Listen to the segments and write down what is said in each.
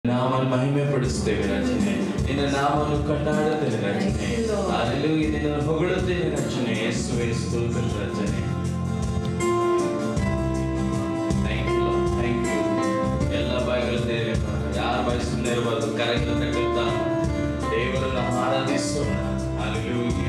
ನಾಮವನ್ನು ಮಹಿಮೆ ಪಡಿಸುತ್ತೇವೆ ರಚನೆ, ನಿನ್ನ ನಾಮವನ್ನು ಕೊಂಡಾಡುತ್ತೇವೆ ರಚನೆ, ಹಲ್ಲೆಲೂಯಾ, ನಿನ್ನನ್ನು ಹೊಗಳುತ್ತೇವೆ ರಚನೆ, ಯೇಸುವೇ ಸ್ತೋತ್ರ ರಚನೆ. Thank you. ಎಲ್ಲ ಬಾಯಿಗಳು ತೆರೆಯಲಿ, ಯಾರ ಬಾಯಿ ಸುಮ್ಮನೆ ಇರಬಾರ್ದು, ಕರೆಗಳು ತಟ್ಟುತ್ತಾ ದೇವರನ್ನು ಆರಾಧಿಸೋಣ. ಹಲ್ಲೆಲೂಯಾ.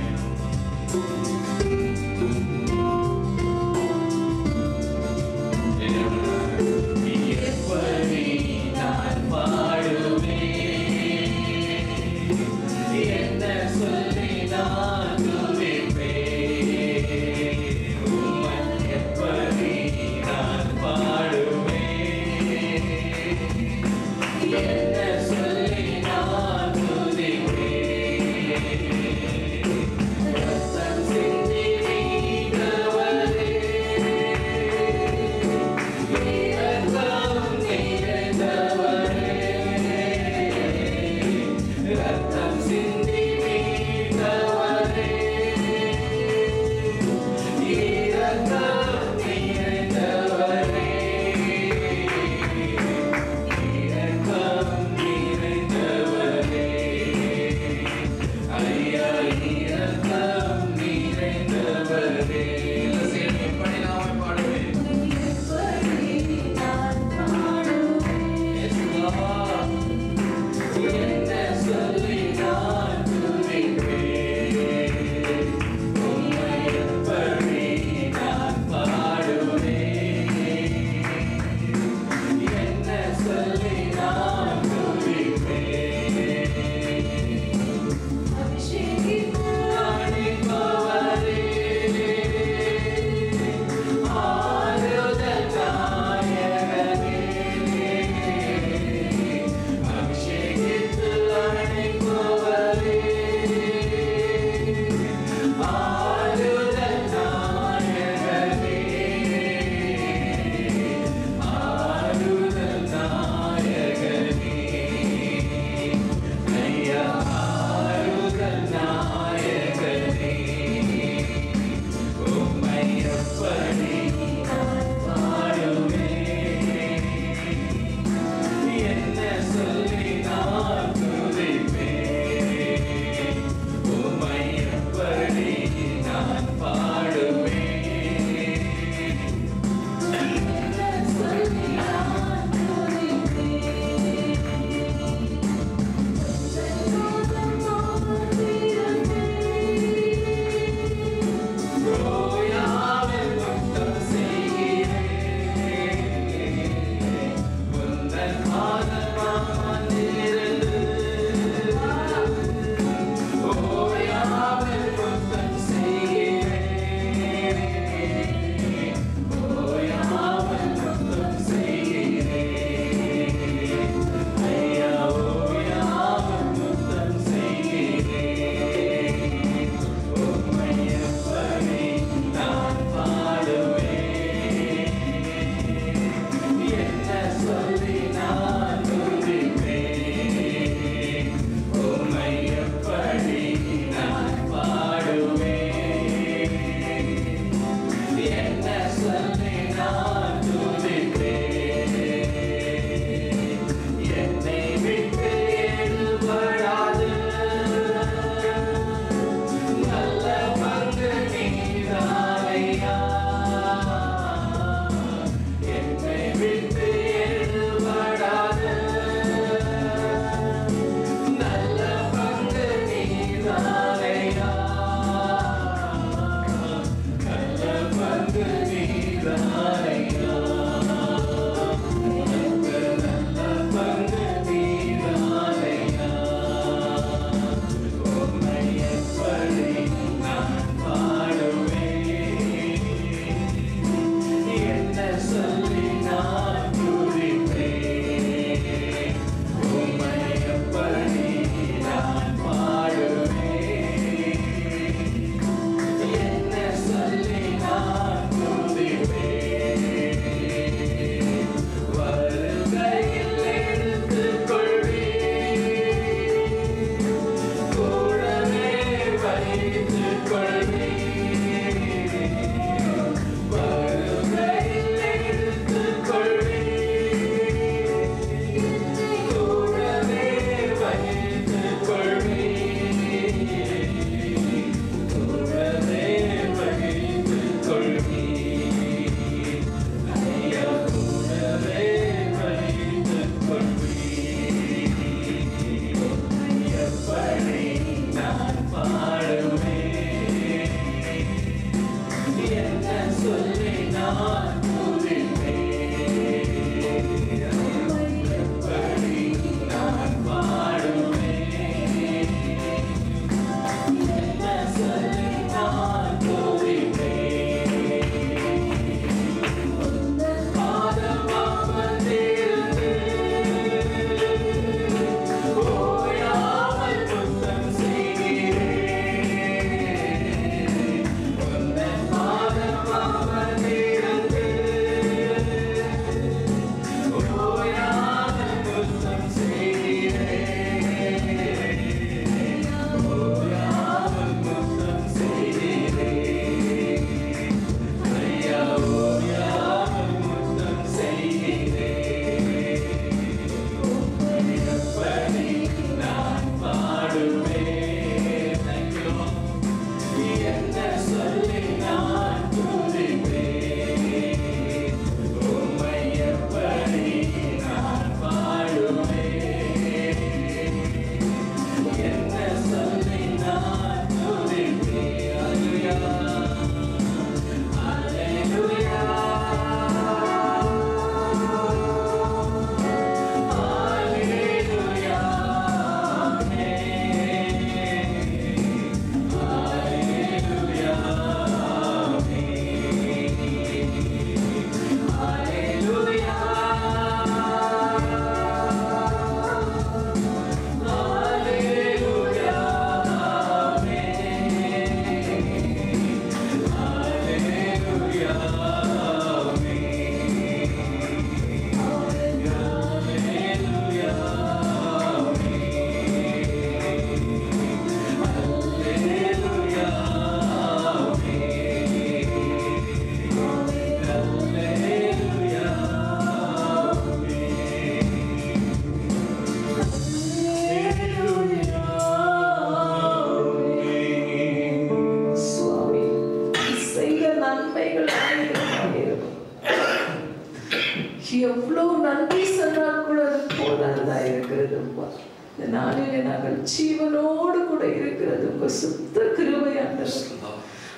எவ்வளவு நன்றி சொன்னால் கூட அது போதாதா இருக்கிறதுப்பா. இந்த நாளிலே நாங்கள் ஜீவனோடு கூட இருக்கிறது உங்க சுத்த கிருபை ஆண்டவரே.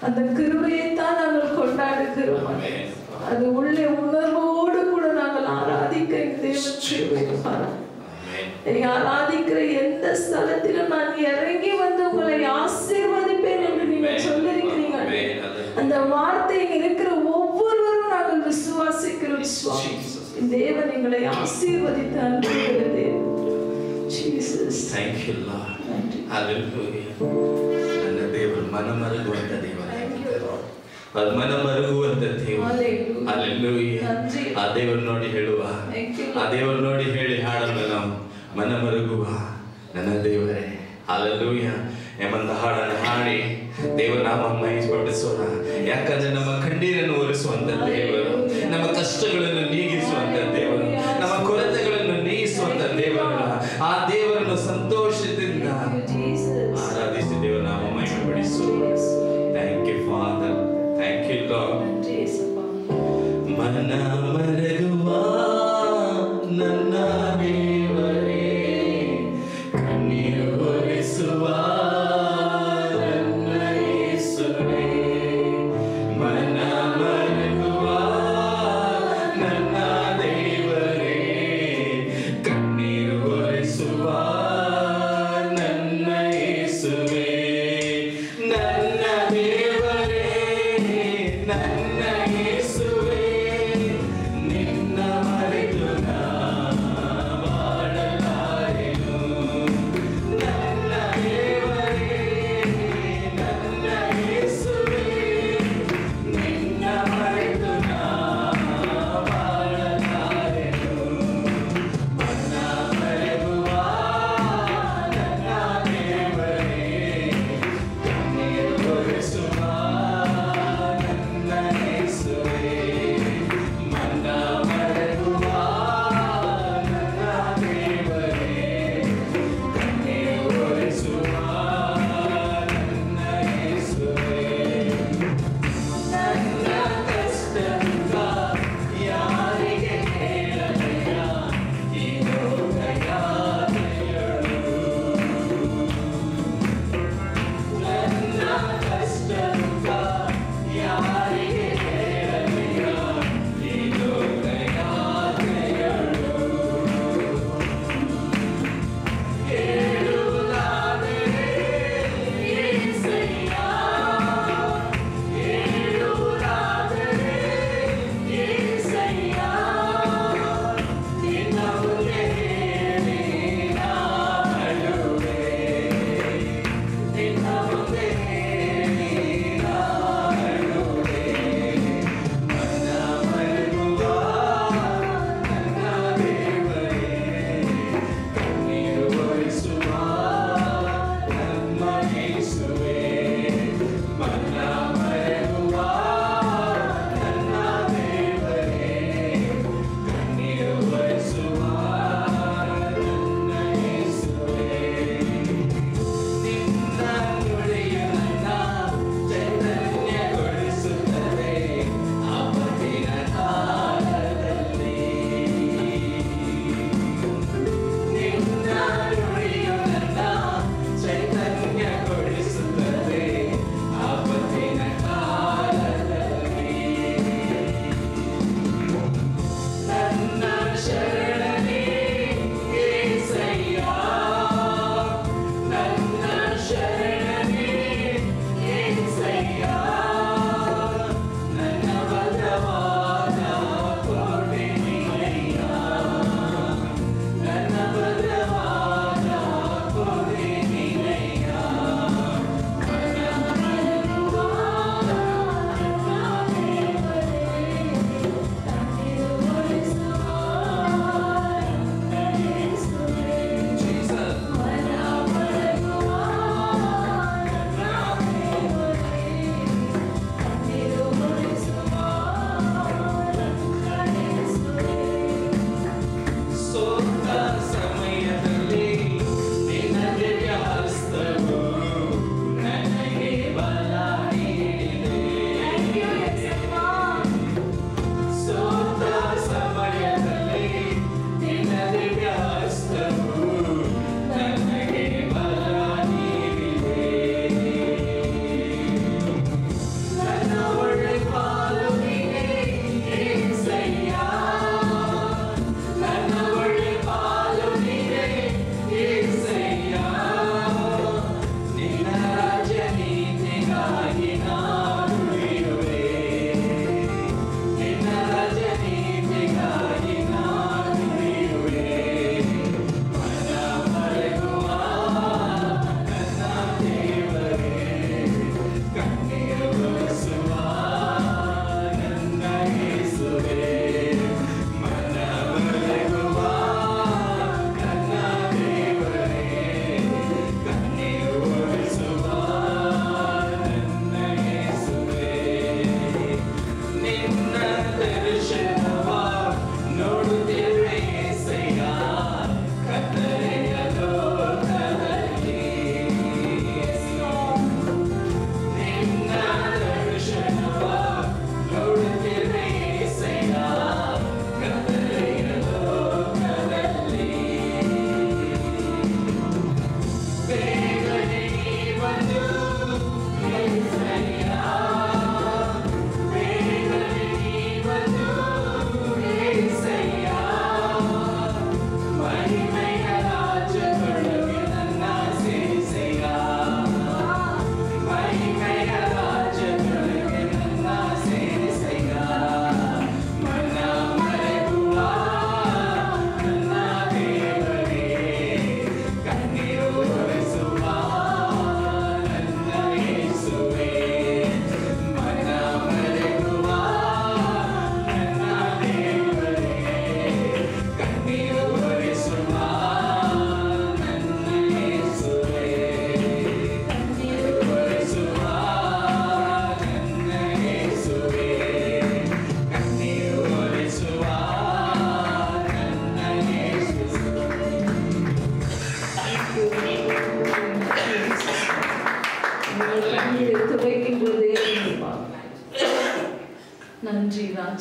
அந்த கிருபையைத்தான் நாங்கள் கொண்டாடுகிறோம். அது உள்ளே உணர்வோடு கூட நாங்கள் ஆராதிக்க தேவன் கிருபை. ஆராதிக்கிற எந்த ஸ்தலத்திலும் நான் இறங்கி வந்து உங்களை ஆசீர்வதிப்பேன் என்று நீங்க சொல்லிருக்கிறீங்க. அந்த வார்த்தை இருக்கிற ஒவ்வொருவரும் நாங்கள் விசுவாசிக்கிறோம். தேவன் எங்களை ஆசீர்வதித்து அனுப்புகிற தேவன். Jesus. Thank you, Lord. Hallelujah. ನನ್ನ ದೇವರು ಮನಮರುಗುವಂತ ದೇವರಾಗಿದ್ದಾರೆ. ಅದು ಮನಮರುಗುವಂತ ದೇವರು. Hallelujah. ಆ ದೇವರು ನೋಡಿ ಹೇಳುವ, ಆ ದೇವರು ನೋಡಿ ಹೇಳಿ ಹಾಡೋಣ ನಾವು. ಮನಮರುಗುವ ನನ್ನ ದೇವರೇ. Hallelujah. ಎಂಬಂತ ಹಾಡನ್ನು ಹಾಡಿ ದೇವನಾಮವನ್ನು ಮಹಿಮೆಪಡಿಸೋಣ. ಯಾಕಂದ್ರೆ ನಮ್ಮ ಕಣ್ಣೀರನ್ನು ಒರೆಸುವಂತ ದೇವರು, ನಮ್ಮ ಕಷ್ಟಗಳನ್ನು ನೀಗಿಸುವಂತ ದೇವರು, ನಮ್ಮ ಕೊರತೆಗಳನ್ನು ನೀಗಿಸುವಂತ ದೇವರು. ಆ ದೇವರನ್ನು ಸಂತೋಷದಿಂದ ಆರಾಧಿಸಿ ದೇವನಾಮ ಮಹಿಮೆಪಡಿಸು. Thank you father, thank you lord. ಮನ ಮರಗುವ ನನ್ನ ದೇವರೇ, ಕಣ್ಣೀರು ಒರೆಸುವ ನನ್ನ ಯೇಸುವೇ, ನಿನ್ನ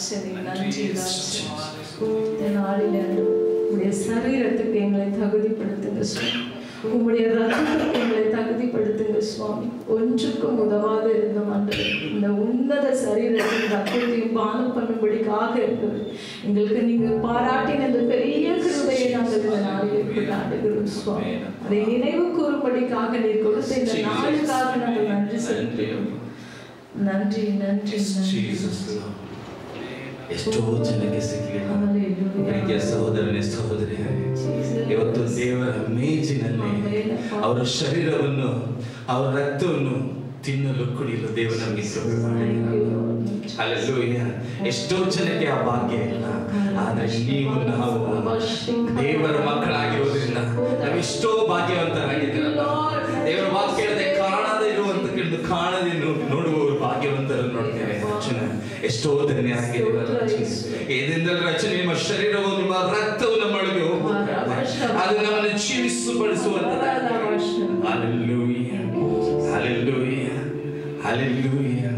ராஜனே, நன்றி ராஜனே. இந்த நாளில் உடைய சரீரத்துக்கு எங்களை தகுதிப்படுத்துங்க சுவாமி. உம்முடைய ரத்தத்துக்கு எங்களை தகுதிப்படுத்துங்க சுவாமி. ஒன்றுக்கும் உதவாத இருந்த ஆண்டவரே, இந்த உன்னத சரீரத்தின் ரத்தத்தையும் பானம் பண்ணும்படிக்காக எங்களுக்கு நீங்கள் பாராட்டின இந்த பெரிய கிருபையை நாங்கள் இந்த நாளில் கொண்டாடுகிறோம் சுவாமி. அதை நினைவு கூறும்படிக்காக நீர் கொடுத்த இந்த நாளுக்காக நாங்கள் நன்றி செலுத்துகிறோம். ನನ್ರಿ ನನ್ರಿ ಎಷ್ಟೋ ಜನಕ್ಕೆ ಸಿಗಲಿಲ್ಲ. ಪ್ರೀತಿಯ ಸಹೋದರನೇ ಸಹೋದರಿ, ಇವತ್ತು ದೇವರ ಮೇಜಿನಲ್ಲಿ ಅವರ ಶರೀರವನ್ನು ಅವರ ರಕ್ತವನ್ನು ತಿನ್ನಲು ಕುಡಿಯಲು ದೇವರು ನಮಗೆ ಕೃಪೆ ಮಾಡಿದ್ದಾನೆ. ಹಲ್ಲೆಲೂಯಾ. ಎಷ್ಟೋ ಜನಕ್ಕೆ ಆ ಭಾಗ್ಯ ಇಲ್ಲ, ಆದರೆ ನೀವು ನಾವು ದೇವರ ಮಕ್ಕಳಾಗಿರೋದ್ರಿಂದ ನಾವೆಷ್ಟೋ ಭಾಗ್ಯವಂತರಾಗಿದ್ದೀರಲ್ಲ. ದೇವರ ವಾಕ್ಯದ ಕಾಣದೇ ಇರುವಂತ ತಿಳಿದು ಕಾಣದೆ ನೋಡುವವರು ಭಾಗ್ಯವಂತರನ್ನು ನೋಡ್ತೇವೆ. ಎಷ್ಟೋ ಧನ್ಯರಾಗಿದ್ದೀವಲ್ಲ. ಏದಿಂದ ರಚನೆ ನಿಮ್ಮ ಶರೀರವು ನಿಮ್ಮ ರಕ್ತವು ನಮ್ಮೊಳಗೆ ಹೋಗುತ್ತದೆ, ಅದು ನಮ್ಮನ್ನು ಜೀವಿಸಪಡಿಸುವಂತದ್ದಾಗಿದೆ. Hallelujah, hallelujah, hallelujah.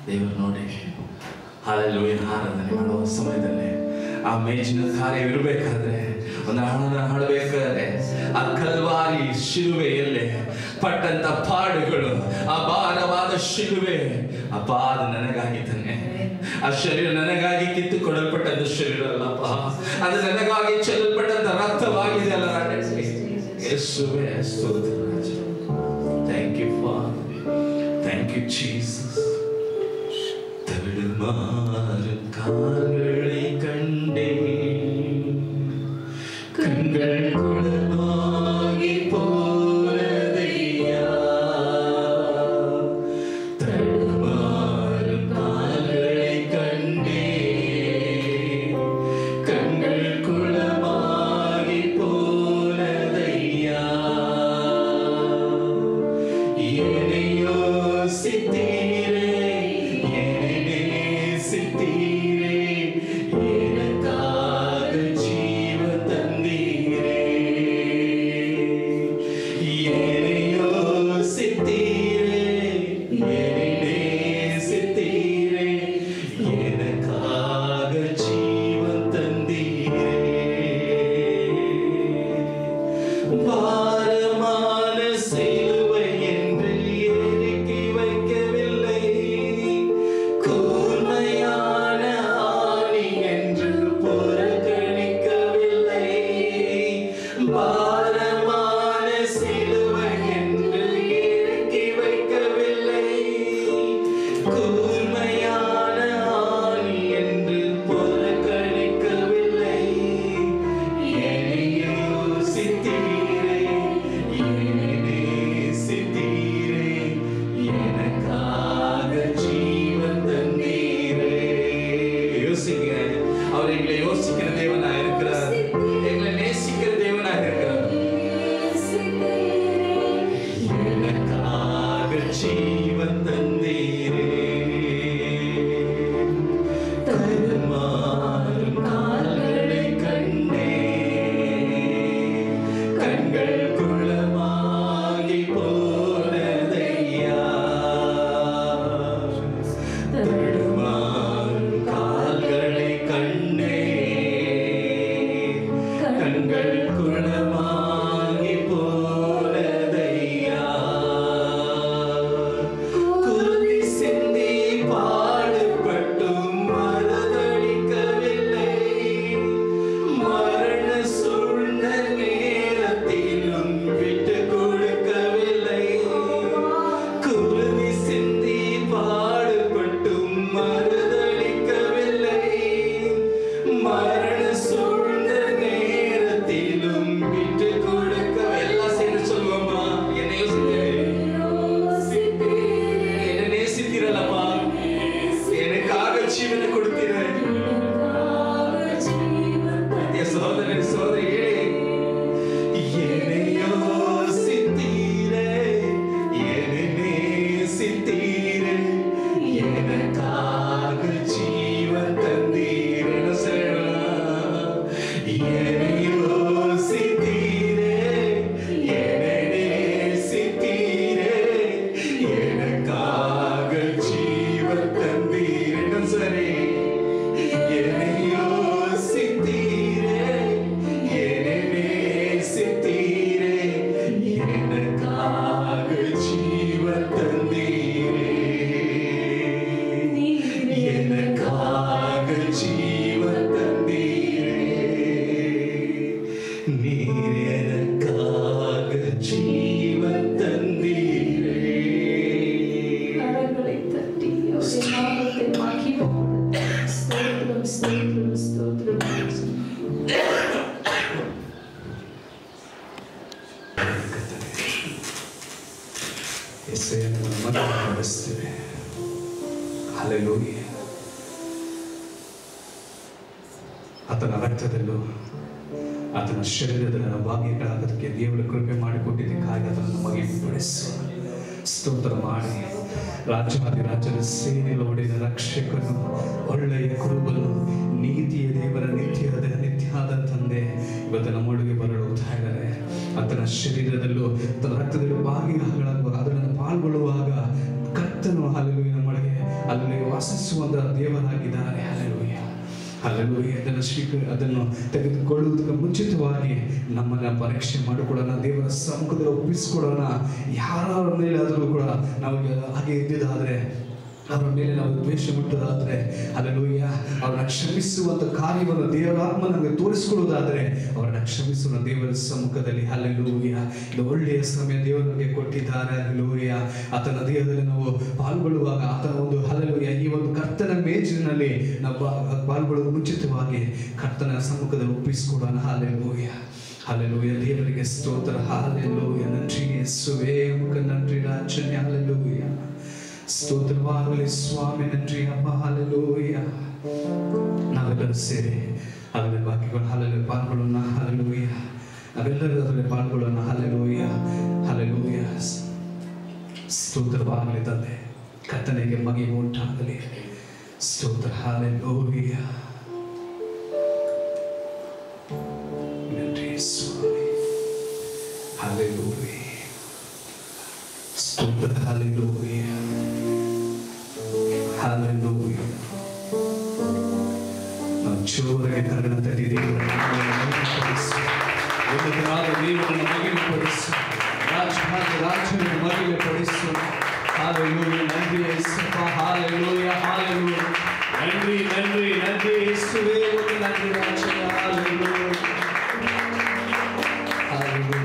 ದೇವರು ನೋಡಿ, ಹಲ್ಲೆಲೂಯಾ ಆರಾಧನೆ ಮಾಡುವ ಸಮಯದಲ್ಲಿ ಆ ಮೇಜಿನ ಕಾರ್ಯವಿರಬೇಕಾದ್ರೆ, ಒಂದು ಹಣನ ಹಾಡಬೇಕಾದ್ರೆ, ಆ ಕಲ್ವಾರಿ ಶಿಲುವೆಯಲ್ಲೇ ಪಟ್ಟಂತ ಪಾಡುಗಳು, ಆ ಭಾರವಾದ ಶಿಲುವೆ, ಅಪ್ಪ ಅದು ನನಗಾಗಿ ತಾನೆ. ಆ ಶರೀರ ನನಗಾಗಿ ಕಿತ್ತುಕೊಡಲ್ಪಟ್ಟದ್ದು ಶರೀರ ಅಲ್ಲಪ್ಪ, ಅದು ನನಗಾಗಿ ಚೆಲ್ಲಲ್ಪಟ್ಟಂತ ರಕ್ತವಾಗಿದೆ ಅಲ್ಲ. ಯೇಸುವೇ ಸ್ತೋತ್ರ. Thank you father, thank you Jesus. தவிடுமாறு கால்களை கண்டே, கண்கள் குளமாகி போனதையா. தடுமாறு கால்களை கண்டே, கண்கள் குளமாகி போனதையா. என்னை யோசித்தீரே, ಜೀವ ತಂದೀರೇ, ನೀರೆನಕ್ಕಾಗ ಜೀವ ತಂದೀರೇ. ಕರங்களை ತಟ್ಟಿ ಅವರ ನಾಮಕ್ಕೆ ಮಹಿಮೆ ಕೊಡು. ಸ್ತೋತ್ರ ಸ್ತೋತ್ರ ಸ್ತೋತ್ರ. ಯೆಸಯ್ಯನನ್ನು ಮಹಿಮೆಪಡಿಸ್ತೇವೆ. ಹಲ್ಲೆಲೂಯಾ. ಆತನ ರಕ್ತದಲ್ಲೂ ಆತನ ಶರೀರದ ಭಾಗ್ಯಗಳಾಗೋದಕ್ಕೆ ದೇವರು ಕೃಪೆ ಮಾಡಿಕೊಟ್ಟಿದ್ದಕ್ಕಾಗಿ ಆತನನ್ನು ಮಹಿಮೆಪಡಿಸೋಣ. ಸ್ತೋತ್ರ ಮಾಡಿ ರಾಜಾದಿರಾಜನ ಸೇನೆಯ ಒಡೆದ ರಕ್ಷಕನು, ಒಳ್ಳೆಯ ಕುರುಬನು, ನೀತಿಯ ದೇವರ ನಿತ್ಯಾದ ತಂದೆ ಇವತ್ತು ನಮ್ಮೊಳಗೆ ಬರಳುತ್ತಾ ಇದ್ದಾರೆ. ಆತನ ಶರೀರದಲ್ಲೂ ಆತನ ರಕ್ತದಲ್ಲೂ ಭಾಗಿಗಳಾಗುವಾಗ ಅದನ್ನು ಪಾಲ್ಗೊಳ್ಳುವಾಗ ಕರ್ತನು ಹಲ್ಲೆಲೂಯಾ ನಮ್ಮೊಳಗೆ ಅಲ್ಲಿ ವಾಸಿಸುವಂತ ದೇವರಾಗಿದ್ದಾರೆ. Hallelujah hallelujah. ಅದನ್ನು ತೆಗೆದುಕೊಳ್ಳುವುದಕ್ಕೆ ಮುಂಚಿತವಾಗಿ ನಮ್ಮನ್ನ ಪರೀಕ್ಷೆ ಮಾಡಿಕೊಳ್ಳೋಣ, ದೇವರ ಸಮ್ಮುಖದಲ್ಲಿ ಒಪ್ಪಿಸಿಕೊಳ್ಳೋಣ. ಯಾರ ಮೇಲೆ ಆದರೂ ಕೂಡ ನಾವು ಹಾಗೆ ಇದ್ದಿದ್ದಾದ್ರೆ, ಅವರ ಮೇಲೆ ನಾವು ದ್ವೇಷ ಮುಟ್ಟೋದಾದ್ರೆ, ಹಲ್ಲೆಲೂಯಾ, ಅವರನ್ನ ಕ್ಷಮಿಸುವಂತ ಕಾರ್ಯವನ್ನು ದೇವರಾತ್ಮ ನಮಗೆ ತೋರಿಸಿಕೊಳ್ಳುವುದಾದ್ರೆ ಅವರನ್ನ ಕ್ಷಮಿಸುವ ದೇವರ ಸಮ್ಮುಖದಲ್ಲಿ. ಹಲ್ಲೆಲೂಯಾ. ಇದು ಒಳ್ಳೆಯ ಸಮಯ ದೇವರು ನಮಗೆ ಕೊಟ್ಟಿದ್ದಾರೆ. ಹಲ್ಲೆಲೂಯಾ. ಆತನ ದೇಹದಲ್ಲಿ ನಾವು ಪಾಲ್ಗೊಳ್ಳುವಾಗ ಆತನ ಒಂದು ಹಲ್ಲೆಲೂಯಾ ಈ ಒಂದು ಕರ್ತನ ಮೇಜಿನಲ್ಲಿ ನಾವು ಪಾಲ್ಗೊಳ್ಳುವ ಮುಂಚಿತವಾಗಿ ಕರ್ತನ ಸಮ್ಮುಖದಲ್ಲಿ ಒಪ್ಪಿಸಿಕೊಡೋಣ. Hallelujah hallelujah. ದೇವರಿಗೆ ಸ್ತೋತ್ರ. ಹಲ್ಲೆಲೂಯಾ. ನನ್ರಿ ಯೇಸುವೇ, ನನ್ರಿ ರಾಜನೇ. ಹಲ್ಲೆಲೂಯಾ. ಸ್ತೋತ್ರವಾಗಲಿ ಸ್ವಾಮಿ, ನನ್ರಿ ಅಪ್ಪ. ಹಲ್ಲೆಲೂಯಾ. ನಾವೆಲ್ಲರೂ ಸೇರಿ ಅದರಲ್ಲಿ ವಾಕ್ಯಗಳು ಹಲ್ಲೆಲೂಯಾ ಪಾಲ್ಗೊಳ್ಳೋಣ. ಹಲ್ಲೆಲೂಯಾ. ನಾವೆಲ್ಲರೂ ಅದರಲ್ಲಿ ಪಾಲ್ಗೊಳ್ಳೋಣ. ಹಲ್ಲೆಲೂಯಾ ಹಲ್ಲೆಲೂಯಾ. ಸ್ತೋತ್ರವಾಗಲಿ ತಂದೆ, ಕರ್ತನಿಗೆ ಮಹಿಮೆ ಉಂಟಾಗಲಿ. ಸ್ತೋತ್ರ. ಹಲ್ಲೆಲೂಯಾ. ನನ್ರಿ ಸ್ವಾಮಿ. ಹಲ್ಲೆಲೂಯಾ. ಸ್ತೋತ್ರ. ಹಲ್ಲೆಲೂಯಾ ಹಲ್ಲೆಲೂಯಾ. ನಾವು ಜೋರಾಗಿ ಕರಗಣ ತಟ್ಟಿ ದೇವರನ್ನು ಮಹಿಮೆಪಡಿಸು. ರಾಜನನ್ನು ಮಹಿಮೆಪಡಿಸು. ಹಲ್ಲೆಲೂಯಾ. ನನ್ರಿ ಯೇಸಪ್ಪ. ಹಲ್ಲೆಲೂಯಾ ಹಲ್ಲೆಲೂಯಾ. ನನ್ರಿ ನನ್ರಿ ನನ್ರಿ ಯೇಸುವೇ, ನನ್ರಿ ರಾಜನೇ. Hallelujah hallelujah.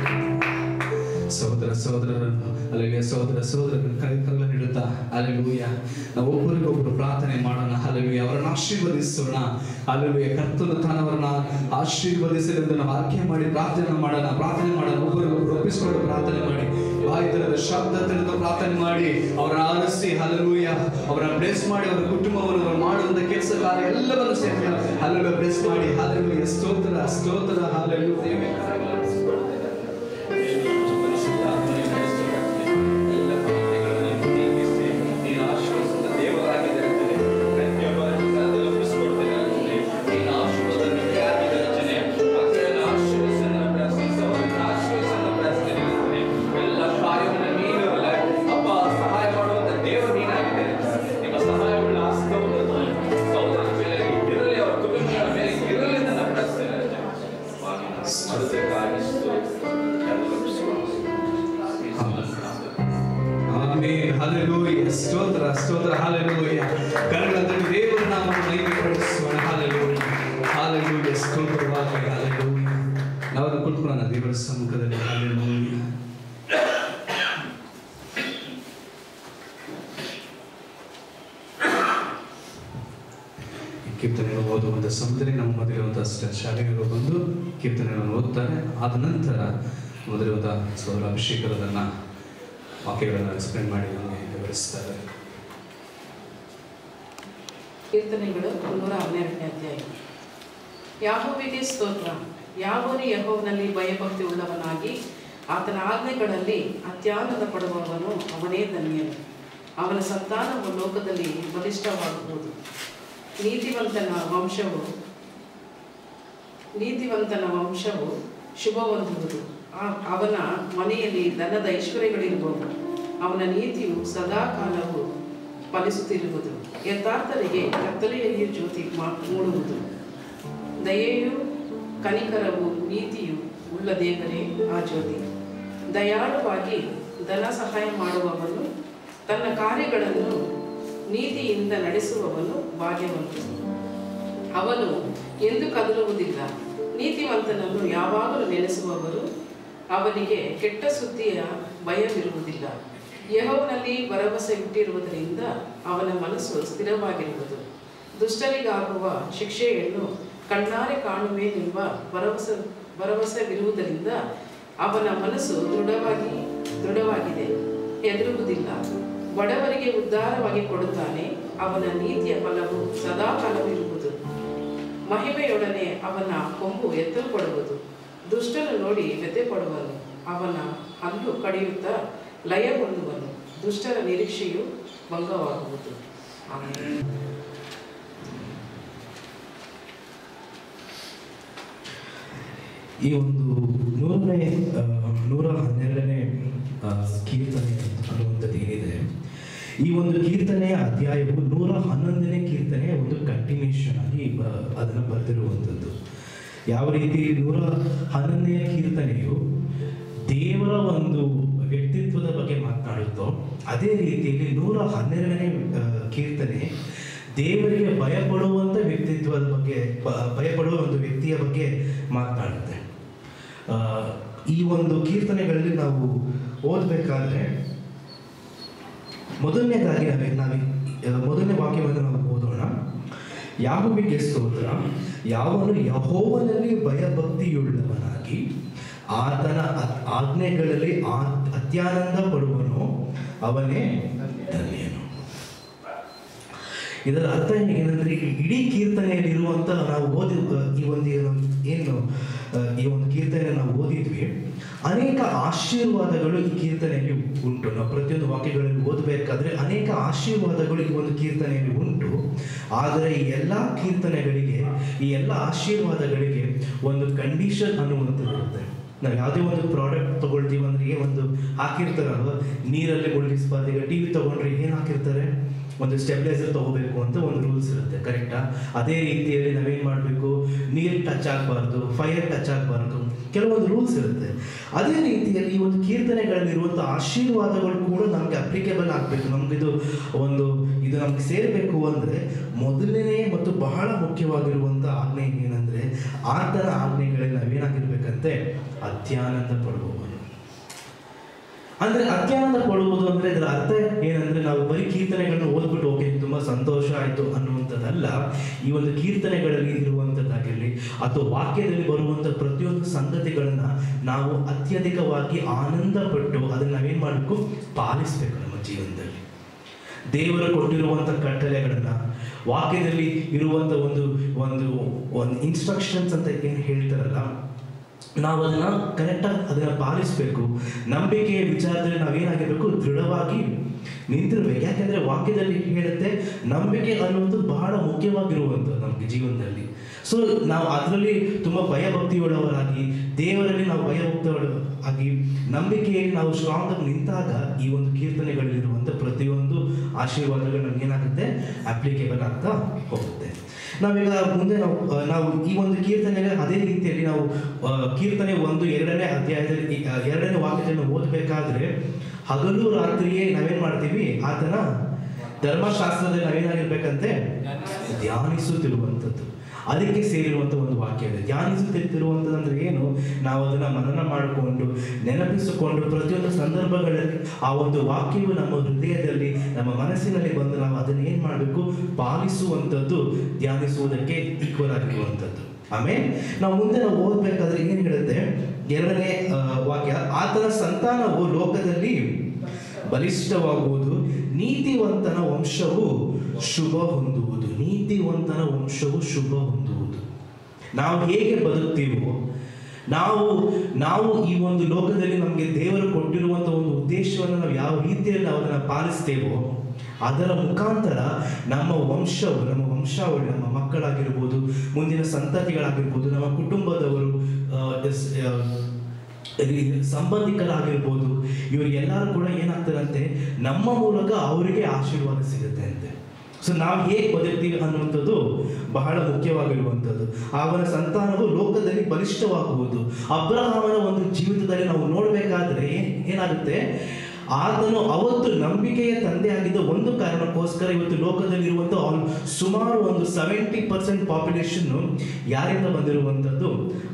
ಸಹೋದರರನ್ನು ಹಲ್ಲೆಲೂಯಾ ಸಹೋದರರನ್ನು ಕೈಗಳನ್ನು ಹಿಡುತ್ತಾ ಹಲ್ಲೆಲೂಯಾ ನಾವು ಒಬ್ಬರಿಗೊಬ್ಬರು ಪ್ರಾರ್ಥನೆ ಮಾಡೋಣ. ಹಲ್ಲೆಲೂಯಾ. ಅವರನ್ನು ಆಶೀರ್ವದಿಸೋಣ. ಹಲ್ಲೆಲೂಯಾ. ಕರ್ತನು ತಾನವರನ್ನ ಆಶೀರ್ವದಿಸಲೆಂದು ನಾವು ಆಯ್ಕೆ ಮಾಡಿ ಪ್ರಾರ್ಥನೆ ಮಾಡೋಣ. ಒಬ್ಬರಿಗೊಬ್ಬರು ಒಪ್ಪಿಸಿಕೊಂಡು ಪ್ರಾರ್ಥನೆ ಮಾಡಿ, ಬಾಯಿ ತೆರೆದ ಶಬ್ದ ತೆರೆದು ಪ್ರಾರ್ಥನೆ ಮಾಡಿ ಅವರನ್ನು ಆರಿಸಿ ಹಲ್ಲೆಲೂಯಾ ಅವರನ್ನು ಬ್ಲೆಸ್ ಮಾಡಿ, ಅವರ ಕುಟುಂಬವನ್ನು ಅವರು ಮಾಡುವಂತ ಕೆಲಸ ಕಾರ್ಯ ಎಲ್ಲವನ್ನು ಸೇರಿ ಹಲ್ಲೆಲೂಯಾ ಬ್ಲೆಸ್ ಮಾಡಿ. ಹಲ್ಲೆಲೂಯಾ. ಸ್ತೋತ್ರ ಸ್ತೋತ್ರ. ಹಲ್ಲೆಲೂಯಾ. ಹಲ್ಲೆಲೂಯಾ. ಸ್ತೋತ್ರ ಸ್ತೋತ್ರ. ಹಲ್ಲೆಲೂಯಾ. ಕನ್ನಡದಲ್ಲಿ ದೇವರ ನಾಮವನ್ನು ಮಹಿಮೆಪಡಿಸೋಣ. ಹಲ್ಲೆಲೂಯಾ ಹಲ್ಲೆಲೂಯಾ. ಸ್ತೋತ್ರವಾಗಲಿ. ಹಲ್ಲೆಲೂಯಾ. ನಾವು ಕುಳಿತುಕೊಳ್ಳೋಣ ದೇವರ ಸಮ್ಮುಖದಲ್ಲಿ. ಹಲ್ಲೆಲೂಯಾ. ಕೀರ್ತನೆಗಳು ಓದುವಂಥ ಸಮುದ್ರ ನಮ್ಮ ಮೊದಲಿರುವಂಥ ಶಾಲೆಗಳು ಬಂದು ಕೀರ್ತನೆಗಳನ್ನು ಓದ್ತಾರೆ. ಆದ ನಂತರ ಮೊದಲಿರುವಂಥ ಸೋದರ ಅಭಿಷೇಕರದನ್ನು ವಾಕ್ಯಗಳನ್ನು ಎಕ್ಸ್ಪ್ಲೇನ್ ಮಾಡಿ ನಮಗೆ ವಿವರಿಸ್ತಾರೆ. ಕೀರ್ತನೆಗಳು 112ನೇ ಅಧ್ಯಾಯ. ಯಾಹೋವನಿಗೆ ಸ್ತೋತ್ರ. ಯಾವನು ಯೆಹೋವನಲ್ಲಿ ಭಯಭಕ್ತಿ ಉಳ್ಳವನಾಗಿ ಆತನ ಆಜ್ಞೆಗಳಲ್ಲಿ ಅತ್ಯಾನಂದ ಪಡುವವನು ಅವನೇ ಧನ್ಯನು. ಅವನ ಸಂತಾನವು ಲೋಕದಲ್ಲಿ ಬಲಿಷ್ಠವಾಗುವುದು. ನೀತಿವಂತನ ವಂಶವು ಶುಭ ಹೊಂದುವುದು. ಅವನ ಮನೆಯಲ್ಲಿ ಧನದ ಐಶ್ವರ್ಯಗಳಿರುವುದು. ಅವನ ನೀತಿಯು ಸದಾಕಾಲವು ಫಲಿಸುತ್ತಿರುವುದು. ಯಥಾರ್ಥರಿಗೆ ಕತ್ತಲೆಯಲ್ಲಿ ಜ್ಯೋತಿ ಮೂಡುವುದು. ದಯೆಯು ಕನಿಕರವು ನೀತಿಯು ಉಳ್ಳ ದೇವರೇ ಆ ಜ್ಯೋತಿ. ದಯಾಳುವಾಗಿ ಧನ ಸಹಾಯ ಮಾಡುವವನು, ತನ್ನ ಕಾರ್ಯಗಳನ್ನು ನೀತಿಯಿಂದ ನಡೆಸುವವನು ಭಾಗ್ಯವಂತನು. ಅವನು ಎಂದು ಕದಲುವುದಿಲ್ಲ. ನೀತಿವಂತನನ್ನು ಯಾವಾಗಲೂ ನೆನೆಸುವವರು ಅವನಿಗೆ ಕೆಟ್ಟ ಸುದ್ದಿಯ ಭಯವಿರುವುದಿಲ್ಲ. ಯೆಹೋವನಲ್ಲಿ ಭರವಸೆ ಇಟ್ಟಿರುವುದರಿಂದ ಅವನ ಮನಸ್ಸು ಸ್ಥಿರವಾಗಿರುವುದು. ದುಷ್ಟರಿಗಾಗುವ ಶಿಕ್ಷೆಯನ್ನು ಕಣ್ಣಾರೆ ಕಾಣುವೆನೆಂಬ ಭರವಸೆವಿರುವುದರಿಂದ ಅವನ ಮನಸ್ಸು ದೃಢವಾಗಿದೆ, ಹೆದರುವುದಿಲ್ಲ. ಬಡವರಿಗೆ ಉದ್ಧಾರವಾಗಿ ಕೊಡುತ್ತಾನೆ, ಅವನ ನೀತಿಯ ಫಲವು ಸದಾಕಾಲವಿರುವುದು. ಮಹಿಮೆಯೊಡನೆ ಅವನ ಕೊಂಬು ಎತ್ತಲ್ಪಡುವುದು. ದುಷ್ಟನು ನೋಡಿ ವ್ಯಥೆಪಡುವನು, ಅವನ ಹಲ್ಲು ಕಡಿಯುತ್ತಾ ಲಯ ಹೊಂದುವನು. ದುಷ್ಟರ ನಿರೀಕ್ಷೆಯು ಭಂಗವಾಗುವುದು. ಆಮೆನ್. ಈ ಒಂದು 112ನೇ ಕೀರ್ತನೆ ಅನ್ನುವಂಥದ್ದು ಏನಿದೆ, ಈ ಒಂದು ಕೀರ್ತನೆಯ ಅಧ್ಯಾಯವು 111ನೇ ಕೀರ್ತನೆಯ ಒಂದು ಕಂಟಿನ್ಯೂಷನ್ ಆಗಿ ಅದನ್ನು ಬರೆದಿರುವಂಥದ್ದು. ಯಾವ ರೀತಿ 111ನೇ ಕೀರ್ತನೆಯು ದೇವರ ಒಂದು ವ್ಯಕ್ತಿತ್ವದ ಬಗ್ಗೆ ಮಾತನಾಡುತ್ತೋ, ಅದೇ ರೀತಿಯಲ್ಲಿ 112ನೇ ಕೀರ್ತನೆ ದೇವರಿಗೆ ಭಯಪಡುವಂಥ ವ್ಯಕ್ತಿತ್ವದ ಬಗ್ಗೆ, ಭಯಪಡುವ ಒಂದು ವ್ಯಕ್ತಿಯ ಬಗ್ಗೆ ಮಾತನಾಡುತ್ತೆ. ಈ ಒಂದು ಕೀರ್ತನೆಗಳಲ್ಲಿ ನಾವು ಓದಬೇಕಾದ್ರೆ ಮೊದಲನೇದಾಗಿ ಮೊದಲನೇ ವಾಕ್ಯವನ್ನು ನಾವು ಓದೋಣ. ಯಾಹುವಿಗೆ ಸ್ತೋತ್ರ, ಯಾವನು ಯೆಹೋವನಲ್ಲಿ ಭಯಭಕ್ತಿಯುಳ್ಳವನಾಗಿ ಆತನ ಆಜ್ಞೆಗಳಲ್ಲಿ ಅತ್ಯಾನಂದ ಪಡುವನೋ ಅವನೇ ಧನ್ಯನು. ಇದರ ಅರ್ಥ ಏನಂದ್ರೆ, ಇಡೀ ಕೀರ್ತನೆಯಲ್ಲಿರುವಂಥ ನಾವು ಈ ಒಂದು ಕೀರ್ತನೆ ನಾವು ಓದಿದ್ವಿ, ಅನೇಕ ಆಶೀರ್ವಾದಗಳು ಈ ಕೀರ್ತನೆಯಲ್ಲಿ ಉಂಟು. ನಾವು ಪ್ರತಿಯೊಂದು ವಾಕ್ಯಗಳಲ್ಲಿ ಓದಬೇಕಾದ್ರೆ ಅನೇಕ ಆಶೀರ್ವಾದಗಳು ಈ ಒಂದು ಕೀರ್ತನೆಯಲ್ಲಿ ಉಂಟು. ಆದರೆ ಈ ಎಲ್ಲ ಕೀರ್ತನೆಗಳಿಗೆ, ಈ ಎಲ್ಲ ಆಶೀರ್ವಾದಗಳಿಗೆ ಒಂದು ಕಂಡೀಷನ್ ಅನ್ನುವಂಥದ್ದು ಇರುತ್ತೆ. ನಾವು ಯಾವುದೇ ಒಂದು ಪ್ರಾಡಕ್ಟ್ ತಗೊಳ್ತೀವಿ ಅಂದ್ರೆ ಒಂದು ಹಾಕಿರ್ತಾರಲ್ವ, ನೀರಲ್ಲಿ ಮುಳುಗಿಸ್ಬಾರ್ದು. ಈಗ ಟಿವಿ ತಗೊಂಡ್ರೆ ಏನು ಹಾಕಿರ್ತಾರೆ, ಒಂದು ಸ್ಟೆಬಿಲೈಸರ್ ತಗೋಬೇಕು ಅಂತ ಒಂದು ರೂಲ್ಸ್ ಇರುತ್ತೆ, ಕರೆಕ್ಟಾ? ಅದೇ ರೀತಿಯಲ್ಲಿ ನಾವೇನು ಮಾಡಬೇಕು, ನೀರು ಟಚ್ ಆಗಬಾರ್ದು, ಫೈರ್ ಟಚ್ ಆಗಬಾರ್ದು, ಕೆಲವೊಂದು ರೂಲ್ಸ್ ಇರುತ್ತೆ. ಅದೇ ರೀತಿಯಲ್ಲಿ ಈ ಒಂದು ಕೀರ್ತನೆಗಳಲ್ಲಿರುವಂಥ ಆಶೀರ್ವಾದಗಳು ಕೂಡ ನಮಗೆ ಅಪ್ಲಿಕೇಬಲ್ ಆಗಬೇಕು. ನಮಗಿದು ನಮ್ಗೆ ಸೇರಬೇಕು ಅಂದರೆ ಮೊದಲನೇ ಮತ್ತು ಬಹಳ ಮುಖ್ಯವಾಗಿರುವಂಥ ಆಜ್ಞೆ ಏನಂದರೆ, ಆತನ ಆಜ್ಞೆಗಳಲ್ಲಿ ನಾವೇನಾಗಿರ್ಬೇಕಂತೆ, ಅತ್ಯಾನಂದ ಪಡುವವನು. ಅಂದ್ರೆ ಅತ್ಯಾನಂದ ಪಡುವುದು ಅಂದ್ರೆ ಇದರ ಅರ್ಥ ಏನಂದ್ರೆ, ನಾವು ಬರೀ ಕೀರ್ತನೆಗಳನ್ನು ಓದ್ಬಿಟ್ಟು ಓಕೆ ತುಂಬಾ ಸಂತೋಷ ಆಯ್ತು ಅನ್ನುವಂಥದ್ದಲ್ಲ. ಈ ಒಂದು ಕೀರ್ತನೆಗಳಲ್ಲಿ ಇರುವಂಥದ್ದಾಗಿರಲಿ ಅಥವಾ ವಾಕ್ಯದಲ್ಲಿ ಬರುವಂಥ ಪ್ರತಿಯೊಂದು ಸಂಗತಿಗಳನ್ನ ನಾವು ಅತ್ಯಧಿಕವಾಗಿ ಆನಂದ ಪಟ್ಟು ಅದನ್ನ ನಾವೇನ್ ಮಾಡಬೇಕು, ಪಾಲಿಸ್ಬೇಕು ನಮ್ಮ ಜೀವನದಲ್ಲಿ. ದೇವರು ಕೊಟ್ಟಿರುವಂಥ ಕಟ್ಟಳೆಗಳನ್ನ, ವಾಕ್ಯದಲ್ಲಿ ಇರುವಂಥ ಒಂದು ಇನ್ಸ್ಟ್ರಕ್ಷನ್ಸ್ ಅಂತ ಏನು ಹೇಳ್ತಾರಲ್ಲ, ನಾವು ಅದನ್ನ ಕರೆಕ್ಟಾಗಿ ಅದನ್ನ ಪಾಲಿಸಬೇಕು. ನಂಬಿಕೆಯ ವಿಚಾರದಲ್ಲಿ ನಾವೇನಾಗಿರ್ಬೇಕು, ದೃಢವಾಗಿ ನಿಂತಿರ್ಬೇಕು. ಯಾಕೆಂದ್ರೆ ವಾಕ್ಯದಲ್ಲಿ ಹೇಳುತ್ತೆ, ನಂಬಿಕೆ ಅನ್ನುವುದು ಬಹಳ ಮುಖ್ಯವಾಗಿರುವಂಥದ್ದು ನಮಗೆ ಜೀವನದಲ್ಲಿ. ಸೊ ನಾವು ಅದರಲ್ಲಿ ತುಂಬಾ ಭಯಭಕ್ತಿಯುಳ್ಳವರಾಗಿ, ದೇವರಲ್ಲಿ ನಾವು ಭಯಭಕ್ತಿಯಾಗಿ, ನಂಬಿಕೆಯಲ್ಲಿ ನಾವು ಸ್ಟ್ರಾಂಗ್ ಆಗಿ ನಿಂತಾಗ ಈ ಒಂದು ಕೀರ್ತನೆಗಳಲ್ಲಿರುವಂಥ ಪ್ರತಿಯೊಂದು ಆಶೀರ್ವಾದಗಳು ನಮ್ಗೆ ಏನಾಗುತ್ತೆ, ಅಪ್ಲಿಕೇಬಲ್ ಆಗ್ತಾ ಹೋಗುತ್ತೆ. ನಾವೀಗ ಮುಂದೆ ನಾವು ಈ ಒಂದು ಕೀರ್ತನೆಗೆ ಅದೇ ರೀತಿಯಲ್ಲಿ ನಾವು ಕೀರ್ತನೆ 1-2ನೇ ಅಧ್ಯಾಯದಲ್ಲಿ 2ನೇ ವಾಕ್ಯದಲ್ಲಿ ಓದಬೇಕಾದ್ರೆ, ಹಗಲು ರಾತ್ರಿಯೇ ನಾವೇನ್ ಮಾಡ್ತೀವಿ, ಆತನ ಧರ್ಮಶಾಸ್ತ್ರದಲ್ಲಿ ನಾವೇನಾಗಿರ್ಬೇಕಂತೆ, ಧ್ಯಾನಿಸುತ್ತಿರುವಂಥದ್ದು. ಅದಕ್ಕೆ ಸೇರಿರುವಂಥ ಒಂದು ವಾಕ್ಯ ಇದೆ. ಧ್ಯಾನಿಸುತ್ತಿರುವಂಥದ್ದು ಅಂದ್ರೆ ಏನು, ನಾವು ಅದನ್ನ ಮನನ ಮಾಡಿಕೊಂಡು ನೆನಪಿಸಿಕೊಂಡು ಪ್ರತಿಯೊಂದು ಸಂದರ್ಭಗಳಲ್ಲಿ ಆ ಒಂದು ವಾಕ್ಯವು ನಮ್ಮ ಹೃದಯದಲ್ಲಿ, ನಮ್ಮ ಮನಸ್ಸಿನಲ್ಲಿ ಬಂದು ನಾವು ಅದನ್ನ ಏನ್ ಮಾಡಬೇಕು, ಪಾಲಿಸುವಂಥದ್ದು ಧ್ಯಾನಿಸುವುದಕ್ಕೆ ಈಕ್ವಲ್ ಆಗಿರುವಂಥದ್ದು. ಆಮೇಲೆ ನಾವು ಮುಂದೆ ಓದ್ಬೇಕಾದ್ರೆ ಏನ್ ಹೇಳುತ್ತೆ, 2ನೇ ವಾಕ್ಯ, ಆತನ ಸಂತಾನವು ಲೋಕದಲ್ಲಿ ಬಲಿಷ್ಠವಾಗುವುದು, ನೀತಿವಂತನ ವಂಶವು ಶುಭ ಹೊಂದುವುದು. ನೀತಿವಂತನ ವಂಶವು ಶುಭ ಹೊಂದುವುದು. ನಾವು ಹೇಗೆ ಬದುಕ್ತೀವೋ, ನಾವು ಈ ಒಂದು ಲೋಕದಲ್ಲಿ ನಮಗೆ ದೇವರು ಕೊಟ್ಟಿರುವಂಥ ಒಂದು ಉದ್ದೇಶವನ್ನು ನಾವು ಯಾವ ರೀತಿಯಲ್ಲಿ ನಾವು ಅದನ್ನು ಪಾಲಿಸ್ತೇವೋ, ಅದರ ಮುಖಾಂತರ ನಮ್ಮ ವಂಶಾವಳಿ, ನಮ್ಮ ಮಕ್ಕಳಾಗಿರ್ಬೋದು, ಮುಂದಿನ ಸಂತತಿಗಳಾಗಿರ್ಬೋದು, ನಮ್ಮ ಕುಟುಂಬದವರು, ಸಂಬಂಧಿಕರಾಗಿರ್ಬೋದು, ಇವರಿಗೆಲ್ಲರೂ ಕೂಡ ಏನಾಗ್ತದಂತೆ, ನಮ್ಮ ಮೂಲಕ ಅವರಿಗೆ ಆಶೀರ್ವಾದ ಸಿಗುತ್ತೆ ಅಂತೆ. ಸೊ ನಾವು ಹೇಗೆ ಬದುಕ್ತೀವಿ ಅನ್ನುವಂಥದ್ದು ಬಹಳ ಮುಖ್ಯವಾಗಿರುವಂಥದ್ದು. ಅವನ ಸಂತಾನವು ಲೋಕದಲ್ಲಿ ಬಲಿಷ್ಠವಾಗುವುದು. ಅಬ್ರಹಾಮನ ಒಂದು ಜೀವಿತದಲ್ಲಿ ನಾವು ನೋಡಬೇಕಾದ್ರೆ ಏನಾಗುತ್ತೆ, ಆತನು ಅವತ್ತು ನಂಬಿಕೆಯ ತಂದೆ ಆಗಿದ್ದ ಒಂದು ಕಾರಣಕ್ಕೋಸ್ಕರ ಇವತ್ತು ಲೋಕದಲ್ಲಿರುವಂಥ ಸುಮಾರು ಒಂದು 70% ಪಾಪ್ಯುಲೇಷನ್ ಯಾರಿಂದ ಬಂದಿರುವಂಥದ್ದು?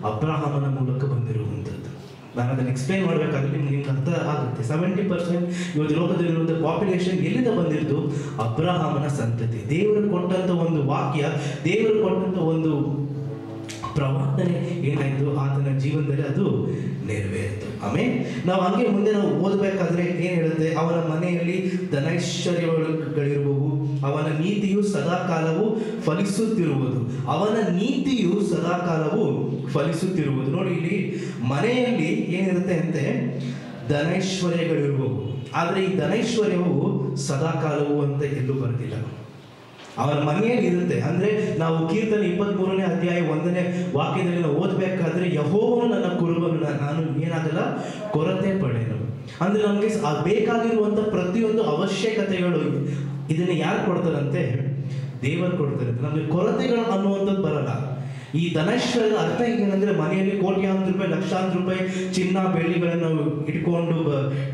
ಅಬ್ರಹಾಮನ ಮೂಲಕ ಬಂದಿರುವಂಥದ್ದು. ನಾನು ಅದನ್ನು ಎಕ್ಸ್ಪ್ಲೈನ್ ಮಾಡಬೇಕಾದ್ರೆ ನಿಮ್ಗೆ ಅರ್ಥ ಆಗುತ್ತೆ. 70% ಇವತ್ತು ಲೋಕದಲ್ಲಿರುವಂಥ ಪಾಪ್ಯುಲೇಷನ್ ಎಲ್ಲಿಂದ ಬಂದಿರೋದು? ಅಬ್ರಹಾಮನ ಸಂತತಿ. ದೇವರು ಕೊಟ್ಟಂಥ ಒಂದು ವಾಕ್ಯ, ದೇವರು ಕೊಟ್ಟಂಥ ಒಂದು ಪ್ರವಾದನೆ ಏನಾಯಿತು? ಆತನ ಜೀವನದಲ್ಲಿ ಅದು ನೆರವೇರಿತು. ಆಮೇಲೆ ನಾವು ಹಂಗೆ ಮುಂದೆ ನಾವು ಓದಬೇಕಾದ್ರೆ ಏನು ಹೇಳುತ್ತೆ? ಅವನ ಮನೆಯಲ್ಲಿ ಧನೈಶ್ವರ್ಯಗಳಿರುವವು, ಅವನ ನೀತಿಯು ಸದಾಕಾಲವು ಫಲಿಸುತ್ತಿರುವುದು. ಅವನ ನೀತಿಯು ಸದಾಕಾಲವು ಫಲಿಸುತ್ತಿರುವುದು. ನೋಡಿ, ಇಲ್ಲಿ ಮನೆಯಲ್ಲಿ ಏನಿರುತ್ತೆ ಅಂತೆ? ಧನೈಶ್ವರ್ಯಗಳಿರುವವು. ಆದರೆ ಈ ಧನೈಶ್ವರ್ಯವು ಸದಾಕಾಲವು ಅಂತ ಎಲ್ಲೂ ಬರೆದಿಲ್ಲ. ಅವನ ಮನೆಯಲ್ಲಿ ಇರುತ್ತೆ. ಅಂದ್ರೆ ನಾವು ಕೀರ್ತನೆ 23ನೇ ಅಧ್ಯಾಯ 1ನೇ ವಾಕ್ಯದಲ್ಲಿ ನಾವು ಓದಬೇಕಾದ್ರೆ, ಯೆಹೋವನು ನನ್ನ ಕುರುಬನು, ನಾನು ಏನಾಗಲ್ಲ ಕೊರತೆ ಪಡೆಯನು. ಅಂದ್ರೆ ನಮಗೆ ಬೇಕಾಗಿರುವಂತ ಪ್ರತಿಯೊಂದು ಅವಶ್ಯಕತೆಗಳು ಇದನ್ನ ಯಾರು ಕೊಡ್ತಾರಂತೆ? ದೇವರು ಕೊಡ್ತಾರೆ. ನಮಗೆ ಕೊರತೆಗಳು ಅನ್ನುವಂಥದ್ದು ಬರಲ್ಲ. ಈ ಧನೈಶ್ವರ್ಯದ ಅರ್ಥ ಏನಂದ್ರೆ, ಮನೆಯಲ್ಲಿ ಕೋಟ್ಯಾಂತರ ರೂಪಾಯಿ, ಲಕ್ಷಾಂತರ ರೂಪಾಯಿ ಚಿನ್ನ ಬೆಳ್ಳಿಗಳನ್ನು ನಾವು ಇಟ್ಕೊಂಡು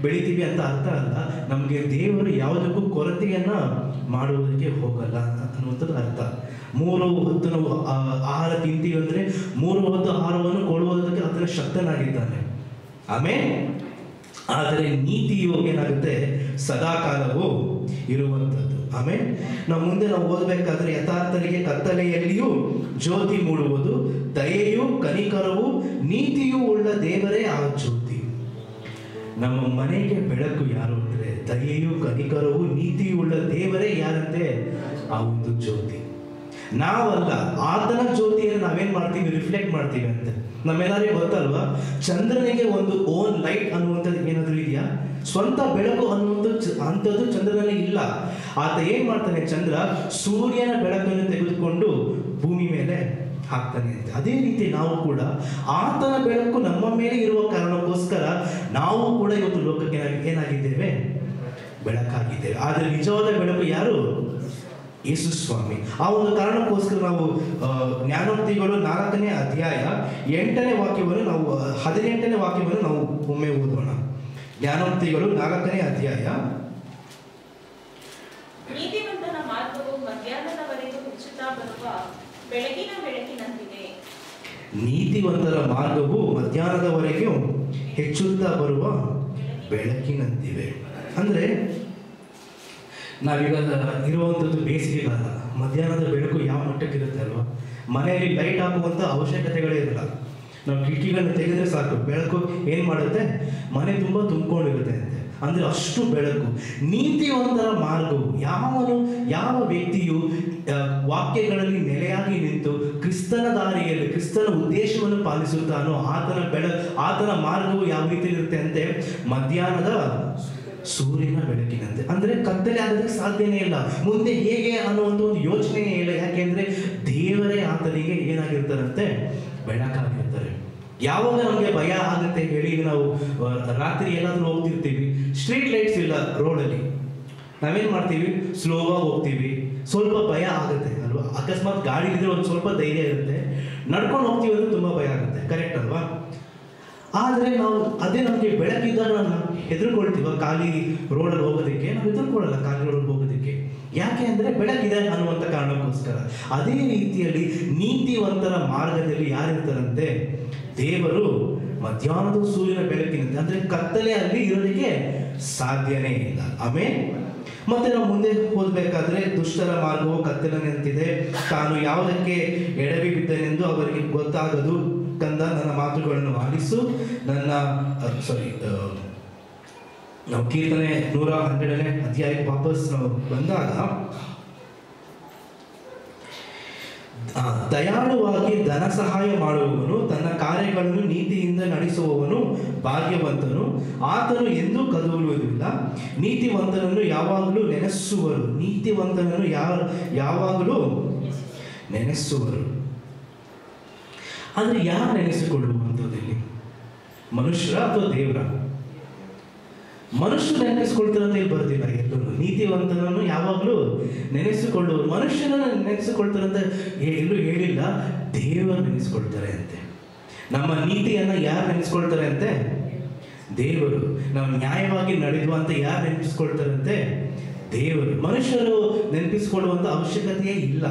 ಬೆಳಿತೀವಿ ಅಂತ ಅರ್ಥ ಅಲ್ಲ. ನಮಗೆ ದೇವರು ಯಾವುದಕ್ಕೂ ಕೊರತೆಯನ್ನ ಮಾಡುವುದಕ್ಕೆ ಹೋಗಲ್ಲ ಅನ್ನುವಂಥದ್ದು ಅರ್ಥ. 3 ಹೊತ್ತು ನಾವು ಆಹಾರ ತಿಂತೀವಿ ಅಂದ್ರೆ 3 ಹೊತ್ತು ಆಹಾರವನ್ನು ಕೊಡುವುದಕ್ಕೆ ಆತನ ಶಕ್ತನಾಗಿದ್ದಾನೆ. ಆಮೇಲೆ ಆದರೆ ನೀತಿಯು ಏನಾಗುತ್ತೆ? ಸದಾಕಾಲವು ಇರುವಂಥದ್ದು. ಆಮೇಲೆ ನಾವು ಮುಂದೆ ನಾವು ಓದಬೇಕಾದ್ರೆ, ಯಥಾರ್ಥರಿಗೆ ಕತ್ತಲೆಯಲ್ಲಿಯೂ ಜ್ಯೋತಿ ಮೂಡುವುದು, ದಯೆಯು ಕನಿಕರವು ನೀತಿಯೂ ಉಳ್ಳ ದೇವರೇ ಆ ಜ್ಯೋತಿ. ನಮ್ಮ ಮನೆಗೆ ಬೆಳಕು ಯಾರು ಅಂದ್ರೆ, ದಯೆಯು ಕನಿಕರವು ನೀತಿಯೂ ಉಳ್ಳ ದೇವರೇ ಯಾರಂತೆ? ಆ ಒಂದು ಜ್ಯೋತಿ. ನಾವಲ್ಲ, ಆತನ ಜ್ಯೋತಿಯನ್ನು ನಾವೇನ್ ಮಾಡ್ತೀವಿ? ರಿಫ್ಲೆಕ್ಟ್ ಮಾಡ್ತೀವಿ ಅಂತ. ನಮ್ಮೆಲ್ಲರಿಗೂ ಗೊತ್ತಲ್ವಾ? ಚಂದ್ರನಿಗೆ ಒಂದು ಓನ್ ಲೈಟ್ ಅನ್ನುವಂಥದ್ದು ಏನಾದರೂ ಇದೆಯಾ? ಸ್ವಂತ ಬೆಳಕು ಅಂಥದ್ದು ಚಂದ್ರನಲ್ಲಿ ಇಲ್ಲ. ಆತ ಏನ್ ಮಾಡ್ತಾನೆ? ಚಂದ್ರ ಸೂರ್ಯನ ಬೆಳಕನ್ನು ತೆಗೆದುಕೊಂಡು ಭೂಮಿ ಮೇಲೆ ಹಾಕ್ತಾನೆ ಅಂತ. ಅದೇ ರೀತಿ ನಾವು ಕೂಡ ಆತನ ಬೆಳಕು ನಮ್ಮ ಮೇಲೆ ಇರುವ ಕಾರಣಕ್ಕೋಸ್ಕರ ನಾವು ಕೂಡ ಇವತ್ತು ಲೋಕಕ್ಕೆ ಏನಾಗಿದ್ದೇವೆ? ಬೆಳಕಾಗಿದ್ದೇವೆ. ಆದರೆ ನಿಜವಾದ ಬೆಳಕು ಯಾರು? ಯೇಸು ಸ್ವಾಮಿ. ಆ ಒಂದು ಕಾರಣಕ್ಕೋಸ್ಕರ ನಾವು ಜ್ಞಾನೋಕ್ತಿಗಳು 4ನೇ ಅಧ್ಯಾಯ 8ನೇ ವಾಕ್ಯವನ್ನು ನಾವು 18ನೇ ವಾಕ್ಯವನ್ನು ನಾವು ಒಮ್ಮೆ ಓದೋಣ. ಜ್ಞಾನೋಕ್ತಿಗಳು 4ನೇ ಅಧ್ಯಾಯ. ನೀತಿವಂತನ ಮಾರ್ಗವು ಮಧ್ಯಾಹ್ನದವರೆಗೂ ಹೆಚ್ಚುತ್ತಾ ಬರುವ ಬೆಳಕಿನಂತಿದೆ. ನೀತಿವಂತರ ಮಾರ್ಗವು ಮಧ್ಯಾಹ್ನದವರೆಗೂ ಹೆಚ್ಚುತ್ತಾ ಬರುವ ಬೆಳಕಿನಂತಿವೆ. ಅಂದ್ರೆ ನಾವೀಗ ಇರುವಂಥದ್ದು ಬೇಸಿಗೆ ಕಾಲ. ಮಧ್ಯಾಹ್ನದ ಬೆಳಕು ಯಾವ ಮಟ್ಟಕ್ಕಿರುತ್ತೆ ಅಲ್ವಾ? ಮನೆಯಲ್ಲಿ ಲೈಟ್ ಹಾಕುವಂಥ ಅವಶ್ಯಕತೆಗಳೇ ಇರಲ್ಲ. ನಾವು ಕಿಟಕಿಗಳನ್ನು ತೆಗೆದ್ರೆ ಸಾಕು, ಬೆಳಕು ಏನು ಮಾಡುತ್ತೆ? ಮನೆ ತುಂಬ ತುಂಬಿಕೊಂಡಿರುತ್ತೆ ಅಂತೆ. ಅಂದರೆ ಅಷ್ಟು ಬೆಳಕು. ನೀತಿವಂತರ ಮಾರ್ಗವು, ಯಾವ ವ್ಯಕ್ತಿಯು ವಾಕ್ಯಗಳಲ್ಲಿ ನೆಲೆಯಾಗಿ ನಿಂತು ಕ್ರಿಸ್ತನ ದಾರಿಯಲ್ಲಿ ಕ್ರಿಸ್ತನ ಉದ್ದೇಶವನ್ನು ಪಾಲಿಸುತ್ತಾನೋ ಆತನ ಮಾರ್ಗವು ಯಾವ ರೀತಿ ಇರುತ್ತೆ ಅಂತೆ? ಮಧ್ಯಾಹ್ನದ ಸೂರ್ಯನ ಬೆಳಕಿನಂತೆ. ಅಂದ್ರೆ ಕತ್ತಲೆ ಆಗೋದಕ್ಕೆ ಸಾಧ್ಯನೇ ಇಲ್ಲ. ಮುಂದೆ ಹೇಗೆ ಅನ್ನುವಂಥ ಒಂದು ಯೋಚನೆಯೇ ಇಲ್ಲ. ಯಾಕೆಂದ್ರೆ ದೇವರೇ ಆತನಿಗೆ ಏನಾಗಿರ್ತಾರಂತೆ? ಬೆಳಕಾಗಿರ್ತಾರೆ. ಯಾವಾಗ ನಮಗೆ ಭಯ ಆಗುತ್ತೆ ಹೇಳಿ? ನಾವು ರಾತ್ರಿ ಏನಾದರೂ ಹೋಗ್ತಿರ್ತೀವಿ, ಸ್ಟ್ರೀಟ್ ಲೈಟ್ಸ್ ಇಲ್ಲ ರೋಡಲ್ಲಿ, ನಾವೇನ್ ಮಾಡ್ತೀವಿ? ಸ್ಲೋವಾಗಿ ಹೋಗ್ತೀವಿ. ಸ್ವಲ್ಪ ಭಯ ಆಗುತ್ತೆ ಅಲ್ವಾ? ಅಕಸ್ಮಾತ್ ಗಾಡಿ ಇದ್ರೆ ಒಂದು ಸ್ವಲ್ಪ ಧೈರ್ಯ ಇರುತ್ತೆ. ನಡ್ಕೊಂಡು ಹೋಗ್ತೀವಿ ಅಂದ್ರೆ ತುಂಬಾ ಭಯ ಆಗುತ್ತೆ. ಕರೆಕ್ಟ್ ಅಲ್ವಾ? ಆದರೆ ನಾವು ಅದೇ ನಮಗೆ ಬೆಳಕಿದ್ದಾಗ ನಾವು ಹೆದರ್ಕೊಳ್ತೀವ ಖಾಲಿ ರೋಡಲ್ಲಿ ಹೋಗೋದಕ್ಕೆ. ನಾವು ಹೆದರ್ಕೊಳ್ಳಲ್ಲ ಖಾಲಿ ರೋಡಲ್ಲಿ ಹೋಗೋದಕ್ಕೆ. ಯಾಕೆ ಅಂದರೆ ಬೆಳಕಿದೆ ಅನ್ನುವಂಥ ಕಾರಣಕ್ಕೋಸ್ಕರ. ಅದೇ ರೀತಿಯಲ್ಲಿ ನೀತಿವಂತರ ಮಾರ್ಗದಲ್ಲಿ ಯಾರಿರ್ತಾರಂತೆ? ದೇವರು ಮಧ್ಯಾಹ್ನದ ಸೂರ್ಯನ ಬೆಳಕಿನಂತೆ. ಅಂದರೆ ಕತ್ತಲೆ ಅಲ್ಲಿ ಇರೋದಕ್ಕೆ ಸಾಧ್ಯನೇ ಇಲ್ಲ. ಆಮೇಲೆ ಮತ್ತೆ ನಾವು ಮುಂದೆ ಓದಬೇಕಾದ್ರೆ, ದುಷ್ಟರ ಮಾರ್ಗವು ಕತ್ತಲೆನಂತಿದೆ, ತಾನು ಯಾವುದಕ್ಕೆ ಎಡವಿ ಬಿದ್ದನೆಂದು ಅವರಿಗೆ ಗೊತ್ತಾಗದು. ಕಂದ, ನನ್ನ ಮಾತುಗಳನ್ನು ಆಲಿಸು. ನಾವು ಕೀರ್ತನೆ 112ನೇ ಅಧ್ಯಾಯಕ್ಕೆ ವಾಪಸ್ ನಾವು ಬಂದಾಗ, ದಯಾಳುವಾಗಿ ಧನ ಸಹಾಯ ಮಾಡುವವನು, ತನ್ನ ಕಾರ್ಯಗಳನ್ನು ನೀತಿಯಿಂದ ನಡೆಸುವವನು ಭಾಗ್ಯವಂತನು. ಆತನು ಎಂದೂ ಕದಲುವುದಿಲ್ಲ. ನೀತಿವಂತನನ್ನು ಯಾವಾಗಲೂ ನೆನೆಸುವರು. ನೀತಿವಂತನನ್ನು ಯಾವಾಗಲೂ ನೆನೆಸುವರು. ಆದರೆ ಯಾರು ನೆನೆಸಿಕೊಳ್ಳುವಂಥದ್ದು ಇಲ್ಲಿ? ಮನುಷ್ಯರ ಅಥವಾ ದೇವರ? ಮನುಷ್ಯರು ನೆನೆಸಿಕೊಳ್ತಾರಂತ ಇಲ್ಲಿ ಬರ್ದಿಲ್ಲ ಎಲ್ಲರೂ. ನೀತಿವಂತನನ್ನು ಯಾವಾಗಲೂ ನೆನೆಸಿಕೊಳ್ಳುವರು. ಮನುಷ್ಯನನ್ನು ನೆನೆಸಿಕೊಳ್ತಾರಂತ ಎಲ್ಲೂ ಹೇಳಿಲ್ಲ. ದೇವರು ನೆನೆಸ್ಕೊಳ್ತಾರೆ ಅಂತೆ. ನಮ್ಮ ನೀತಿಯನ್ನ ಯಾರು ನೆನೆಸ್ಕೊಳ್ತಾರೆ ಅಂತೆ? ದೇವರು. ನಾವು ನ್ಯಾಯವಾಗಿ ನಡೆಯುವ ಅಂತ ಯಾರು ನೆನಪಿಸ್ಕೊಳ್ತಾರಂತೆ? ದೇವರು. ಮನುಷ್ಯರು ನೆನಪಿಸ್ಕೊಳ್ಳುವಂಥ ಅವಶ್ಯಕತೆಯೇ ಇಲ್ಲ,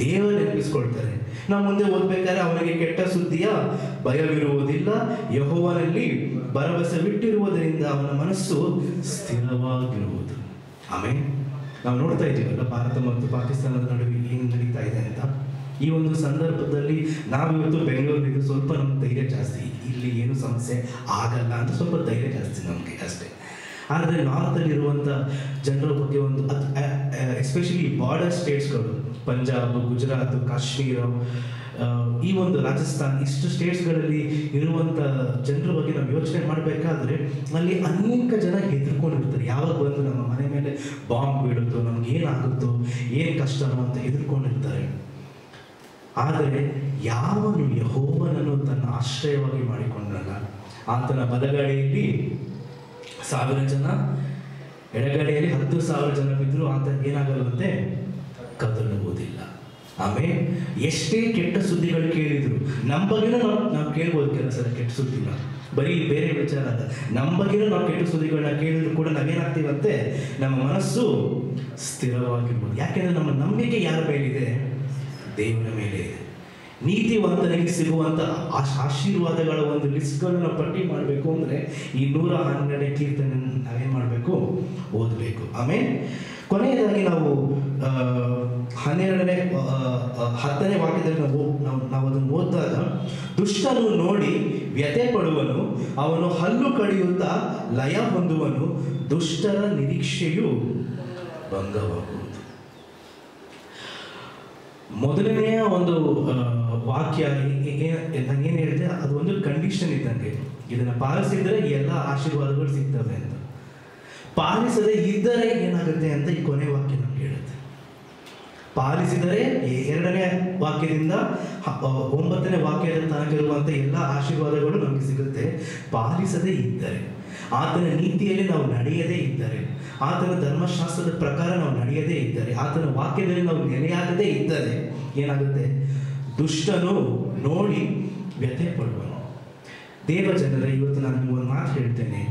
ದೇವರು ನೆನಪಿಸ್ಕೊಳ್ತಾರೆ. ನಾವು ಮುಂದೆ ಓದ್ಬೇಕಾದ್ರೆ ಅವನಿಗೆ ಕೆಟ್ಟ ಸುದ್ದಿಯ ಭಯವಿರುವುದಿಲ್ಲ, ಯೆಹೋವನಲ್ಲಿ ಭರವಸೆ ಬಿಟ್ಟಿರುವುದರಿಂದ ಅವನ ಮನಸ್ಸು ಸ್ಥಿರವಾಗಿರುವುದು. ಆಮೇಲೆ ನಾವು ನೋಡ್ತಾ ಇದ್ದೀವಲ್ಲ ಭಾರತ ಮತ್ತು ಪಾಕಿಸ್ತಾನದ ನಡುವೆ ಏನು ನಡೀತಾ ಇದೆ ಅಂತ. ಈ ಒಂದು ಸಂದರ್ಭದಲ್ಲಿ ನಾವಿವತ್ತು ಬೆಂಗಳೂರಿದ್ದು ಸ್ವಲ್ಪ ನಮ್ಗೆ ಧೈರ್ಯ ಜಾಸ್ತಿ, ಇಲ್ಲಿ ಏನು ಸಮಸ್ಯೆ ಆಗಲ್ಲ ಅಂತ ಸ್ವಲ್ಪ ಧೈರ್ಯ ಜಾಸ್ತಿ ನಮಗೆ ಅಷ್ಟೇ. ಆದರೆ ನಾರ್ತಲ್ಲಿರುವಂಥ ಜನರ ಬಗ್ಗೆ ಒಂದು ಎಸ್ಪೆಷಲಿ ಬಾರ್ಡರ್ ಸ್ಟೇಟ್ಸ್ಗಳು, ಪಂಜಾಬ್, ಗುಜರಾತ್, ಕಾಶ್ಮೀರ, ಈ ಒಂದು ರಾಜಸ್ಥಾನ್, ಇಷ್ಟು ಸ್ಟೇಟ್ಸ್ಗಳಲ್ಲಿ ಇರುವಂಥ ಜನರ ಬಗ್ಗೆ ನಾವು ಯೋಚನೆ ಮಾಡಬೇಕಾದ್ರೆ ಅಲ್ಲಿ ಅನೇಕ ಜನ ಹೆದರ್ಕೊಂಡಿರ್ತಾರೆ. ಯಾವಾಗ ಬಂದು ನಮ್ಮ ಮನೆ ಮೇಲೆ ಬಾಂಬ್ ಬೀಳುತ್ತೋ, ನಮ್ಗೆ ಏನಾಗುತ್ತೋ, ಏನು ಕಷ್ಟನೋ ಅಂತ ಹೆದರ್ಕೊಂಡಿರ್ತಾರೆ. ಆದರೆ ಯಾವನು ಯೆಹೋವನನ್ನು ತನ್ನ ಆಶ್ರಯವಾಗಿ ಮಾಡಿಕೊಂಡಲ್ಲ, ಆತನ ಬಲಗಡೆಯಲ್ಲಿ 1000 ಜನ, ಎಡಗಡೆಯಲ್ಲಿ 10,000 ಜನ ಬಿದ್ದರೂ ಆತ ಏನಾಗಲ್ಲಂತೆ, ಕದಲುವುದಿಲ್ಲ. ಆಮೇಲೆ ಎಷ್ಟೇ ಕೆಟ್ಟ ಸುದ್ದಿಗಳು ಕೇಳಿದ್ರು ನಮ್ಮ ಬಗ್ಗೆನೂ ನಾವು ಕೇಳ್ಬೋದು. ಕೆಲವು ಸಲ ಕೆಟ್ಟ ಸುದ್ದಿನ ಬರೀ ಬೇರೆ ವಿಚಾರ ಅಲ್ಲ, ನಮ್ಮ ಬಗ್ಗೆನೂ ನಾವು ಕೆಟ್ಟ ಸುದ್ದಿಗಳನ್ನ ಕೇಳಿದ್ರು ಕೂಡ ನಾವೇನಾಗ್ತೀವಂತೆ, ನಮ್ಮ ಮನಸ್ಸು ಸ್ಥಿರವಾಗಿರ್ಬೋದು. ಯಾಕೆಂದ್ರೆ ನಮ್ಮ ನಂಬಿಕೆ ಯಾರ ಮೇಲಿದೆ? ದೇವರ ಮೇಲೆ ಇದೆ. ನೀತಿವಂತನಿಗೆ ಸಿಗುವಂಥ ಆಶೀರ್ವಾದಗಳ ಒಂದು ಲಿಸ್ಟ್ಗಳನ್ನು ನಾವು ಪಟ್ಟಿ ಮಾಡಬೇಕು ಅಂದರೆ ಈ 112 ಕೀರ್ತನೆ ನಾವೇನು ಮಾಡಬೇಕು? ಓದಬೇಕು. ಆಮೇಲೆ ಕೊನೆಯದಾಗಿ ನಾವು 10ನೇ ವಾಕ್ಯದಲ್ಲಿ ನಾವು ಅದನ್ನು ಓದಿದಾಗ, ದುಷ್ಟನು ನೋಡಿ ವ್ಯಥೆ ಪಡುವನು, ಅವನು ಹಲ್ಲು ಕಡಿಯುತ್ತಾ ಲಯ ಹೊಂದುವನು, ದುಷ್ಟರ ನಿರೀಕ್ಷೆಯು ಭಂಗವಾಗುವುದು. ಮೊದಲನೆಯ ಒಂದು ವಾಕ್ಯ ನಂಗೇನು ಹೇಳಿದೆ, ಅದು ಒಂದು ಕಂಡೀಷನ್ ಇದ್ದಂಗೆ. ಇದನ್ನು ಪಾಲಿಸಿದರೆ ಎಲ್ಲ ಆಶೀರ್ವಾದಗಳು ಸಿಗ್ತವೆ ಅಂತ. ಪಾಲಿಸದೆ ಇದ್ದರೆ ಏನಾಗುತ್ತೆ ಅಂತ ಈ ಕೊನೆ ವಾಕ್ಯ ನಮ್ಗೆ ಹೇಳುತ್ತೆ. ಪಾಲಿಸಿದರೆ 2ನೇ ವಾಕ್ಯದಿಂದ 9ನೇ ವಾಕ್ಯದ ತನಕ ಇರುವಂಥ ಎಲ್ಲ ಆಶೀರ್ವಾದಗಳು ನಮಗೆ ಸಿಗುತ್ತೆ. ಪಾಲಿಸದೇ ಇದ್ದರೆ, ಆತನ ನೀತಿಯಲ್ಲಿ ನಾವು ನಡೆಯದೇ ಇದ್ದರೆ, ಆತನ ಧರ್ಮಶಾಸ್ತ್ರದ ಪ್ರಕಾರ ನಾವು ನಡೆಯದೇ ಇದ್ದರೆ, ಆತನ ವಾಕ್ಯದಲ್ಲಿ ನಾವು ನೆಲೆಯಾಗದೇ ಇದ್ದರೆ ಏನಾಗುತ್ತೆ? ದುಷ್ಟನು ನೋಡಿ ವ್ಯಥೆ ಪಡುವನು. ದೇವ ಜನರೇ, ಇವತ್ತು ನಾನು ನಿಮ್ಮೊಂದು ಮಾತು ಹೇಳ್ತೇನೆ,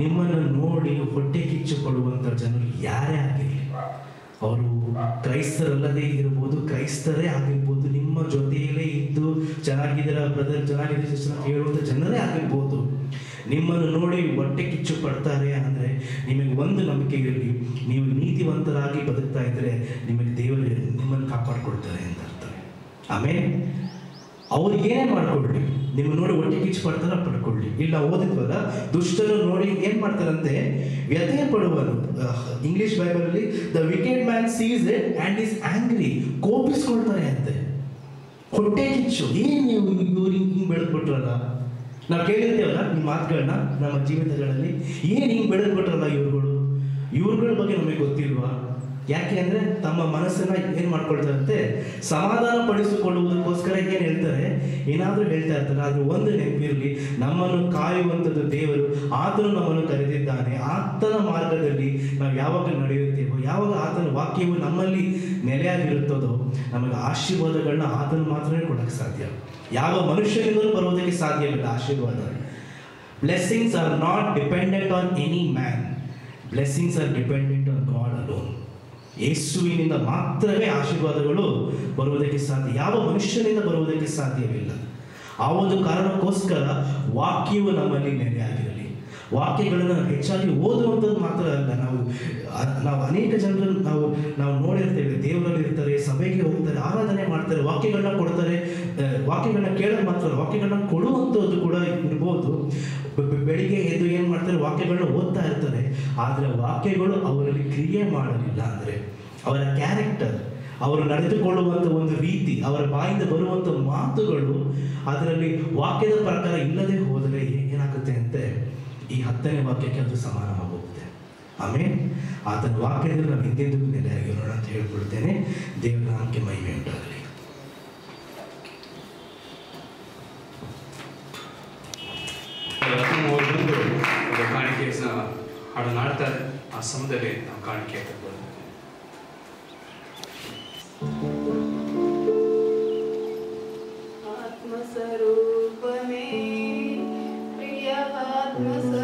ನಿಮ್ಮನ್ನು ನೋಡಿ ಹೊಟ್ಟೆ ಕಿಚ್ಚು ಪಡುವಂಥ ಜನರು ಯಾರೇ ಆಗಿರಲಿ, ಅವರು ಕ್ರೈಸ್ತರಲ್ಲದೇ ಇರ್ಬೋದು, ಕ್ರೈಸ್ತರೇ ಆಗಿರ್ಬೋದು, ನಿಮ್ಮ ಜೊತೆಯಲ್ಲೇ ಇದ್ದು ಚೆನ್ನಾಗಿದ್ದೀರಾ ಬ್ರದರ್, ಚೆನ್ನಾಗಿದೆ ಸಿಸ್ಟರ್ ಅಂತ ಹೇಳುವಂಥ ಜನರೇ ಆಗಿರ್ಬೋದು, ನಿಮ್ಮನ್ನು ನೋಡಿ ಹೊಟ್ಟೆ ಕಿಚ್ಚು ಪಡ್ತಾರೆ ಅಂದರೆ ನಿಮಗೆ ಒಂದು ನಂಬಿಕೆ ಇರಲಿ, ನೀವು ನೀತಿವಂತರಾಗಿ ಬದುಕ್ತಾ ಇದ್ದರೆ ನಿಮಗೆ ದೇವರು ನಿಮ್ಮನ್ನು ಕಾಪಾಡ್ಕೊಳ್ತಾರೆ ಅಂತ ಅರ್ಥ. ಆಮೇಲೆ ಅವ್ರಿಗೇನೇ ಮಾಡ್ಕೊಳ್ಳಿ, ನಿಮ್ಮ ನೋಡಿ ಹೊಟ್ಟೆ ಕಿಚ್ಚು ಪಡ್ತಾರ ಪಡ್ಕೊಳ್ಳಿ. ಇಲ್ಲ ಓದಿದ್ವಲ್ಲ, ದುಷ್ಟರು ನೋಡಿ ಏನು ಮಾಡ್ತಾರಂತೆ? ವ್ಯಥೆ ಪಡುವನು. ಇಂಗ್ಲಿಷ್ ಬೈಬಲಲ್ಲಿ the wicked man sees it and is angry, ಕೋಪಿಸ್ಕೊಳ್ತಾರೆ ಅಂತೆ. ಹೊಟ್ಟೆ ಕಿಚ್ಚು, ಏನು ನೀವು ಇವ್ರು ಹಿಂಗೆ ಬೆಳೆದ್ಬಿಟ್ರಲ್ಲ, ನಾವು ಕೇಳಿರ್ತೇವಲ್ಲ ಈ ಮಾತುಗಳನ್ನ ನಮ್ಮ ಜೀವಿತಗಳಲ್ಲಿ, ಏನು ಹಿಂಗೆ ಬೆಳೆದ್ಬಿಟ್ರಲ್ಲ ಇವ್ರುಗಳ ಬಗ್ಗೆ ನಮಗೆ ಗೊತ್ತಿಲ್ವಾ? ಯಾಕೆ ಅಂದರೆ ತಮ್ಮ ಮನಸ್ಸನ್ನು ಏನು ಮಾಡ್ಕೊಳ್ತಾರಂತೆ? ಸಮಾಧಾನ ಪಡಿಸಿಕೊಳ್ಳುವುದಕ್ಕೋಸ್ಕರ ಏನು ಹೇಳ್ತಾರೆ? ಏನಾದರೂ ಹೇಳ್ತಾ ಇರ್ತಾರೆ. ಆದರೆ ಒಂದು ನೆನಪಿರಲಿ, ನಮ್ಮನ್ನು ಕಾಯುವಂಥದ್ದು ದೇವರು. ಆತನು ನಮ್ಮನ್ನು ಕರೆದಿದ್ದಾನೆ. ಆತನ ಮಾರ್ಗದಲ್ಲಿ ನಾವು ಯಾವಾಗ ನಡೆಯುತ್ತೇವೋ, ಯಾವಾಗ ಆತನ ವಾಕ್ಯವು ನಮ್ಮಲ್ಲಿ ನೆಲೆಯಾಗಿರುತ್ತದೋ, ನಮಗೆ ಆಶೀರ್ವಾದಗಳನ್ನ ಆತನು ಮಾತ್ರನೇ ಕೊಡೋಕ್ಕೆ ಸಾಧ್ಯ. ಯಾವ ಮನುಷ್ಯನಿಂದಲೂ ಬರುವುದಕ್ಕೆ ಸಾಧ್ಯವಿಲ್ಲ ಆಶೀರ್ವಾದ. Blessings are not dependent on any man, blessings are dependent on God alone. ಯೇಸುವಿನಿಂದ ಮಾತ್ರವೇ ಆಶೀರ್ವಾದಗಳು ಬರುವುದಕ್ಕೆ ಸಾಧ್ಯ, ಯಾವ ಮನುಷ್ಯನಿಂದ ಬರುವುದಕ್ಕೆ ಸಾಧ್ಯವಿಲ್ಲ. ಆ ಒಂದು ಕಾರಣಕ್ಕೋಸ್ಕರ ವಾಕ್ಯವು ನಮ್ಮಲ್ಲಿ ನೆಲೆಯಾಗಿರಲಿ. ವಾಕ್ಯಗಳನ್ನು ಹೆಚ್ಚಾಗಿ ಓದುವಂಥದ್ದು ಮಾತ್ರ ಅಲ್ಲ, ನಾವು ಅನೇಕ ಜನರನ್ನು ನಾವು ನೋಡಿರ್ತೇವೆ. ದೇವರಲ್ಲಿ ಇರ್ತಾರೆ, ಸಭೆಗೆ ಹೋಗ್ತಾರೆ, ಆರಾಧನೆ ಮಾಡ್ತಾರೆ, ವಾಕ್ಯಗಳನ್ನ ಕೊಡ್ತಾರೆ. ವಾಕ್ಯಗಳನ್ನ ಕೇಳೋದು ಮಾತ್ರ, ವಾಕ್ಯಗಳನ್ನ ಕೊಡುವಂಥದ್ದು ಕೂಡ ಇರ್ಬೋದು. ಬೆಳಿಗ್ಗೆ ಎದ್ದು ಏನು ಮಾಡ್ತಾರೆ? ವಾಕ್ಯಗಳನ್ನ ಓದ್ತಾ ಇರ್ತಾರೆ. ಆದರೆ ವಾಕ್ಯಗಳು ಅವರಲ್ಲಿ ಕ್ರಿಯೆ ಮಾಡಲಿಲ್ಲ ಅಂದರೆ, ಅವರ ಕ್ಯಾರೆಕ್ಟರ್, ಅವರು ನಡೆದುಕೊಳ್ಳುವಂಥ ಒಂದು ರೀತಿ, ಅವರ ಬಾಯಿಂದ ಬರುವಂಥ ಮಾತುಗಳು ಅದರಲ್ಲಿ ವಾಕ್ಯದ ಪ್ರಕಾರ ಇಲ್ಲದೆ ಹೋದರೆ ಏನಾಗುತ್ತೆ ಅಂತೆ? ಈ 10ನೇ ವಾಕ್ಯಕ್ಕೆ ಅದು ಸಮಾನವಾಗುತ್ತೆ. ಆಮೇಲೆ ಆತನ ವಾಕ್ಯದಲ್ಲಿ ನಾವು ಹಿಂದೆಂದಿಗೂ ನೆಲೆಯಾಗಿರೋಣ ಅಂತ ಹೇಳ್ಕೊಳ್ತೇನೆ. ದೇವರ ನಾಮಕ್ಕೆ ಮಹಿಮೆ ಉಂಟಾಗಲಿ. ಒಂದು ಕಾಣಿಕೆ ಹಾಡು ನಾಡ್ತಾರೆ. ಆ ಸಮಯದಲ್ಲಿ ನಾವು ಕಾಣಿಕೆ ತಗೊಳ್ಬೇಕು. ಆತ್ಮಸ್ವರೂಪನೇ, ಪ್ರಿಯ ಆತ್ಮಸ್ವರೂಪನೇ,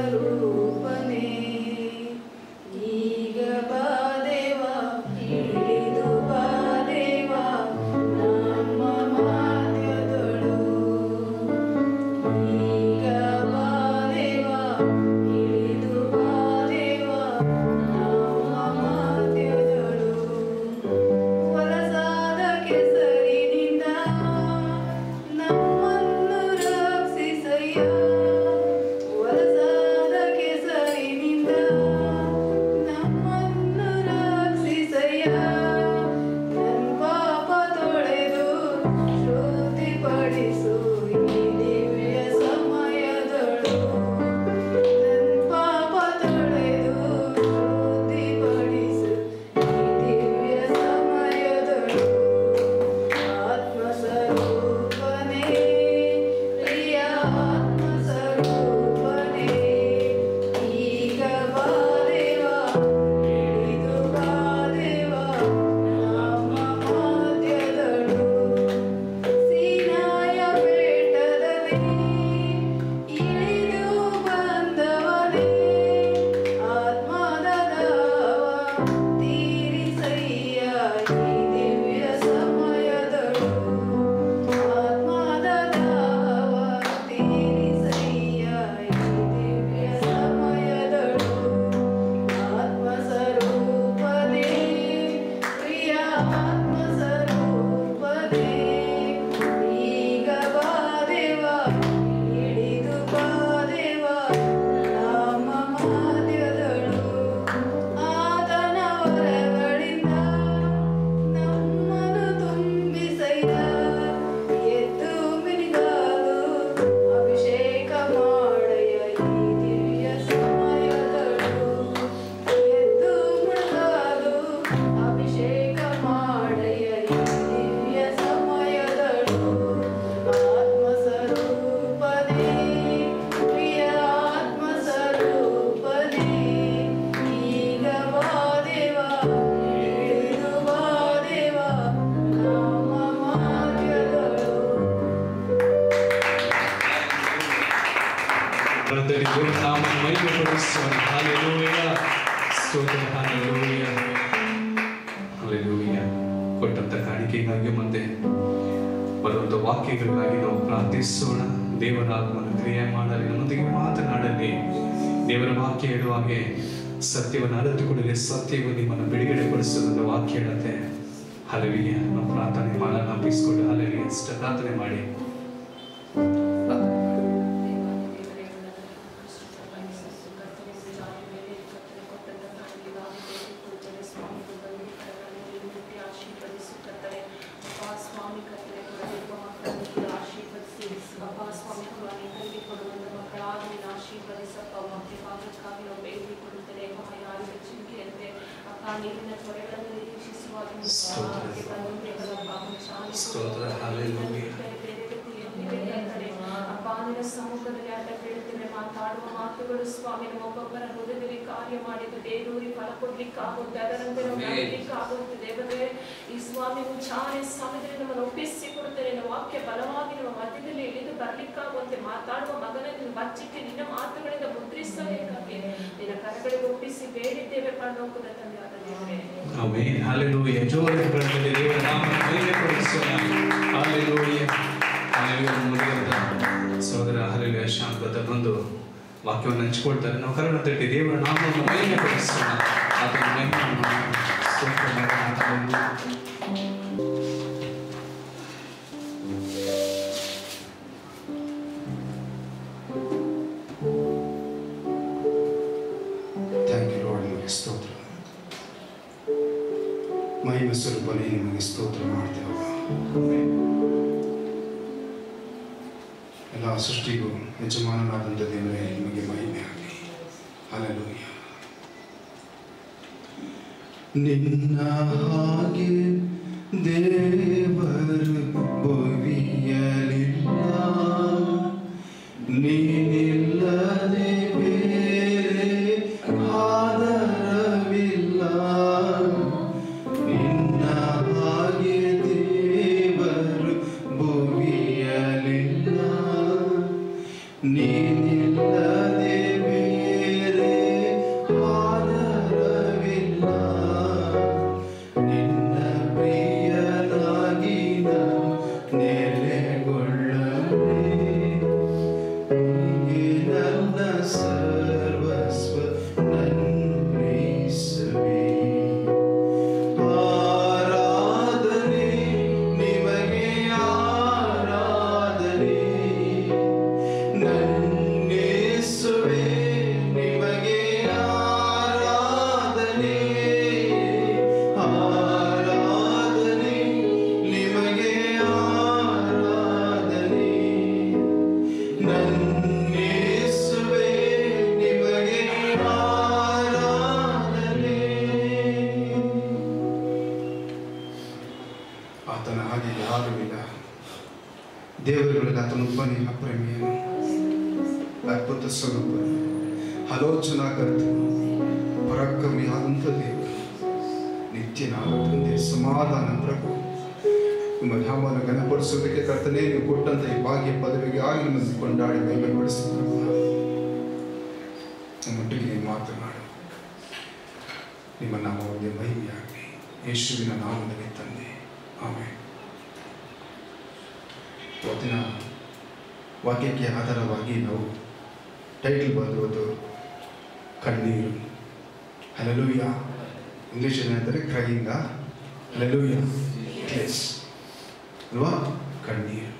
ಕೊಟ್ಟಂತ ಕಾಣಿಕೆಗಾಗಿ ಮತ್ತೆ ಬರುವಂತ ವಾಕ್ಯಗಳಿಗಾಗಿ ನಾವು ಪ್ರಾರ್ಥಿಸೋಣ. ದೇವರ ಆತ್ಮನ ಕ್ರಿಯೆ ಮಾಡಲಿ, ನಮ್ಮೊಂದಿಗೆ ಮಾತನಾಡಲಿ. ದೇವರ ವಾಕ್ಯ ಹೇಳುವ ಹಾಗೆ ಸತ್ಯವನ್ನು ಅರಿತುಕೊಳ್ಳಲಿ, ಸತ್ಯವು ನಿಮ್ಮನ್ನು ಬಿಡುಗಡೆಗೊಳಿಸುವುದನ್ನು ವಾಕ್ಯ ಹೇಳುತ್ತೆ. ಹಲೆಲೂಯ. ನಾವು ಪ್ರಾರ್ಥನೆ ಮಾಡೋಣ, ನಂಬಿಸಿಕೊಂಡು ಹಲೆಲೂಯ ಅಷ್ಟ ಪ್ರಾರ್ಥನೆ ಮಾಡಿ. ಸ್ತೋತ್ರ. ಹಲ್ಲೆಲೂಯಾ. ಸಮೂಹದಲ್ಲಿ ಅಡ್ಡ ಬೀಳುತ್ತೇವೆ. ಮಾತಾಡುವ ಮಾತುಗಳು ಸ್ವಾಮಿ ನಮ್ಮೊಬ್ಬೊಬ್ಬರ ಹೃದಯದಲ್ಲಿ ಕಾರ್ಯ ಮಾಡಿದ್ದು ದೇವರಿಗೆ ಫಲ ಕೊಡ್ಲಿಕ್ಕಾಗುತ್ತೆ, ಅದರಂತೆ ನಾವು ನಡೀಲಿಕ್ಕಾಗುತ್ತೆ. ದೇವರೇ, ಈ ಸ್ವಾಮಿ ಉಚ್ಚಾರಣೆ ಸಮಯದಲ್ಲಿ ನಮ್ಮನ್ನು ಒಪ್ಪಿಸಿ ಕೊಡುತ್ತೇನೆ. ನಿನ್ನ ವಾಕ್ಯ ಬಲವಾಗಿ ನಮ್ಮ ಮಧ್ಯದಲ್ಲಿ ಇಳಿದು ಬರ್ಲಿಕ್ಕಾಗುವಂತೆ ಮಾತಾಡುವ ಮಗನನ್ನು ಬಚ್ಚಿಟ್ಟು ನಿನ್ನ ಮಾತುಗಳಿಂದ ಮುದ್ರಿಸಬೇಕಾಗಿ ನಿನ್ನ ಕರಗಳಿಗೆ ಒಪ್ಪಿಸಿ ಬೇಡಿದ್ದೇವೆ. ಪರಲೋಕದ ತಂದೆಯಾದ ದೇವರೇ, ಆಮೆನ್. ಹಲ್ಲೆಲೂಯಾ. ಜೋರಾಗಿ ಪ್ರಾರ್ಥನೆ. ದೇವರ ನಾಮವನ್ನು ಮಹಿಮೆಪಡಿಸೋಣ. ಹಲ್ಲೆಲೂಯಾ. ಹಲ್ಲೆಲೂಯಾ. ಸಹೋದರ ಹಲ್ಲೆಲೂಯಾ ಶಾಂತ ಬಂದು ವಾಕ್ಯವನ್ನು ಹಂಚಿಕೊಳ್ತಾರೆ. ನಾವು ಕರುಣ ತಟ್ಟಿ ದೇವರ ನಾಮವನ್ನು ಮಹಿಮೆಪಡಿಸೋಣ. ಅದರ ಮಹಿಮೆಯನ್ನು ಸ್ತೋತ್ರ ಮಾಡೋಣ. ಸ್ತೋತ್ರ. ಮಹಿಮೆ ಸ್ವರೂಪನೇ ನಿಮಗೆ ಸ್ತೋತ್ರ ಮಾಡ್ತೇವೆ. ಎಲ್ಲ ಸೃಷ್ಟಿಗೂ ಯಜಮಾನನಾದಂಥ ದೇವರೇ, ನಿಮಗೆ ಮಹಿಮೆ ಆಗಲಿ. ಹಲ್ಲೆಲೂಯಾ. ನಿನ್ನ ಹಾಗೆ ದೇವರು ಭುವಿಯಲಿಲ್ಲ, ನೀನಿಲ್ಲದೆ ಬೇರೆ ಆಧಾರವಿಲ್ಲ. ನಿನ್ನ ಹಾಗೆ ದೇವರು ಭುವಿಯಲಿಲ್ಲ, ನೀನಿಲ್ಲದೆ ಬೇರೆ ಆಧಾರವಿಲ್ಲ. ನಿನ್ನ ಪ್ರಿಯನಾಗಿ ನಾನು ನೆಲೆಗೊಳ್ಳಲೇ ದೇವರುಗಳಲ್ಲಿ ಆತನೊಬ್ಬನೇ ಅಪ್ರಮೇಯನು, ಅದ್ಭುತ ಸ್ವರೂಪನು, ಆಲೋಚನಾಕರ್ತನು, ಪರಾಕ್ರಮಿಯಾದಂಥ ದೇವರು, ನಿತ್ಯನಾದ ತಂದೆ, ಸಮಾಧಾನ ಪ್ರಭು. ನಿಮ್ಮ ನಾಮವನ್ನು ಘನಪಡಿಸೋದಕ್ಕೆ ಕರ್ತನೇ ನೀವು ಕೊಟ್ಟಂತ ಈ ಭಾಗ್ಯ ಪದವಿಗೆ ಆಗಿ ನಿಮ್ಮನ್ನು ಕೊಂಡಾಡಿ ಮಹಿಮೆಪಡಿಸಿದ ನಮ್ಮೊಟ್ಟಿಗೆ ನೀವು ಮಾತನಾಡು. ನಿಮ್ಮ ನಾಮಕ್ಕೆ ಮಹಿಮೆಯಾಗಲಿ, ಯೇಸುವಿನ ನಾಮದಲ್ಲಿ ತಂದೆ, ಆಮೇಲೆ. ಇವತ್ತಿನ ವಾಕ್ಯಕ್ಕೆ ಆಧಾರವಾಗಿ ನಾವು ಟೈಟಲ್ ಬಂದಿರೋದು ಕಣ್ಣೀರು. ಹಲ್ಲೆಲೂಯ. ಇಂಗ್ಲೀಷಲ್ಲಿ ಹೇಳ್ತಾರೆ ಕ್ರೈಯಿಂಗ್, ಹಲ್ಲೆಲೂಯ, ಟೀರ್ಸ್ ಅಲ್ವಾ? ಕಣ್ಣೀರು.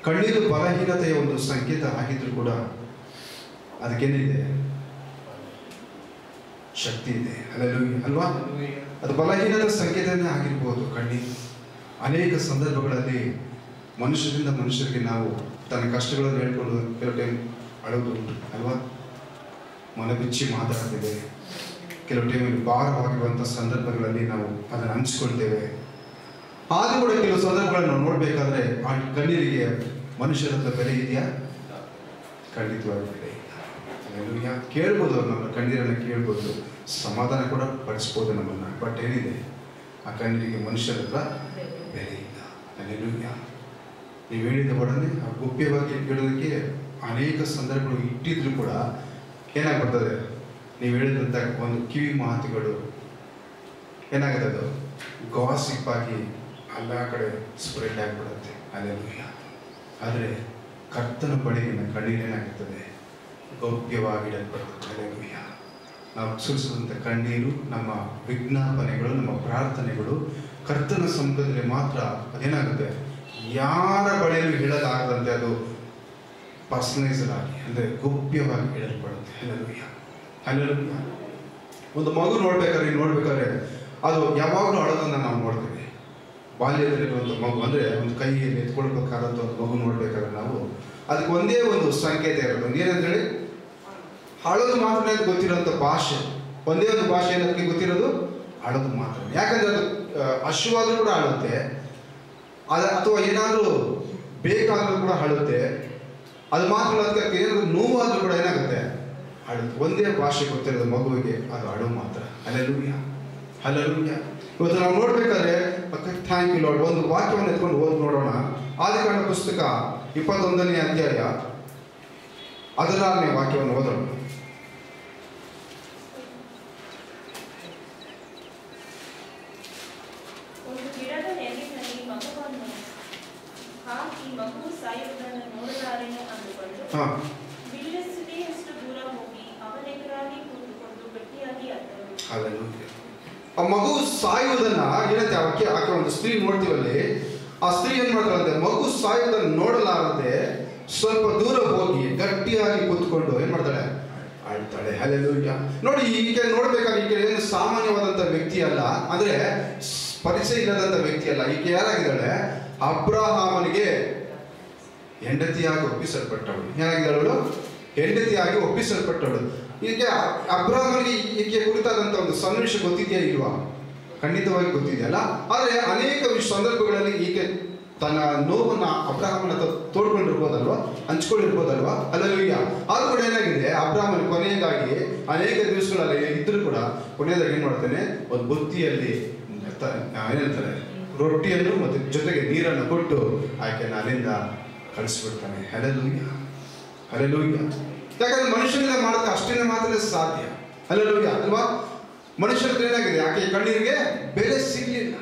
ಕಣ್ಣೀರು ಬಲಹೀನತೆಯ ಒಂದು ಸಂಕೇತ ಆಗಿದ್ರು ಕೂಡ ಅದಕ್ಕೇನಿದೆ? ಶಕ್ತಿ ಇದೆ. ಹಲ್ಲೆಲೂಯ ಅಲ್ವಾ? ಅದು ಬಲಹೀನದ ಸಂಕೇತನೇ ಆಗಿರ್ಬೋದು ಕಣ್ಣೀರು. ಅನೇಕ ಸಂದರ್ಭಗಳಲ್ಲಿ ಮನುಷ್ಯರಿಂದ ಮನುಷ್ಯರಿಗೆ ನಾವು ತನ್ನ ಕಷ್ಟಗಳನ್ನು ಹೇಳ್ಕೊಂಡು ಕೆಲವು ಟೈಮ್ ಅಳೋದು ಉಂಟು ಅಲ್ವಾ? ಮನ ಬಿಚ್ಚಿ ಮಾತಾಡ್ತೇವೆ. ಕೆಲವು ಟೈಮಲ್ಲಿ ಭಾರವಾಗಿರುವಂಥ ಸಂದರ್ಭಗಳಲ್ಲಿ ನಾವು ಅದನ್ನು ಹಂಚ್ಕೊಳ್ತೇವೆ. ಆದರೂ ಕೂಡ ಕೆಲವು ಸಂದರ್ಭಗಳನ್ನು ನಾವು ನೋಡಬೇಕಾದ್ರೆ ಆ ಕಣ್ಣೀರಿಗೆ ಮನುಷ್ಯರ ಹತ್ರ ಬೆಲೆ ಇದೆಯಾ? ಖಂಡಿತವಾಗಿ ಬೆಲೆ ಇಲ್ಲ. ಕೇಳ್ಬೋದು, ನಮ್ಮ ಕಣ್ಣೀರನ್ನು ಕೇಳ್ಬೋದು, ಸಮಾಧಾನ ಕೂಡ ಪಡಿಸ್ಬೋದು ನಮ್ಮನ್ನು. ಬಟ್ ಏನಿದೆ, ಆ ಕಣ್ಣೀರಿಗೆ ಮನುಷ್ಯರ ಹತ್ರ ಬೆಲೆ ಇಲ್ಲ. ಅಲ್ಲೆಲೂಯ. ನೀವು ಹೇಳಿದ ಒಡನೆ ಆ ಗುಪ್ಯವಾಗಿ ಕೇಳೋದಕ್ಕೆ ಅನೇಕ ಸಂದರ್ಭಗಳು ಇಟ್ಟಿದ್ರು ಕೂಡ ಏನಾಗ್ಬಿಡ್ತದೆ, ನೀವು ಹೇಳಿದಂಥ ಒಂದು ಕಿವಿ ಮಾತುಗಳು ಏನಾಗುತ್ತೆ, ಅದು ಗಾಸಿಪ್ ಆಗಿ ಎಲ್ಲ ಕಡೆ ಸ್ಪ್ರೆಡ್ ಆಗಿಬಿಡುತ್ತೆ. ಅಲ್ಲೆಲೂಯ. ಆದರೆ ಕರ್ತನ ಬಳಿಗಿನ ಕಣ್ಣೀರೇನಾಗುತ್ತದೆ, ಗೌಪ್ಯವಾಗಿಡಲ್ಪಡುತ್ತದೆ. ಅಲ್ಲೆಲೂಯ. ನಾವು ಸುರಿಸುವಂಥ ಕಣ್ಣೀರು, ನಮ್ಮ ವಿಜ್ಞಾಪನೆಗಳು, ನಮ್ಮ ಪ್ರಾರ್ಥನೆಗಳು ಕರ್ತನ ಸಮ್ಮುಖದಲ್ಲಿ ಮಾತ್ರ ಅದೇನಾಗುತ್ತೆ, ಯಾರ ಬಳಿಯಲ್ಲೂ ಹೇಳಲಾಗದಂತೆ ಅದು ಪರ್ಸನೈಸ್ಡ್ ಆಗಿ, ಅಂದರೆ ಗುಪ್ಯವಾಗಿ ಹೇಳಲ್ಪಡುತ್ತೆ. ಅಲ್ಲೆಲೂಯ. ಅಲ್ಲೆಲೂಯ. ಒಂದು ಮಗು ನೋಡ್ಬೇಕಾದ್ರೆ ಅದು ಯಾವಾಗಲೂ ಅಳೋದನ್ನು ನಾವು ನೋಡ್ತೇವೆ. ಬಾಲ್ಯದಲ್ಲಿರುವಂಥ ಮಗು, ಅಂದರೆ ಒಂದು ಕೈಯಲ್ಲಿ ಎತ್ಕೊಳ್ಬೇಕಾದಂಥ ಒಂದು ಮಗು ನೋಡ್ಬೇಕಾದ್ರೆ ನಾವು ಅದಕ್ಕೆ ಒಂದೇ ಒಂದು ಸಂಕೇತ ಇರೋದು, ಏನಂತೇಳಿ ಅಳೋದು ಮಾತ್ರ ಗೊತ್ತಿರೋಂಥ ಭಾಷೆ, ಒಂದೇ ಒಂದು ಭಾಷೆ ಅದಕ್ಕೆ ಗೊತ್ತಿರೋದು ಅಳೋದು ಮಾತ್ರ. ಯಾಕಂದರೆ ಅದು ಹಶುವಾದರೂ ಕೂಡ ಅಳುತ್ತೆ, ಅಥವಾ ಏನಾದರೂ ಬೇಕಾದರೂ ಕೂಡ ಅಳುತ್ತೆ. ಅದು ಮಾತ್ರ ಅದಕ್ಕೆ ಏನಾದರೂ ನೋವಾದರೂ ಕೂಡ ಏನಾಗುತ್ತೆ, ಅಳುತ್ತೆ. ಒಂದೇ ಭಾಷೆ ಗೊತ್ತಿರೋದು ಮಗುವಿಗೆ, ಅದು ಅಳು ಮಾತ್ರ. ಹಲ್ಲೆಲೂಯ. ಹಲ್ಲೆಲೂಯ. ಇವತ್ತು ನಾವು ನೋಡ್ಬೇಕಾದ್ರೆ ಥ್ಯಾಂಕ್ ಯು ಲಾರ್ಡ್, ಒಂದು ವಾಕ್ಯವನ್ನು ಎತ್ಕೊಂಡು ಓದಿ ನೋಡೋಣ. ಆದಿಕಾಂಡ ಪುಸ್ತಕ 21ನೇ ಅಧ್ಯಾಯ 16ನೇ ವಾಕ್ಯವನ್ನು ಓದೋಣ. ಒಂದು ಗಿಡದ ನೆರಳಿನಲ್ಲಿ ಮಗುವನ್ನು ಹಾಕಿ ಮಗು ಸಾಯುವುದನ್ನು ನೋಡಲಾರೆನು ಅಂದುಕೊಂಡು ಬೀಳಿಸುವಿಕೆಯಷ್ಟು ದೂರ ಹೋಗಿ ಅವನೆದುರಾಗಿ ಕೂತುಕೊಂಡು ಗಟ್ಟಿಯಾಗಿ ಅತ್ತರು. ಹಲ್ಲೆಲೂಯ. ಆ ಮಗು ಸಾಯುವುದನ್ನ ಏನಂತೆ ಆಕೆ ಒಂದು ಸ್ತ್ರೀ ನೋಡ್ತೀವಲ್ಲಿ, ಆ ಸ್ತ್ರೀ ಏನ್ ಮಾಡ್ತಾಳಂತೆ, ಮಗು ಸಾಯುವುದನ್ನು ನೋಡಲಾರದೆ ಸ್ವಲ್ಪ ದೂರ ಹೋಗಿ ಗಟ್ಟಿಯಾಗಿ ಕೂತ್ಕೊಂಡು ಏನ್ ಮಾಡ್ತಾಳೆ, ಅಳ್ತಾಳೆ. ಹಲ್ಲೆಲೂಯ. ನೋಡಿ, ಈಕೆ ನೋಡ್ಬೇಕಾದ್ರೆ ಈಕೆ ಏನು ಸಾಮಾನ್ಯವಾದಂಥ ವ್ಯಕ್ತಿ ಅಲ್ಲ, ಅಂದ್ರೆ ಪರಿಚಯ ಇಲ್ಲದಂಥ ವ್ಯಕ್ತಿ ಅಲ್ಲ. ಈಕೆ ಯಾರಾಗಿದ್ದಾಳೆ, ಅಬ್ರಹಾಮನಿಗೆ ಹೆಂಡತಿಯಾಗಿ ಒಪ್ಪಿಸಲ್ಪಟ್ಟವಳು. ಏನಾಗಿದ್ದಾಳು, ಹೆಂಡತಿಯಾಗಿ ಒಪ್ಪಿಸಲ್ಪಟ್ಟವಳು. ಈಕೆ ಅಬ್ರಹಾಮನಿಗೆ ಈಕೆ ಕುರಿತಾದಂಥ ಒಂದು ಸನ್ನಿವೇಶ ಗೊತ್ತಿದೆಯಾ ಇಲ್ವಾ? ಖಂಡಿತವಾಗಿ ಗೊತ್ತಿದೆಯಲ್ಲ. ಆದರೆ ಅನೇಕ ಸಂದರ್ಭಗಳಲ್ಲಿ ಈಕೆ ತನ್ನ ನೋವನ್ನು ಅಬ್ರಹಾಮನ ತೋಡ್ಕೊಂಡಿರ್ಬೋದಲ್ವಾ, ಹಂಚ್ಕೊಂಡಿರ್ಬೋದಲ್ವಾ. ಹಲ್ಲೆಲೂಯ. ಆದ್ರೂ ಕೂಡ ಏನಾಗಿದೆ, ಅಬ್ರಹಾಮನ ಕೊನೆಯದಾಗಿ ಅನೇಕ ದಿವಸಗಳಲ್ಲಿ ಇದ್ರೂ ಕೂಡ ಕೊನೆಯದಾಗಿ ಏನ್ ಮಾಡ್ತಾನೆ, ಒಂದು ಬುತ್ತಿಯಲ್ಲಿ ಏನಂತಾರೆ ರೊಟ್ಟಿಯನ್ನು ಮತ್ತು ಜೊತೆಗೆ ನೀರನ್ನು ಕೊಟ್ಟು ಆಕೆನ ಅಲ್ಲಿಂದ ಕಳಿಸ್ಬಿಡ್ತಾನೆ. ಹಲ್ಲೆಲೂಯ. ಹಲ್ಲೆಲೂಯ. ಯಾಕಂದ್ರೆ ಮನುಷ್ಯನಿಂದ ಮಾಡೋಕೆ ಅಷ್ಟೇ ಮಾತ್ರ ಸಾಧ್ಯ. ಹಲ್ಲೆಲೂಯ ಅಲ್ವಾ? ಮನುಷ್ಯರ ಏನಾಗಿದೆ, ಆಕೆ ಕಣ್ಣೀರಿಗೆ ಬೆಲೆ ಸಿಗಲಿಲ್ಲ,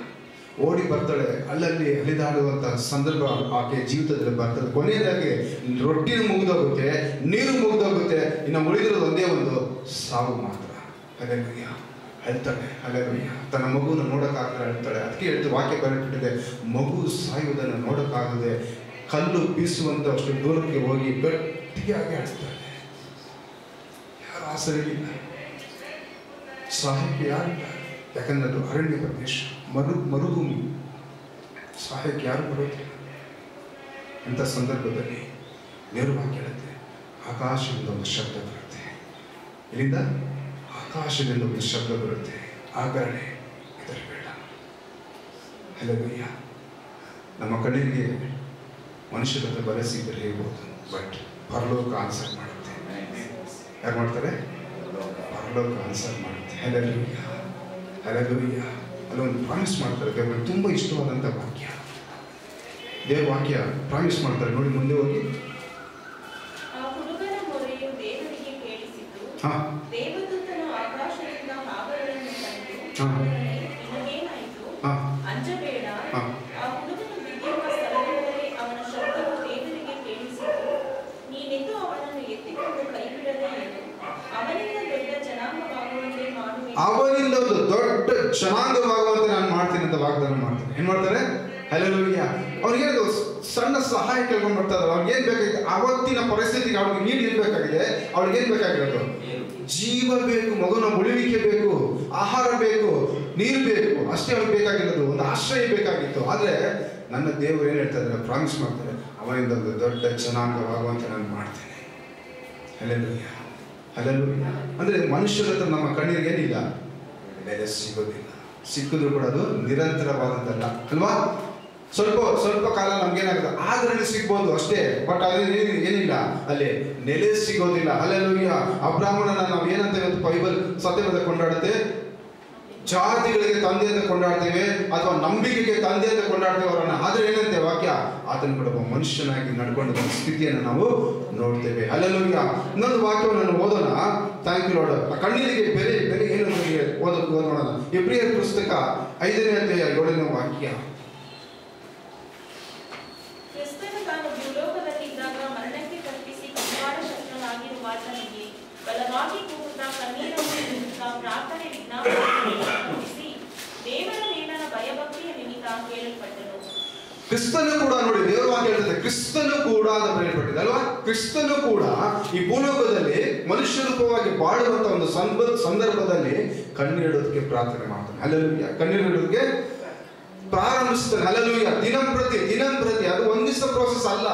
ಓಡಿ ಬರ್ತಾಳೆ. ಅಲ್ಲಲ್ಲಿ ಅಲಿದಾಡುವಂಥ ಸಂದರ್ಭ ಆಕೆ ಜೀವಿತದಲ್ಲಿ ಬರ್ತದೆ. ಕೊನೆಯದಾಗಿ ರೊಟ್ಟಿನೂ ಮುಗಿದೋಗುತ್ತೆ, ನೀರು ಮುಗಿದೋಗುತ್ತೆ, ಇನ್ನು ಉಳಿದಿರೋದು ಒಂದೇ ಒಂದು ಸಾವು ಮಾತ್ರ. ಹಲ್ಲೆಲೂಯ. ಹೇಳ್ತಾಳೆ. ಹಲ್ಲೆಲೂಯ. ತನ್ನ ಮಗುವನ್ನು ನೋಡೋಕ್ಕಾಗದೆ ಹೇಳ್ತಾಳೆ. ಅದಕ್ಕೆ ಹೇಳ್ತು, ವಾಕ್ಯ ಬರೆದಿಟ್ಟಿದೆ, ಮಗು ಸಾಯುವುದನ್ನು ನೋಡೋಕ್ಕಾಗದೆ ಕಲ್ಲು ಬೀಸುವಂಥ ಅಷ್ಟು ದೂರಕ್ಕೆ ಹೋಗಿ ಗಟ್ಟಿಯಾಗಿ ಹೇಳ್ತಾಳೆ. ಯಾರು ಆಸರಿಗಿಲ್ಲ, ಸಹಾಯಕ್ಕೆ ಯಾರಿಲ್ಲ. ಯಾಕಂದ್ರೆ ಅದು ಅರಣ್ಯ ಪ್ರದೇಶ, ಮರುಭೂಮಿ, ಸಹಾಯಕ್ಕೆ ಯಾರು ಬರೋದಿಲ್ಲ. ಇಂಥ ಸಂದರ್ಭದಲ್ಲಿ ನೇರವಾಗಿ ಹೇಳುತ್ತೆ, ಆಕಾಶದಿಂದ ಒಂದು ಶಬ್ದ ಬರುತ್ತೆ. ಇಲ್ಲಿಂದ ಆಕಾಶದಿಂದ ಒಂದು ಶಬ್ದ ಬರುತ್ತೆ, ಆಗರಣೆ ಹೆದರಬೇಡ. ಹಲ್ಲೆಲೂಯ. ನಮ್ಮ ಕಣ್ಣಿಗೆ ಮನುಷ್ಯರ ಹತ್ರ ಬಲ ಸಿಕ್ಕರೆ ಹೇಳ್ಬೋದು, ಬಟ್ ಪರಲೋಕ ಆನ್ಸರ್ ಮಾಡುತ್ತೆ. ಯಾರು ಮಾಡ್ತಾರೆ? ಪರಲೋಕ ಆನ್ಸರ್ ಮಾಡುತ್ತೆ. Hallelujah, hallelujah. ಅಲ್ಲೊಂದು ಪ್ರಾಮಿಸ್ ಮಾಡ್ತಾರೆ ದೇವರು, ತುಂಬ ಇಷ್ಟವಾದಂಥ ವಾಕ್ಯ. ದೇವ್ರ ವಾಕ್ಯ ಪ್ರಾಮಿಸ್ ಮಾಡ್ತಾರೆ ನೋಡಿ, ಮುಂದೆ ಹೋಗಿ. ಆ ಹುಡುಗನ ಮೊರೆಯು ದೇವರಿಗೆ ಕೇಳಿಸಿತು. ದೇವದೂತನು ಆಕಾಶದಿಂದ ಹಾವುಗಳನ್ನು ತಂದು ನಿನಗೇನಾಯಿತು, ಅಂಜಬೇಡ, ಆ ಹುಡುಗನು ಬಿದ್ದಿರುವ ಸ್ಥಳದಿಂದಲೇ ಅವನ ಶಬ್ದವು ದೇವರಿಗೆ ಕೇಳಿಸಿತು, ನೀನೆಂದು ಅವನನ್ನು ಎತ್ತಿಕೊಂಡು ಕೈಬಿಡದೆ ಏನು, ಅವನಿಂದ ದೊಡ್ಡ ಜನಾಂಗವಾಗುವಂತೆ ಮಾಡುವೆ, ಅವನಿಂದ ಒಂದು ದೊಡ್ಡ ಜನಾಂಗವಾಗುವಂತೆ ನಾನು ಮಾಡ್ತೀನಿ ಅಂತ ವಾಗ್ದಾನ ಮಾಡ್ತೀನಿ. ಏನ್ ಮಾಡ್ತಾರೆ? ಹಲ್ಲೆಲೂಯಾ. ಅವ್ರಿಗೇನು ಸಣ್ಣ ಸಹಾಯ ಕೇಳ್ಕೊಂಡು ಬರ್ತಾರೆ. ಅವ್ರಿಗೆ ಏನ್ ಬೇಕಾಗಿದೆ? ಅವತ್ತಿನ ಪರಿಸ್ಥಿತಿಗೆ ಅವ್ರಿಗೆ ನೀರು ಏನ್ ಬೇಕಾಗಿದೆ? ಅವ್ರಿಗೆ ಏನ್ ಬೇಕಾಗಿರೋದು? ಜೀವ ಬೇಕು, ಮಗುನ ಉಳಿವಿಕೆ ಬೇಕು, ಆಹಾರ ಬೇಕು, ನೀರು ಬೇಕು, ಅಷ್ಟೇ ಅವ್ರಿಗೆ ಬೇಕಾಗಿರೋದು. ಒಂದು ಆಶ್ರಯ ಬೇಕಾಗಿತ್ತು. ಆದ್ರೆ ನನ್ನ ದೇವರು ಏನ್ ಹೇಳ್ತಾ ಇದ್ದಾರೆ? ಪ್ರಾಮಿಸ್ ಮಾಡ್ತಾರೆ, ಅವನಿಂದ ಒಂದು ದೊಡ್ಡ ಜನಾಂಗವಾಗುವಂತೆ ನಾನು ಮಾಡ್ತೇನೆ. Hallelujah, hallelujah. ಅಂದ್ರೆ ಮನುಷ್ಯರ ಹತ್ರ ನಮ್ಮ ಕಣ್ಣಿಗೆ ಏನಿಲ್ಲ, ಬೆಲೆ ಸಿಗೋದಿಲ್ಲ. ಸಿಕ್ಕಿದ್ರು ಕೂಡ ಅದು ನಿರಂತರವಾದದ್ದಲ್ಲ ಅಲ್ವಾ? ಸ್ವಲ್ಪ ಕಾಲ ನಮ್ಗೇನಾಗುತ್ತೆ, ಆದ್ರೆ ಸಿಗ್ಬೋದು ಅಷ್ಟೇ, ಬಟ್ ಅದೇ ಏನಿಲ್ಲ, ಅಲ್ಲಿ ನೆಲೆ ಸಿಗೋದಿಲ್ಲ. ಹಲ್ಲೆಲೂಯಾ. ಅಬ್ರಾಹ್ಮಣನ ನಾವು ಏನಂತ ಇವತ್ತು ಬೈಬಲ್ ಸತ್ಯವೇದ ಕೊಂಡಾಡುತ್ತೆ? ಜಾತಿಗಳಿಗೆ ತಂದೆ ಅಂತ ಕೊಂಡಾಡ್ತೇವೆ, ಅಥವಾ ನಂಬಿಕೆಗೆ ತಂದೆ ಅಂತ ಕೊಂಡಾಡ್ತೇವೆ ಅವರನ್ನ. ಆದ್ರೆ ಏನಂತೆ ವಾಕ್ಯ? ಆತನ ಕೂಡ ಒಬ್ಬ ಮನುಷ್ಯನಾಗಿ ನಡ್ಕೊಂಡ ಸ್ಥಿತಿಯನ್ನು ನಾವು ನೋಡ್ತೇವೆ. ಹಲ್ಲೆಲೂಯಾ. ಇನ್ನೊಂದು ವಾಕ್ಯವನ್ನು ನಾನು ಓದೋಣ. Thank you lord. ಕಣ್ಣೀರಿಗೆ ಬೆಲೆ ಏನು ಓದೋಣ. ಇಬ್ರಿಯರ ಪುಸ್ತಕ 5ನೇ ಅಧ್ಯಾಯ 7ನೇ ವಾಕ್ಯ. ಕ್ರಿಸ್ತನು ತಾನು ಭೂಲೋಕದಲ್ಲಿದ್ದಾಗ ಮರಣಕ್ಕೆ ತಪ್ಪಿಸಿ ಕೈವಾಡ ಶಕ್ತನಾಗಿರುವ ಆತನಿಗೆ ಬಲವಾಗಿ ಕೂಗುತ್ತಾ ಕಣ್ಣೀರನ್ನು ಸುರಿಸುತ್ತಾ ಪ್ರಾರ್ಥನೆ ವಿಜ್ಞಾಪನೆಸಿ ದೇವರ ಮೇಲನ ಭಯಭಕ್ತಿಯ ನಿಮಿತ್ತ ಕೇಳಲ್ಪಟ್ಟನು. ಕ್ರಿಸ್ತನು ಕೂಡ ನೋಡಿ, ದೇವರ ವಾಕ್ಯ ಹೇಳ್ತದೆ ಕ್ರಿಸ್ತನು ಕೂಡ ಅಂತ ಬರೆಯಲ್ಪಟ್ಟಿದೆ ಅಲ್ವಾ? ಕ್ರಿಸ್ತನು ಕೂಡ ಈ ಭೂಲೋಕದಲ್ಲಿ ಮನುಷ್ಯ ರೂಪವಾಗಿ ಬಾಳುವಂತ ಒಂದು ಸಂದರ್ಭದಲ್ಲಿ ಕಣ್ಣೀಡೋದಕ್ಕೆ ಪ್ರಾರ್ಥನೆ ಮಾಡ್ತಾನೆ. ಹಲ್ಲೆಲೂಯಾ. ಕಣ್ಣೀಡೋದಕ್ಕೆ ಪ್ರಾರಂಭಿಸ್ತಾನೆ. ಹಲ್ಲೆಲೂಯಾ. ದಿನಂಪ್ರತಿ ಅದು ಒಂದ್ ದಿವಸ ಪ್ರೋಸೆಸ್ ಅಲ್ಲ,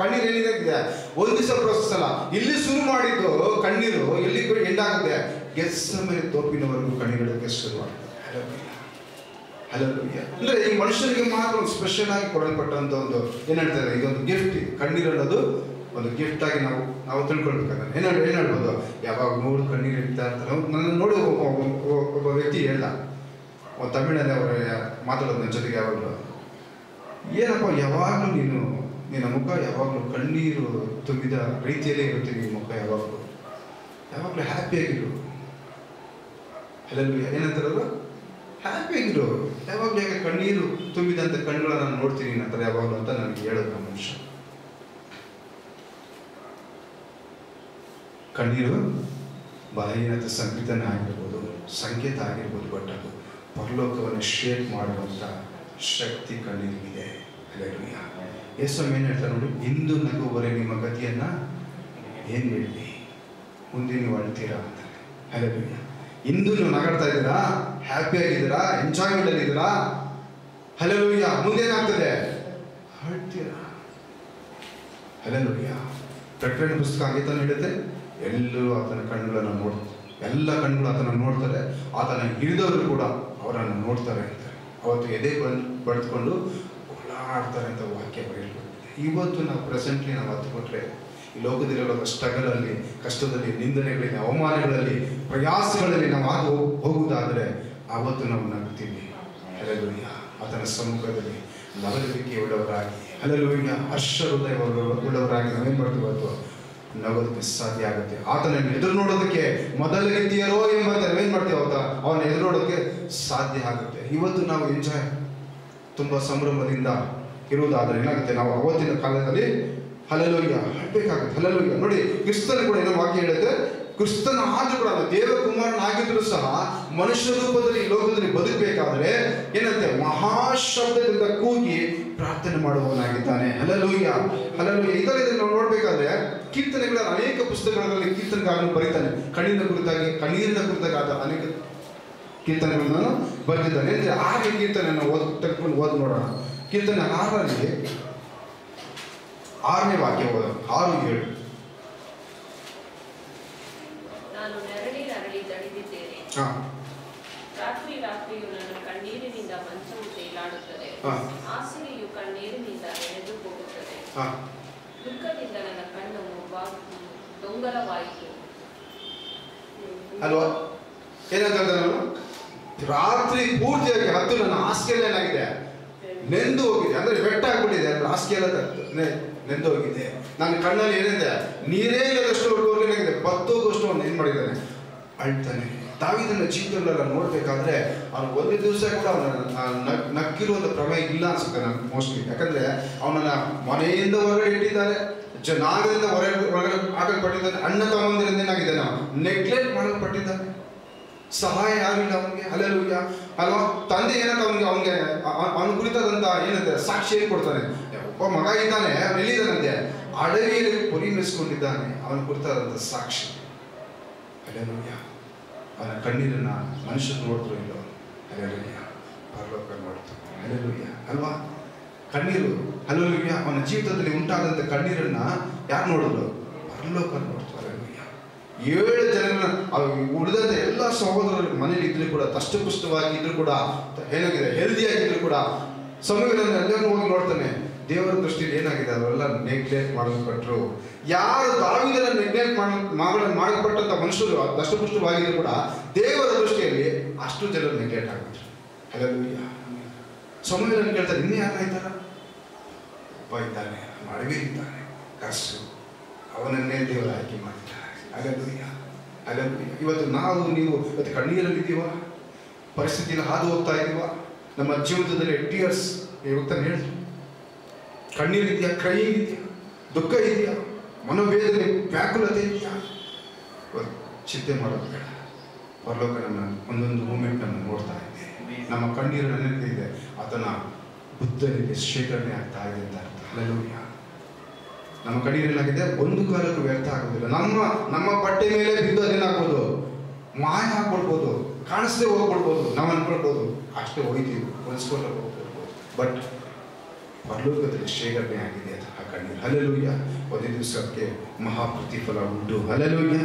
ಕಣ್ಣೀರು ಏನಿದೆ ಒಂದ್ ದಿವಸ ಪ್ರೋಸೆಸ್ ಅಲ್ಲ. ಇಲ್ಲಿ ಶುರು ಮಾಡಿದ್ದು ಕಣ್ಣೀರು ಎಲ್ಲಿ ಎಂಡಾಗುತ್ತೆ? ಗೆತ್ಸೆಮನೆ ತೋಪಿನವರೆಗೂ ಕಣ್ಣೀರಿಡೋಕೆ ಶುರುವಾಗುತ್ತೆ. ಹಲ್ಲೆಲೂಯಾ. ಅಂದ್ರೆ ಈ ಮನುಷ್ಯನಿಗೆ ಮಾತ್ರ ಒಂದು ಸ್ಪೆಷಲ್ ಆಗಿ ಕೊಡಲ್ಪಟ್ಟಂತ ಒಂದು ಏನ್ ಹೇಳ್ತಾರೆ, ಇದೊಂದು ಗಿಫ್ಟ್. ಕಣ್ಣೀರು ಅನ್ನೋದು ಒಂದು ಗಿಫ್ಟ್ ಆಗಿ ನಾವು ತಿಳ್ಕೊಳ್ಬೇಕಾದ್ರೆ ಏನ್ ಹೇಳ್ಬೋದು? ಯಾವಾಗ ನೋಡು ಕಣ್ಣೀರು ಇಡ್ತಾ ಇರ್ತಾರೆ. ನನ್ನ ನೋಡಿ ಒಬ್ಬ ವ್ಯಕ್ತಿ ಹೇಳ್ದ, ತಮಿಳಲ್ಲಿ ಅವರು ಮಾತಾಡೋದು ನನ್ನ ಜೊತೆಗೆ ಯಾವಾಗಲೂ, ಏನಪ್ಪ ಯಾವಾಗಲೂ ನಿನ್ನ ಮುಖ ಯಾವಾಗಲೂ ಕಣ್ಣೀರು ತುಂಬಿದ ರೀತಿಯಲ್ಲೇ ಇರುತ್ತೆ, ನಿನ್ನ ಮುಖ ಯಾವಾಗಲೂ ಹ್ಯಾಪಿಯಾಗಿರು. ಹಲ್ಲೆಲೂಯಾ. ಏನಂತಾರಲ್ಲ, ಹ್ಯಾಪಿಯಾಗಿರು, ಯಾವಾಗಲೂ ಯಾಕೆ ಕಣ್ಣೀರು ತುಂಬಿದಂಥ ಕಣ್ಣುಗಳನ್ನ ನಾನು ನೋಡ್ತೀನಿ ನಂತರ ಯಾವಾಗಲೂ ಅಂತ ನನಗೆ ಹೇಳೋದು ಮನುಷ್ಯ. ಕಣ್ಣೀರು ಬಲಹೀನತೆ ಸಂಕೇತ ಆಗಿರ್ಬೋದು, ಬಟ್ ಅದು ಪರಲೋಕವನ್ನು ಶೇಪ್ ಮಾಡುವಂಥ ಶಕ್ತಿ ಕಣ್ಣೀರಿಗಿದೆ. ಹಲ್ಲೆಲೂಯಾ. ಯೇಸು ಏನು ಹೇಳ್ತಾರೆ ನೋಡಿ, ಇಂದು ನಗುವರೆ ನಿಮ್ಮ ಗತಿಯನ್ನ ಏನ್ ಹೇಳಿ, ಮುಂದೆ ನೀವು ಅಳ್ತೀರಾ ಅಂತ. ಹಲ್ಲೆಲೂಯಾ. ಇಂದು ನೀವು ನಗಾಡ್ತಾ ಇದ್ದೀರಾ, ಹ್ಯಾಪಿ ಆಗಿದ್ದೀರಾ, ಎಂಜಾಯ್ಮೆಂಟ್ ಅಲ್ಲಿ ಇದ್ದೀರಾ. ಹಲ್ಲೆಲೂಯಾ. ಮುಂದೇನಾಗ್ತದೆ? ಅಳ್ತೀರಾ. ಹಲ್ಲೆಲೂಯಾ. ಪ್ರಕಟಣೆ ಪುಸ್ತಕ ಆಗೀತಾನೆ ಹೇಳುತ್ತೆ, ಎಲ್ಲರೂ ಆತನ ಕಣ್ಣುಗಳನ್ನು ನೋಡ್ತಾರೆ, ಎಲ್ಲ ಕಣ್ಣುಗಳು ಆತನ ನೋಡ್ತಾರೆ, ಆತನ ಹಿಡಿದವರು ಕೂಡ ಅವರನ್ನು ನೋಡ್ತಾರೆ ಅಂತಾರೆ. ಅವತ್ತು ಎದೆ ಬಡ್ಕೊಂಡು ಓಡಾಡ್ತಾರೆ ಅಂತ ವಾಕ್ಯ ಬರೆಯಲ್ಪಟ್ಟಿದೆ. ಇವತ್ತು ನಾವು ಪ್ರೆಸೆಂಟ್ಲಿ ನಾವು ಹತ್ತು ಕೊಟ್ಟರೆ ಈ ಲೋಕದಲ್ಲಿರುವ ಕಷ್ಟದಲ್ಲಿ, ನಿಂದನೆಗಳಲ್ಲಿ, ಅವಮಾನಗಳಲ್ಲಿ, ಪ್ರಯಾಸಗಳಲ್ಲಿ ನಾವು ಹೋಗುವುದಾದರೆ ಆವತ್ತು ನಾವು ನಗ್ತೀವಿ. ಹಲ್ಲೆಲೂಯಾ. ಆತನ ಸಮ್ಮುಖದಲ್ಲಿ ನಗಲಿಕ್ಕೆ ಉಳ್ಳವರಾಗಿ, ಹಲ್ಲೆಲೂಯಾ, ಹರ್ಷ ಹೃದಯ ಉಳ್ಳವರಾಗಿ ನಾವೇನ್ ಮಾಡ್ತೀವಿ ಇವತ್ತು ನಗೋದಕ್ಕೆ ಸಾಧ್ಯ ಆಗುತ್ತೆ. ಆತನನ್ನು ಎದುರು ನೋಡೋದಕ್ಕೆ ಮೊದಲ ರೀತಿಯರೋ ಎಂಬಂತೆ ನಾವೇನ್ ಮಾಡ್ತೀವಿ, ಅವನ ಎದುರು ನೋಡೋದಕ್ಕೆ ಸಾಧ್ಯ ಆಗುತ್ತೆ. ಇವತ್ತು ನಾವು ಎಂಜಾಯ್ ತುಂಬಾ ಸಂಭ್ರಮದಿಂದ ಇರುವುದಾದ್ರೆ ಏನಾಗುತ್ತೆ, ನಾವು ಅವತ್ತಿನ ಕಾಲದಲ್ಲಿ ಹಲ್ಲೆಲೂಯಾ ಹೇಳ್ಬೇಕಾಗುತ್ತೆ. ಹಲ್ಲೆಲೂಯಾ. ನೋಡಿ, ಕ್ರಿಸ್ತನ ಕೂಡ ಏನೋ ವಾಕ್ಯ ಹೇಳಿದ್ರೆ, ಕ್ರಿಸ್ತನ ಆದ್ರೂ ಕೂಡ ದೇವಕುಮಾರನಾಗಿದ್ರು ಸಹ ಮನುಷ್ಯ ರೂಪದಲ್ಲಿ ಈ ಲೋಕದಲ್ಲಿ ಬದುಕಬೇಕಾದ್ರೆ ಏನಂತೆ, ಮಹಾಶಬ್ದದಿಂದ ಕೂಗಿ ಪ್ರಾರ್ಥನೆ ಮಾಡುವವನಾಗಿದ್ದಾನೆ. Hallelujah, hallelujah. ಇದರಲ್ಲಿ ನಾವು ನೋಡ್ಬೇಕಾದ್ರೆ ಕೀರ್ತನೆಗಳ ಅನೇಕ ಪುಸ್ತಕಗಳಲ್ಲಿ ಕೀರ್ತನೆಗಳನ್ನು ಬರೀತಾನೆ. ಕಣ್ಣಿನ ಕುರಿತಾಗಿ ಆದ ಅನೇಕ ಕೀರ್ತನೆಗಳನ್ನು ಬರೆದಿದ್ದಾನೆ. ಅಂದ್ರೆ 6ನೇ ಕೀರ್ತನೆಯನ್ನು ತೆಗೆದುಕೊಂಡು ಓದ್ ನೋಡೋಣ. ಕೀರ್ತನೆ 6ರಲ್ಲಿ 6ನೇ ವಾಕ್ಯ ಓದೋಣ. 6:7. ನಾನು ನರಳಿ ದಣಿದಿದ್ದೇನೆ, ರಾತ್ರಿಯು ನನ್ನ ಕಣ್ಣೀರಿನಿಂದ ಮಂಚವು ತೇಲಾಡುತ್ತದೆ, ಆಸರೆಯು ಹಾ, ದುಃಖದಿಂದ ನನ್ನ ಕಣ್ಣು ಡೊಂಗರವಾಯಿತು. ಅಲ್ವಾ? ಏನಂತ ನಾನು ರಾತ್ರಿ ಪೂರ್ತಿಯಾಗಿ ಹತ್ತು ನನ್ನ ಹಾಸಿಗೆ ಏನಾಗಿದೆ, ನೆಂದು ಹೋಗಿದೆ. ಅಂದ್ರೆ ಬೆಟ್ಟ ಆಗ್ಬಿಟ್ಟಿದೆ, ಹಾಸಿಗೆ ಎಲ್ಲ ನೆಂದು ಹೋಗಿದೆ. ನನ್ನ ಕಣ್ಣಲ್ಲಿ ಏನಿದೆ, ನೀರೇ ಇಲ್ಲದಷ್ಟು ಏನಾಗಿದೆ, ಬತ್ತೋಗೋಷ್ಟು ಅವನು ಏನ್ ಮಾಡಿದ್ದಾನೆ, ಅಳ್ತಾನೆ. ದಾವೀದನ ಜೀವಿತಗಳೆಲ್ಲ ನೋಡ್ಬೇಕಾದ್ರೆ ಅವನು ಒಂದು ದಿವಸ ಕೂಡ ಅವನ ನಕ್ಕಿರುವಂತ ಪ್ರಮೇಯ ಇಲ್ಲ ಅನ್ಸುತ್ತೆ ನನಗೆ ಮೋಸ್ಟ್ಲಿ. ಯಾಕಂದ್ರೆ ಅವನನ್ನ ಮನೆಯಿಂದ ಹೊರಗಡೆ ಇಟ್ಟಿದ್ದಾರೆ, ಜನಾಂಗದಿಂದ ಹೊರಗಡೆ ಹಾಕಲ್ಪಟ್ಟಿದ್ದಾನೆ, ಅಣ್ಣ ತಮ್ಮಂದಿರಿಂದ ಏನಾಗಿದೆ, ನಾವು ನೆಗ್ಲೆಕ್ಟ್ ಮಾಡಲ್ಪಟ್ಟಿದ್ದಾನೆ, ಸಹಾಯ ಯಾರಿಲ್ಲ ಅವನಿಗೆ. ಹಲ್ಲೆಲೂಯಾ ಅಲ್ವಾ? ತಂದೆ ಏನಂತ ಅವನಿಗೆ ಅವನ ಕುರಿತಾದಂತ ಏನಿದೆ ಸಾಕ್ಷಿ ಏನು ಕೊಡ್ತಾನೆ, ಒಬ್ಬ ಮಗ ಇದ್ದಾನೆ, ಎಲ್ಲಿದ್ದಾನಂತೆ, ಅಡವಿಯಲ್ಲಿ ಪುರಿ ಮೆಸ್ಕೊಂಡಿದ್ದಾನೆ, ಅವನ ಕುರಿತಾದಂತ ಸಾಕ್ಷಿ. ಹಲ್ಲೆಲೂಯಾ. ಅವನ ಕಣ್ಣೀರನ್ನ ಮನುಷ್ಯರು ನೋಡಿದ್ರು ಇಲ್ಲ. ಹಲ್ಲೆಲೂಯಾ. ಪರಲೋಕ ನೋಡ್ತು. ಹಲ್ಲೆಲೂಯಾ ಅಲ್ವಾ? ಕಣ್ಣೀರು, ಹಲ್ಲೆಲೂಯಾ, ಅವನ ಜೀವಿತದಲ್ಲಿ ಉಂಟಾದಂತ ಕಣ್ಣೀರನ್ನ ಯಾರು ನೋಡಿದ್ರು? ಪರಲೋಕ ನೋಡ್ತು. ಹಲ್ಲೆಲೂಯಾ. 7 ಜನರನ್ನ ಉಳಿದಂತ ಎಲ್ಲ ಸಹೋದರರು ಮನೇಲಿ ಇದ್ರು ಕೂಡ, ದಷ್ಟಪುಷ್ಟವಾಗಿ ಇದ್ರು ಕೂಡ, ಏನಾಗಿದೆ, ಹೆಲ್ದಿ ಆಗಿದ್ರು ಕೂಡ, ಸಮಯಗಳನ್ನು ಎಲ್ಲರೂ ಹೋಗಿ ನೋಡ್ತಾನೆ. ದೇವರ ದೃಷ್ಟಿಯಲ್ಲಿ ಏನಾಗಿದೆ, ಅವರೆಲ್ಲ ನೆಗ್ಲೆಕ್ಟ್ ಮಾಡಲ್ಪಟ್ರು. ಯಾರು ದಾವೀದನ ನೆಗ್ಲೆಕ್ಟ್ ಮಾಡಲ್ಪಟ್ಟಂತ ಮನುಷ್ಯರು ದಷ್ಟಪುಷ್ಟವಾಗಿದ್ರು ಕೂಡ ದೇವರ ದೃಷ್ಟಿಯಲ್ಲಿ ಅಷ್ಟು ಜನರು ನೆಗ್ಲೆಕ್ಟ್ ಆಗ್ಬಿಟ್ರು. ಹಲ್ಲೆಲೂಯಾ. ಸಮಯವನ್ನು ಕೇಳ್ತಾರೆ, ಇನ್ನೇ ಯಾರಾಯ್ತಾರ? ಒಬ್ಬ ಇದ್ದಾನೆ, ಅಡವಿ ಇದ್ದಾನೆ, ಕರ್ಸು, ಅವನನ್ನೇ ದೇವರು ಆಯ್ಕೆ ಮಾಡಿದ್ದಾರೆ. ಹಲ್ಲೆಲೂಯಾ. ಹಲ್ಲೆಲೂಯಾ. ಇವತ್ತು ನಾವು ನೀವು ಇವತ್ತು ಕಣ್ಣೀರಲ್ಲಿ ಇದ್ದೀವ, ಪರಿಸ್ಥಿತಿಯಲ್ಲಿ ಹಾದು ಹೋಗ್ತಾ ಇದ್ದೀವ, ನಮ್ಮ ಜೀವಿತದಲ್ಲಿ ಟೀಯರ್ಸ್ ಇವತ್ತು ಹೇಳಿ ಕಣ್ಣೀರು ಇದೆಯಾ, ಕ್ರೈಯಿಂಗ್ ಇದೆಯಾ, ದುಃಖ ಇದೆಯಾ, ಮನೋವೇದನೆ, ವ್ಯಾಕುಲತೆ ಇದೆಯಾ? ಚಿಂತೆ ಮಾಡೋದು ಬೇಡ. ಪರಲೋಕ ನಮ್ಮ ಒಂದೊಂದು ಮೂಮೆಂಟ್ ಅನ್ನು ನೋಡ್ತಾ ಇದೆ. ನಮ್ಮ ಕಣ್ಣೀರು ನೆನಪಿದೆ, ಆತನ ಬುದ್ಧನಿಗೆ ಶೇಖರಣೆ ಆಗ್ತಾ ಇದೆ ಅಂತ ಅರ್ಥ. ಹಲ್ಲೆಲೂಯಾ. ನಮ್ಮ ಕಣ್ಣೀರೇನಾಗಿದೆ, ಒಂದು ಕಾಲಕ್ಕೂ ವ್ಯರ್ಥ ಆಗೋದಿಲ್ಲ. ನಮ್ಮ ಬಟ್ಟೆ ಮೇಲೆ ಬಿದ್ದೋದೇನಾಗ್ಬೋದು, ಮಾಯ ಆಗ್ಬಿಡ್ಬೋದು, ಕಾಣಿಸದೆ ಹೋಗ್ಬಿಡ್ಬೋದು, ನಾವು ಅನ್ಕೊಳ್ಬೋದು ಅಷ್ಟೇ ಹೋಯ್ತೀವಿ, ಹೊಲಿಸ್ಕೊಂಡು ಹೋಗ್ಬಿಡ್ಬೋದು. ಬಟ್ ಪರಲೋಕದಲ್ಲಿ ಶೇಖರಣೆ ಆಗಿದೆ ಆ ಕಣ್ಣೀರು. ಹಲ್ಲೆಲೂಯಾ. ಒಂದೇ ದಿವಸಕ್ಕೆ ಮಹಾ ಪ್ರತಿಫಲ ಉಂಟು. ಹಲ್ಲೆಲೂಯಾ.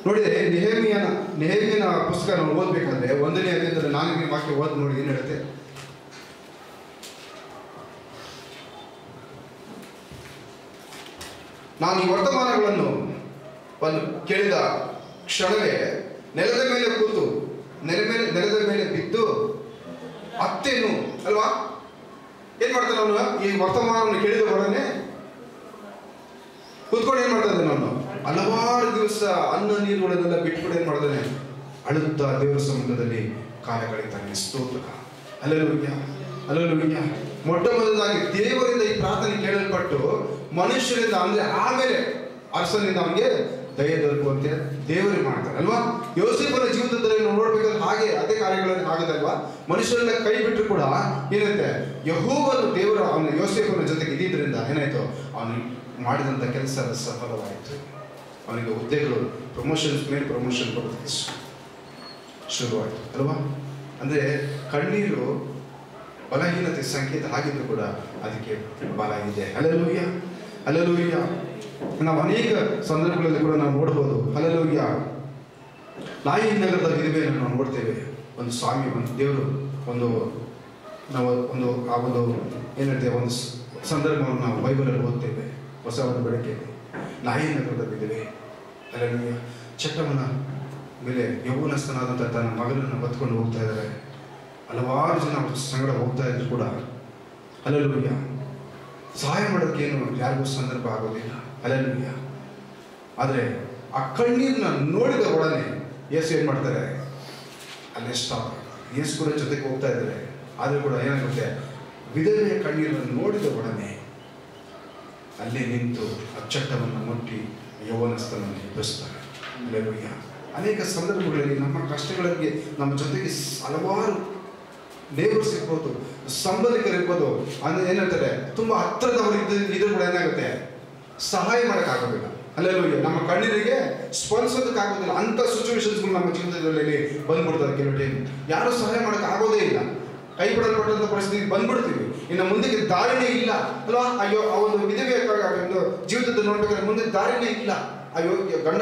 ನೋಡಿದ್ರೆ ನೆಹೆಮೀಯನ ಪುಸ್ತಕ ನಾವು ಓದ್ಬೇಕಾದ್ರೆ 1ನೇ ಅಧ್ಯಾಯದಲ್ಲಿ 4ನೇ ವಾಕ್ಯ ಓದ್ ನೋಡಿ, ಏನ್ ಹೇಳುತ್ತೆ? ನಾನು ಈ ವರ್ತಮಾನಗಳನ್ನು ಕೇಳಿದ ಕ್ಷಣವೇ ನೆಲದ ಮೇಲೆ ಕೂತು ನೆಲದ ಮೇಲೆ ಬಿದ್ದು ಅತ್ತೇನು ಅಲ್ವಾ? ಏನ್ ಮಾಡ್ತಾನೆ ಅವನು? ಈ ವರ್ತಮಾನವನ್ನು ಕೇಳಿದ ಒಡನೆ ಕೂತ್ಕೊಂಡು ಏನ್ ಮಾಡ್ತಾನೆ, ನಾನು ಹಲವಾರು ದಿವಸ ಅನ್ನ ನೀರುಗಳನ್ನೆಲ್ಲ ಬಿಟ್ಕೊಂಡು ಏನ್ ಮಾಡ್ತಾನೆ, ಅಳುತ್ತಾ ದೇವರ ಸಮುದ್ರದಲ್ಲಿ ಕಾಲ ಕಳೀತಾನೆ. ಸ್ತೋತ್ರ. ಹಲ್ಲೆಲೂಯಾ. ಹಲ್ಲೆಲೂಯಾ. ಮೊಟ್ಟ ಮೊದಲಾಗಿ ದೇವರಿಂದ ಈ ಪ್ರಾರ್ಥನೆ ಕೇಳಲ್ಪಟ್ಟು ಮನುಷ್ಯರಿಂದ ಅಂದ್ರೆ ಆಮೇಲೆ ಅರಸನಿಂದ ಅವನಿಗೆ ದಯೆ ದೊರಕುವಂತೆ ದೇವರೇ ಮಾಡ್ತಾರೆ ಅಲ್ವಾ? ಯೋಸೇಫನ ಜೀವಿತದಲ್ಲಿ ನಾವು ನೋಡ್ಬೇಕಾದ್ರೆ ಹಾಗೆ ಅದೇ ಕಾರ್ಯಗಳನ್ನು ಆಗುದಲ್ವಾ? ಮನುಷ್ಯರೆಲ್ಲ ಕೈ ಬಿಟ್ಟರು ಕೂಡ ಏನಂತೆ, ಯೆಹೋವನು ದೇವರ ಅವನ ಯೋಸೇಫನ ಜೊತೆಗೆ ಇದ್ದಿದ್ರಿಂದ ಏನಾಯ್ತು, ಅವನು ಮಾಡಿದಂಥ ಕೆಲಸ ಸಫಲವಾಯಿತು. ಅವನಿಗೆ ಹುದ್ದೆಗಳು ಪ್ರಮೋಷನ್ಸ್ ಮೇಲೆ ಪ್ರಮೋಷನ್ ಕೊಡೋದಕ್ಕೆ ಶುರುವಾಯಿತು ಅಲ್ವಾ? ಅಂದ್ರೆ ಕಣ್ಣೀರು ಬಲಹೀನತೆ ಸಂಕೇತ ಆಗಿದ್ರು ಕೂಡ ಅದಕ್ಕೆ ಬಲ ಇದೆ. ಹಲ್ಲೆಲೂಯಾ. ಹಲ್ಲೆಲೂಯಾ. ನಾವು ಅನೇಕ ಸಂದರ್ಭಗಳಲ್ಲಿ ಕೂಡ ನಾವು ನೋಡ್ಬೋದು. ಹಲ್ಲೆಲೂಯಾ. ನಾಯಿ ನಗರದ ವಿಧವೆಯನ್ನು ನಾವು ನೋಡ್ತೇವೆ. ಒಂದು ಸ್ವಾಮಿ, ಒಂದು ದೇವರು, ನಾವು ಏನು ಹೇಳ್ತೇವೆ, ಒಂದು ಸಂದರ್ಭವನ್ನು ನಾವು ಬೈಬಲಲ್ಲಿ ಓದ್ತೇವೆ. ಹೊಸ ಒಂದು ಬೆಳಕಿಗೆ ನಾಯಿ ನಗರದ ವಿಧವೆ. ಹಲ್ಲೆಲೂಯಾ. ಚಟ್ಟವನ ಮೇಲೆ ಯೌವನಸ್ಥನಾದಂಥ ತನ್ನ ಮಗನನ್ನು ಹೊತ್ಕೊಂಡು ಹೋಗ್ತಾ ಇದ್ದಾರೆ. ಹಲವಾರು ಜನ ಅವ್ರ ಸಂಗಡ ಹೋಗ್ತಾ ಇದ್ರು ಕೂಡ ಹಲ್ಲೆಲೂಯಾ ಸಹಾಯ ಮಾಡೋಕ್ಕೇನು ಯಾರಿಗೂ ಸಂದರ್ಭ ಆಗೋದಿಲ್ಲ. ಹಲ್ಲೆಲೂಯಾ. ಆದರೆ ಆ ಕಣ್ಣೀರನ್ನ ನೋಡಿದ ಒಡನೆ ಯೇಸು ಏನು ಮಾಡ್ತಾರೆ, ಅಲ್ಲೇ ಸ್ಟಾಪ್. ಯೇಸು ಕೂಡ ಜೊತೆಗೆ ಹೋಗ್ತಾ ಇದ್ದಾರೆ. ಆದರೂ ಕೂಡ ಏನಾಗುತ್ತೆ, ವಿಧವೆಯ ಕಣ್ಣೀರನ್ನು ನೋಡಿದ ಒಡನೆ ಅಲ್ಲೇ ನಿಂತು ಅಚ್ಚಟ್ಟವನ್ನು ಮುಟ್ಟಿ ಯೌವನಸ್ಥನನ್ನು ಎಬ್ಬಿಸ್ತಾರೆ. ಹಲ್ಲೆಲೂಯಾ. ಅನೇಕ ಸಂದರ್ಭಗಳಲ್ಲಿ ನಮ್ಮ ಕಷ್ಟಗಳಿಗೆ ನಮ್ಮ ಜೊತೆಗೆ ಹಲವಾರು ನೇಬರ್ಸ್ ಇರ್ಬೋದು, ಸಂಬಂಧಿಕರಿರ್ಬೋದು, ಅಂದ್ರೆ ಏನಾಗ್ತಾರೆ, ತುಂಬಾ ಹತ್ತಿರದವರು ಇದ್ರೂ ಕೂಡ ಏನಾಗುತ್ತೆ, ಸಹಾಯ ಮಾಡೋಕ್ಕಾಗೋದಿಲ್ಲ. ಹಲ್ಲೆಲೂಯಾ. ನಮ್ಮ ಕಣ್ಣೀರಿಗೆ ಸ್ಪಂದಿಸೋದಕ್ಕಾಗೋದಿಲ್ಲ. ಅಂಥ ಸಿಚುವೇಶನ್ಸ್ಗಳು ನಮ್ಮ ಜೀವಿತದಲ್ಲಿ ಬಂದ್ಬಿಡ್ತಾರೆ. ಕೆಲವು ಟೈಮ್ ಯಾರು ಸಹಾಯ ಮಾಡೋಕೆ ಆಗೋದೇ ಇಲ್ಲ, ಕೈ ಬಿಡಲ್ಪಟ್ಟಂಥ ಪರಿಸ್ಥಿತಿ ಬಂದ್ಬಿಡ್ತೀವಿ. ಇನ್ನು ಮುಂದಕ್ಕೆ ದಾರಿನೇ ಇಲ್ಲ ಅಲ್ವಾ? ಅಯ್ಯೋ, ಆ ಒಂದು ವಿಧವೆ ಒಂದು ಜೀವಿತದಲ್ಲಿ ನೋಡ್ಬೇಕಾದ್ರೆ ಮುಂದೆ ದಾರಿನೇ ಇಲ್ಲ. ಅಯ್ಯೋ, ಗಂಡ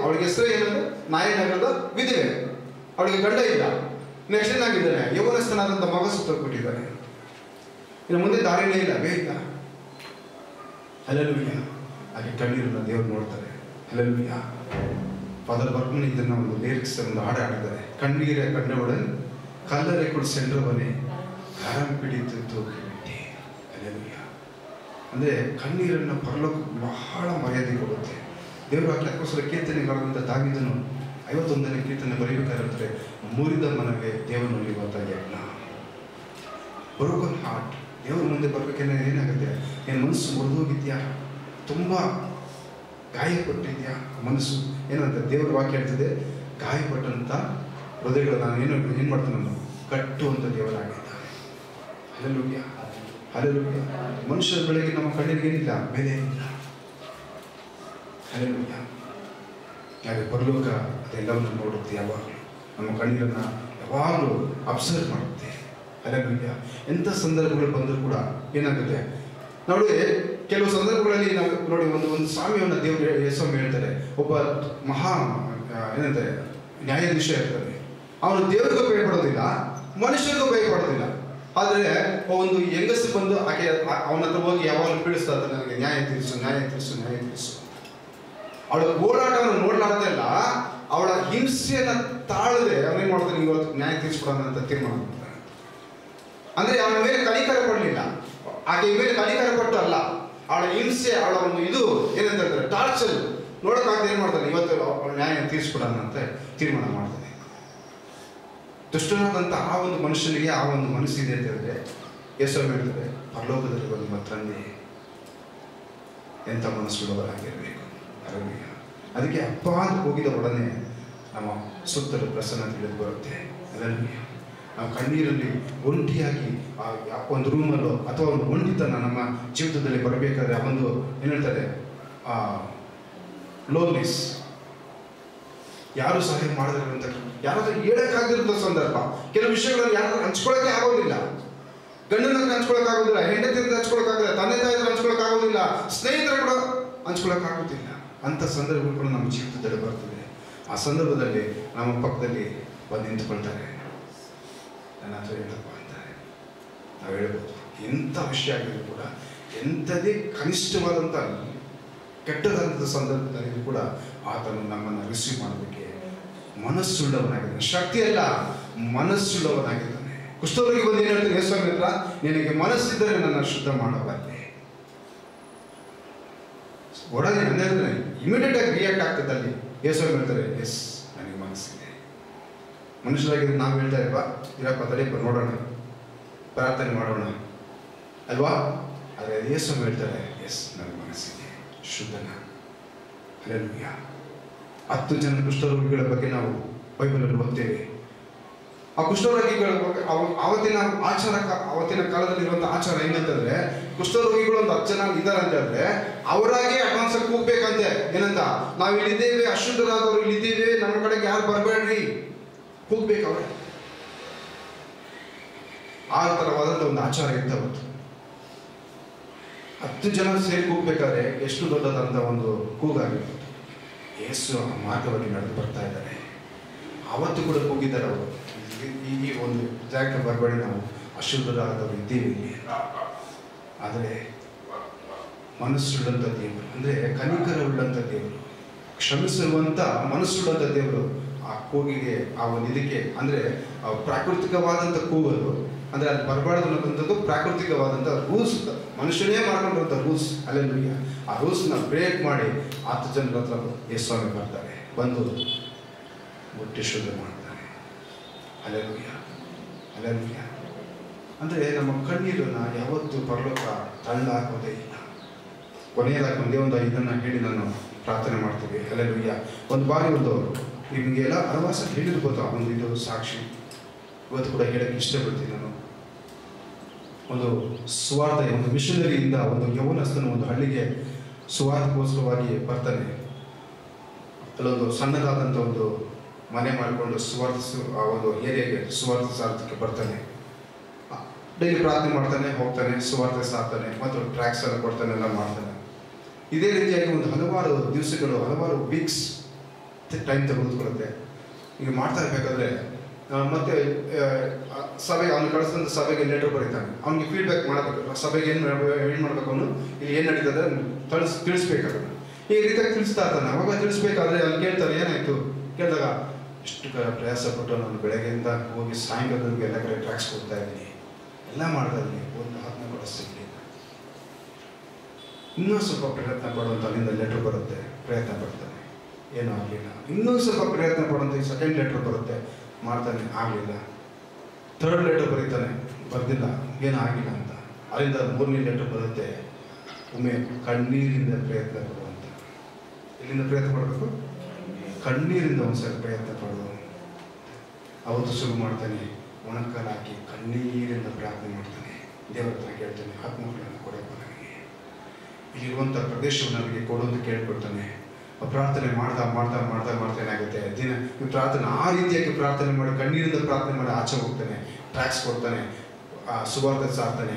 ಅವಳಿಗೆ ಹೆಸರು ಏನಂದ್ರೆ ನಾಯನಗರದ ವಿಧವೆ, ಅವಳಿಗೆ ಗಂಡ ಇಲ್ಲ. ನೆಕ್ಸ್ಟ್ ಏನಾಗಿದ್ದಾನೆ, ಯೌವನಸ್ಥನಾದಂಥ ಮಗ ಸುತ್ತ ಕೊಟ್ಟಿದ್ದಾನೆ. ಇನ್ನು ಮುಂದೆ ದಾರಿನೇ ಇಲ್ಲ, ಬೇಗ ಹಲ್ಲೆಲೂಯಾ. ಹಾಗೆ ಕಣ್ಣೀರನ್ನ ದೇವರು ನೋಡ್ತಾರೆ. ಹಲ್ಲೆಲೂಯಾ. ಫಾದರ್ ಬರ್ಮನ್ ಇದನ್ನ ಒಂದು ಲಿರಿಕ್ಸ್ ಒಂದು ಹಾಡು ಹಾಡಿದ್ದಾರೆ. ಕಣ್ಣೀರೇ ಕಣ್ಣುடன் ಕಲ್ಲರೆ ಕೊಡು ಸೆಂಡ್ರವನೇ ಕರಂ ಪಿಡಿತು ತೂಕಿಬಿಟ್ಟೆ. ಹಲ್ಲೆಲೂಯಾ. ಅಂದರೆ ಕಣ್ಣೀರನ್ನು ಪರಲೋಕ ಬಹಳ ಮರ್ಯಾದೆ ಕೊಡುತ್ತೆ. ದೇವರು ಅದಕ್ಕೋಸ್ಕರ ಕೀರ್ತನೆಗಳಾದಂಥ ದಾವೀದನು 51ನೇ ಕೀರ್ತನೆ ಬರೀಬೇಕಾದ್ರೆ ಮುರಿದ ಮನವೇ ದೇವರಲ್ಲಿ ಇವತ್ತ ಯಜ್ಞ. ಬ್ರೋಕನ್ ಹಾರ್ಟ್, ದೇವ್ರ ಮುಂದೆ ಬರ್ಬೇಕಂದ್ರೆ ಏನಾಗುತ್ತೆ? ಏನು ಮನಸ್ಸು ಮುರಿದೋಗಿದ್ಯಾ? ತುಂಬ ಗಾಯಪಟ್ಟಿದ್ಯಾ ಮನಸ್ಸು? ಏನಂತ ದೇವ್ರ ವಾಕ್ಯ ಹೇಳ್ತಿದೆ, ಗಾಯಪಟ್ಟಂಥ ಹೃದಯಗಳು ನಾನು ಏನು ಮಾಡ್ತಾನೆ, ನಾನು ಕಟ್ಟುವಂಥ ದೇವರಾಗಿದ್ದಾನೆ. Hallelujah, hallelujah. ಮನುಷ್ಯರ ಬೆಳಗ್ಗೆ ನಮ್ಮ ಕಣ್ಣಿಗೆ ಏನಿಲ್ಲ, ಬೆಲೆ ಇಲ್ಲ. ಹಲ್ಲೆಲೂಯಾ. ಹಾಗೆ ಪರಲೋಕ ಅದೆಲ್ಲವನ್ನು ನೋಡುತ್ತೆ. ಯಾವಾಗಲೂ ನಮ್ಮ ಕಣ್ಣೀರನ್ನು ಯಾವಾಗಲೂ ಅಬ್ಸರ್ವ್ ಮಾಡುತ್ತೆ. ಹಲ್ಲೆಲೂಯಾ. ಎಂಥ ಸಂದರ್ಭಗಳು ಬಂದರೂ ಕೂಡ ಏನಾಗುತ್ತೆ ನೋಡಿ, ಕೆಲವು ಸಂದರ್ಭಗಳಲ್ಲಿ ನಾವು ನೋಡಿ ಒಂದು ಸ್ವಾಮಿಯನ್ನು ದೇವರು ಯೇಸು ಹೇಳ್ತಾರೆ. ಒಬ್ಬ ಮಹಾ ಏನಂತಾರೆ ನ್ಯಾಯಾಧೀಶ ಇರ್ತಾನೆ. ಅವನು ದೇವರಿಗೂ ಭಯಪಡೋದಿಲ್ಲ, ಮನುಷ್ಯರಿಗೂ ಭಯಪಡೋದಿಲ್ಲ. ಆದರೆ ಒಂದು ಹೆಂಗಸು ಬಂದು ಆಕೆ ಅವನ ಹತ್ರ ಹೋಗಿ ಯಾವಾಗಲೂ ಪೀಡಿಸ್ತಾ ಇರ್ತಾನೆ, ನನಗೆ ನ್ಯಾಯ ತೀರಿಸು, ನ್ಯಾಯ ತೀರಿಸು, ನ್ಯಾಯ ತೀರಿಸು. ಅವಳ ಓಡಾಟವನ್ನು ನೋಡ್ಲಾರ್ದೆಲ್ಲ ಅವಳ ಹಿಂಸೆಯನ್ನು ತಾಳದೆ ಅವನೇನು ಮಾಡ್ತಾನೆ, ಇವತ್ತು ನ್ಯಾಯ ತೀರಿಸ್ಕೊಡೋಣ ಅಂತ ತೀರ್ಮಾನ ಮಾಡ್ತಾನೆ. ಅಂದರೆ ಅವನ ಮೇಲೆ ಕನಿಕರ ಪಡಲಿಲ್ಲ, ಆಕೆಯ ಮೇಲೆ ಕನಿಕರ ಪಟ್ಟು ಅಲ್ಲ, ಅವಳ ಹಿಂಸೆ, ಅವಳ ಒಂದು ಇದು ಏನಂತ ಹೇಳ್ತಾರೆ ಟಾರ್ಚರ್ ನೋಡೋಕ್ಕಾಗದೆ ಏನು ಮಾಡ್ತಾನೆ, ಇವತ್ತು ಅವಳ ನ್ಯಾಯ ತೀರಿಸ್ಕೊಡೋಣ ಅಂತ ತೀರ್ಮಾನ ಮಾಡ್ತಾನೆ. ದುಷ್ಟನಾದಂಥ ಆ ಒಂದು ಮನುಷ್ಯನಿಗೆ ಆ ಒಂದು ಮನಸ್ಸಿದೆ ಅಂತ ಹೇಳಿದ್ರೆ ಯೇಸು ಹೇಳ್ತಾರೆ, ಪರಲೋಕದಲ್ಲಿ ನಿಮ್ಮ ತಂದೆ ಎಂಥ ಮನಸ್ಸುಳ್ಳವರಾಗಿರಬೇಕು. ಅದಕ್ಕೆ ಅಪ್ಪ ಅಂತ ಹೋಗಿದ ಒಡನೆ ನಮ್ಮ ಸುತ್ತಲೂ ಪ್ರಸನ್ನ ತಿಳಿದು ಬರುತ್ತೆ. ಅದರಲ್ಲಿ ನಾವು ಕಣ್ಣೀರಲ್ಲಿ ಒಂಟಿಯಾಗಿ ಒಂದು ರೂಮಲ್ಲೋ ಅಥವಾ ಒಂದು ಒಂಟಿತನ ನಮ್ಮ ಜೀವಿತದಲ್ಲಿ ಬರಬೇಕಾದ್ರೆ ಆ ಒಂದು ಏನು ಹೇಳ್ತಾರೆ ಲೋನ್ನೆಸ್, ಯಾರು ಸಹಾಯ ಮಾಡಿದಿರುವಂಥ, ಯಾರಾದ್ರೂ ಹೇಳಕ್ಕಾಗದಿರುವಂಥ ಸಂದರ್ಭ, ಕೆಲವು ವಿಷಯಗಳನ್ನು ಯಾರಾದ್ರೂ ಹಂಚ್ಕೊಳ್ಳೋಕೆ ಆಗೋದಿಲ್ಲ. ಗಂಡನ ಹತ್ರ ಹಂಚ್ಕೊಳ್ಳೋಕ್ಕಾಗೋದಿಲ್ಲ, ಹೆಂಡತಿ ಹತ್ರ ಹಂಚ್ಕೊಳ್ಳೋಕ್ಕಾಗೋದಿಲ್ಲ, ತಂದೆ ತಾಯಿ ಹತ್ರ ಹಂಚ್ಕೊಳ್ಳೋಕ್ಕಾಗೋದಿಲ್ಲ, ಸ್ನೇಹಿತರ ಕೂಡ ಹಂಚ್ಕೊಳ್ಳೋಕ್ಕಾಗೋದಿಲ್ಲ. ಅಂಥ ಸಂದರ್ಭಗಳು ಕೂಡ ನಮ್ಮ ಜೀವಿತದಲ್ಲಿ ಬರ್ತದೆ. ಆ ಸಂದರ್ಭದಲ್ಲಿ ನಮ್ಮ ಪಕ್ಕದಲ್ಲಿ ಬಂದು ನಿಂತ್ಕೊಳ್ತಾರೆ, ನನ್ನ ಹತ್ರ ಹೇಳಪ್ಪ ಅಂತಾರೆ. ನಾವು ಹೇಳ್ಬೋದು, ಎಂಥ ವಿಷಯ ಆಗಿದ್ರು ಕೂಡ, ಎಂಥದೇ ಕನಿಷ್ಠವಾದಂಥ ಕೆಟ್ಟದಾದಂಥ ಸಂದರ್ಭದಲ್ಲಿ ಕೂಡ ಆತನು ನಮ್ಮನ್ನು ರಿಸೀವ್ ಮಾಡೋದಕ್ಕೆ ಮನಸ್ಸುಳ್ಳವನಾಗಿದ್ದಾನೆ. ಶಕ್ತಿ ಅಲ್ಲ, ಮನಸ್ಸುಳ್ಳವನಾಗಿದ್ದಾನೆ. ಕುಷ್ಠರೋಗಿ ಬಂದು ಏನು ಹೇಳ್ತಾನೆ ಯೇಸು ಹತ್ರ, ನಿನಗೆ ಮನಸ್ಸಿದ್ದರೆ ನನ್ನ ಶುದ್ಧ ಮಾಡಬಾರ್ದೆ. ಒಡನೆ ಅಂದರೆ ಇಮಿಡಿಯೇಟ್ ಆಗಿ ರಿಯಾಕ್ಟ್ ಆಗ್ತದೆ. ಅಲ್ಲಿ ಯೇಸು ಹೇಳ್ತಾರೆ, ಎಸ್ ನನಗೆ ಮನಸ್ಸಿದೆ. ಮನುಷ್ಯರಾಗಿದ್ರೆ ನಾವು ಹೇಳ್ತಾ ಇಲ್ವಾ, ಇರಪ್ಪ ತಡೆಯಪ್ಪ ನೋಡೋಣ, ಪ್ರಾರ್ಥನೆ ಮಾಡೋಣ ಅಲ್ವಾ? ಆದರೆ ಯೇಸು ಹೇಳ್ತಾರೆ, ಎಸ್ ನನಗೆ ಮನಸ್ಸಿದೆ, ಶುದ್ಧನ. ಹಲ್ಲೆಲೂಯಾ. 10 ಜನ ಕುಷ್ಠರೋಗಿಗಳ ಬಗ್ಗೆ ನಾವು ಬೈಬಲಲ್ಲಿ ಓದ್ತೇವೆ. ಆ ಕುಷ್ಠರೋಗಿಗಳ ಆವತ್ತಿನ ಕಾಲದಲ್ಲಿರುವಂಥ ಆಚಾರ ಹೆಂಗಂತಂದ್ರೆ, ಕುಷ್ಠರೋಗಿಗಳು ಒಂದು 10 ಜನ ಇದ್ದಾರೆ ಅಂತ ಹೇಳಿದ್ರೆ ಅವರಾಗೆ ಅಡ್ವಾನ್ಸ್ ಆಗಿ ಕೂಗ್ಬೇಕಂತೆ. ಏನಂತ, ನಾವು ಇಲ್ಲಿದ್ದೇವೆ, ಅಶುದ್ಧರಾದವರು ಇಲ್ಲಿದ್ದೇವೆ, ನಮ್ಮ ಕಡೆಗೆ ಯಾರು ಬರಬೇಡ್ರಿ, ಕೂಗ್ಬೇಕು ಅವ್ರೆ. ಆ ಥರವಾದಂಥ ಒಂದು ಆಚಾರ ಇರ್ತವತ್ತು. 10 ಜನ ಸೇರಿ ಕೂಗ್ಬೇಕಾದ್ರೆ ಎಷ್ಟು ದೊಡ್ಡದಂಥ ಒಂದು ಕೂಗಾಗಿತ್ತು. ಯೇಸು ಆ ಮಾರ್ಗವಾಗಿ ನಡೆದು ಬರ್ತಾ ಇದ್ದಾರೆ. ಆವತ್ತು ಕೂಡ ಕೂಗಿದ್ದಾರೆ ಅವರು, ಈ ಒಂದು ಜಾಗಕ್ಕೆ ಬರಬೇಡಿ, ನಾವು ಅಶುದ್ಧರಾದವರು ಇದ್ದೀವಿ ಇಲ್ಲಿ. ಆದರೆ ಮನಸ್ಸುಳ್ಳಂಥ ದೇವರು, ಅಂದರೆ ಕನಿಕರವುಳ್ಳಂಥ ದೇವರು, ಕ್ಷಮಿಸುವಂಥ ಮನಸ್ಸುಳ್ಳಂಥ ದೇವರು ಆ ಕೂಗಿಗೆ, ಆ ಒಂದು ಇದಕ್ಕೆ, ಅಂದರೆ ಪ್ರಾಕೃತಿಕವಾದಂಥ ಕೂಗಲು, ಅಂದರೆ ಅದು ಬರಬಾರ್ದು ಅನ್ನೋದಂಥದ್ದು ಪ್ರಾಕೃತಿಕವಾದಂಥ ರೂಲ್ಸ್, ಮನುಷ್ಯನೇ ಮಾಡ್ಕೊಂಡಿರುವಂಥ ರೂಲ್ಸ್. ಹಲ್ಲೆಲೂಯಾ. ಆ ರೂಲ್ಸ್ನ ಬ್ರೇಕ್ ಮಾಡಿ 10 ಜನರ ಹತ್ರ ಯೇಸುಸ್ವಾಮಿ ಬರ್ತಾರೆ, ಬಂದು ಮುಟ್ಟಿ ಶುದ್ಧ ಮಾಡ್ತಾರೆ. Hallelujah, hallelujah. ಅಂದರೆ ನಮ್ಮ ಕಣ್ಣೀರನ್ನು ಯಾವತ್ತೂ ಪರಲೋಕ ತಳ್ಳಾಕೋದೇ ಇಲ್ಲ. ಕೊನೆಯದಾಗಿ ಒಂದೇ ಒಂದು ಇದನ್ನು ಹೇಳಿ ನಾನು ಪ್ರಾರ್ಥನೆ ಮಾಡ್ತೀವಿ. ಹಲ್ಲೆಲೂಯಾ. ಒಂದು ಬಾರಿ ಒಂದು ನಿಮಗೆಲ್ಲ ಹಲವಾಸ ಹೇಳಿರ್ಬೋದು ಆ ಒಂದು ಇದು ಸಾಕ್ಷಿ, ಇವತ್ತು ಕೂಡ ಹೇಳಕ್ಕೆ ಇಷ್ಟಪಡ್ತೀನಿ ನಾನು. ಒಂದು ಸುವಾರ್ಥ, ಒಂದು ಮಿಷನರಿಯಿಂದ ಒಂದು ಯೌವನಸ್ಥನು ಒಂದು ಹಳ್ಳಿಗೆ ಸುವಾರ್ಥಕ್ಕೋಸ್ಕರವಾಗಿ ಬರ್ತಾನೆ. ಅಲ್ಲೊಂದು ಸಣ್ಣದಾದಂಥ ಒಂದು ಮನೆ ಮಾಡಿಕೊಂಡು ಆ ಒಂದು ಏರಿಯಾಗೆ ಸುವಾರ್ಥ ಸಾರ್ಥಕ್ಕೆ ಬರ್ತಾನೆ. ಡೈಲಿ ಪ್ರಾರ್ಥನೆ ಮಾಡ್ತಾನೆ, ಹೋಗ್ತಾನೆ, ಸುವಾರ್ಥ ಸಾರ್ತಾನೆ, ಮತ್ತು ಟ್ರ್ಯಾಕ್ಸ್ ಎಲ್ಲ ಕೊಡ್ತಾನೆ, ಎಲ್ಲ ಮಾಡ್ತಾನೆ. ಇದೇ ರೀತಿಯಾಗಿ ಒಂದು ಹಲವಾರು ದಿವಸಗಳು, ಹಲವಾರು ವೀಕ್ಸ್ ಟೈಮ್ ತೆಗೆದುಕೊಳ್ಳುತ್ತೆ. ಈಗ ಮಾಡ್ತಾ ಇರಬೇಕಾದ್ರೆ ಮತ್ತೆ ಸಭೆ ಅವನು ಕಳಿಸಿದ ಸಭೆಗೆ ಲೆಟರ್ ಬರೀತಾನೆ. ಅವನಿಗೆ ಫೀಡ್ಬ್ಯಾಕ್ ಮಾಡಬೇಕು, ಸಭೆಗೆ ಏನು ಮಾಡಬೇಕು, ಅವನು ಇಲ್ಲಿ ಏನು ನಡೀತದೆ ತಿಳಿಸ್ಬೇಕಾದ್ರೆ ಈ ರೀತಿಯಾಗಿ ತಿಳಿಸ್ತಾ ಇರ್ತಾನೆ. ಅವಾಗ ತಿಳಿಸ್ಬೇಕಾದ್ರೆ ಅವ್ನು ಕೇಳ್ತಾನೆ, ಏನಾಯ್ತು ಕೇಳಿದಾಗ, ಇಷ್ಟು ಪ್ರಯಾಸ ಪಟ್ಟು ನಾನು ಬೆಳಗ್ಗೆಯಿಂದ ಹೋಗಿ ಸಾಯಂಕಾಲದವರೆಗೆ ಎಲ್ಲ ಕಡೆ ಟ್ರ್ಯಾಕ್ಸ್ ಕೊಡ್ತಾ ಇದ್ದೀನಿ, ಎಲ್ಲ ಮಾಡ್ತಾ ಇದ್ದೀನಿ, ಒಂದು ಆತ್ಮ ಕೂಡ ಸಿಗಲಿಲ್ಲ. ಇನ್ನೂ ಸ್ವಲ್ಪ ಪ್ರಯತ್ನ ಪಡುವಂತ ಅಲ್ಲಿಂದ ಲೆಟರ್ ಬರುತ್ತೆ, ಪ್ರಯತ್ನ ಪಡ್ತಾನೆ, ಏನೂ ಆಗಲಿಲ್ಲ. ಇನ್ನೂ ಸ್ವಲ್ಪ ಪ್ರಯತ್ನ ಪಡುವಂತ ಈ ಸೆಕೆಂಡ್ ಲೆಟರ್ ಬರುತ್ತೆ, ಮಾಡ್ತಾನೆ, ಆಗಲಿಲ್ಲ. ಥರ್ಡ್ ಲೆಟರ್ ಬರೀತಾನೆ, ಬರ್ದಿಲ್ಲ, ಏನೂ ಆಗಿಲ್ಲ ಅಂತ. ಅಲ್ಲಿಂದ ಮೂರನೇ ಲೆಟರ್ ಬರುತ್ತೆ, ಒಮ್ಮೆ ಕಣ್ಣೀರಿಂದ ಪ್ರಯತ್ನ ಪಡುವಂತ. ಎಲ್ಲಿಂದ ಪ್ರಯತ್ನ ಪಡಬೇಕು? ಕಣ್ಣೀರಿಂದ ಒಂದ್ಸಲ ಪ್ರಯತ್ನ ಪಡೋದು. ಅವತ್ತು ಶುರು ಮಾಡ್ತಾನೆ, ಒಣಕಲ್ ಹಾಕಿ ಕಣ್ಣೀರಿಂದ ಪ್ರಾರ್ಥನೆ ಮಾಡ್ತಾನೆ, ದೇವರ ಹತ್ರ ಕೇಳ್ತಾನೆ, ಆತ್ಮಗಳನ್ನು ಕೊಡಪ್ಪ ನನಗೆ, ಇಲ್ಲಿರುವಂಥ ಪ್ರದೇಶವನ್ನು ನನಗೆ ಕೊಡು ಅಂತ ಕೇಳ್ಕೊಳ್ತಾನೆ. ಪ್ರಾರ್ಥನೆ ಮಾಡ್ತಾ ಮಾಡ್ತಾ ಮಾಡ್ತಾ ಮಾಡ್ತಾ ಏನಾಗುತ್ತೆ, ದಿನ ಈ ಪ್ರಾರ್ಥನೆ ಆ ರೀತಿಯಾಗಿ ಪ್ರಾರ್ಥನೆ ಮಾಡಿ ಕಣ್ಣೀರಿಂದ ಪ್ರಾರ್ಥನೆ ಮಾಡಿ ಆಚೆ ಹೋಗ್ತಾನೆ, ಟ್ರ್ಯಾಕ್ಸ್ ಕೊಡ್ತಾನೆ, ಸುವಾರ್ತೆ ಸಾರ್ತಾನೆ,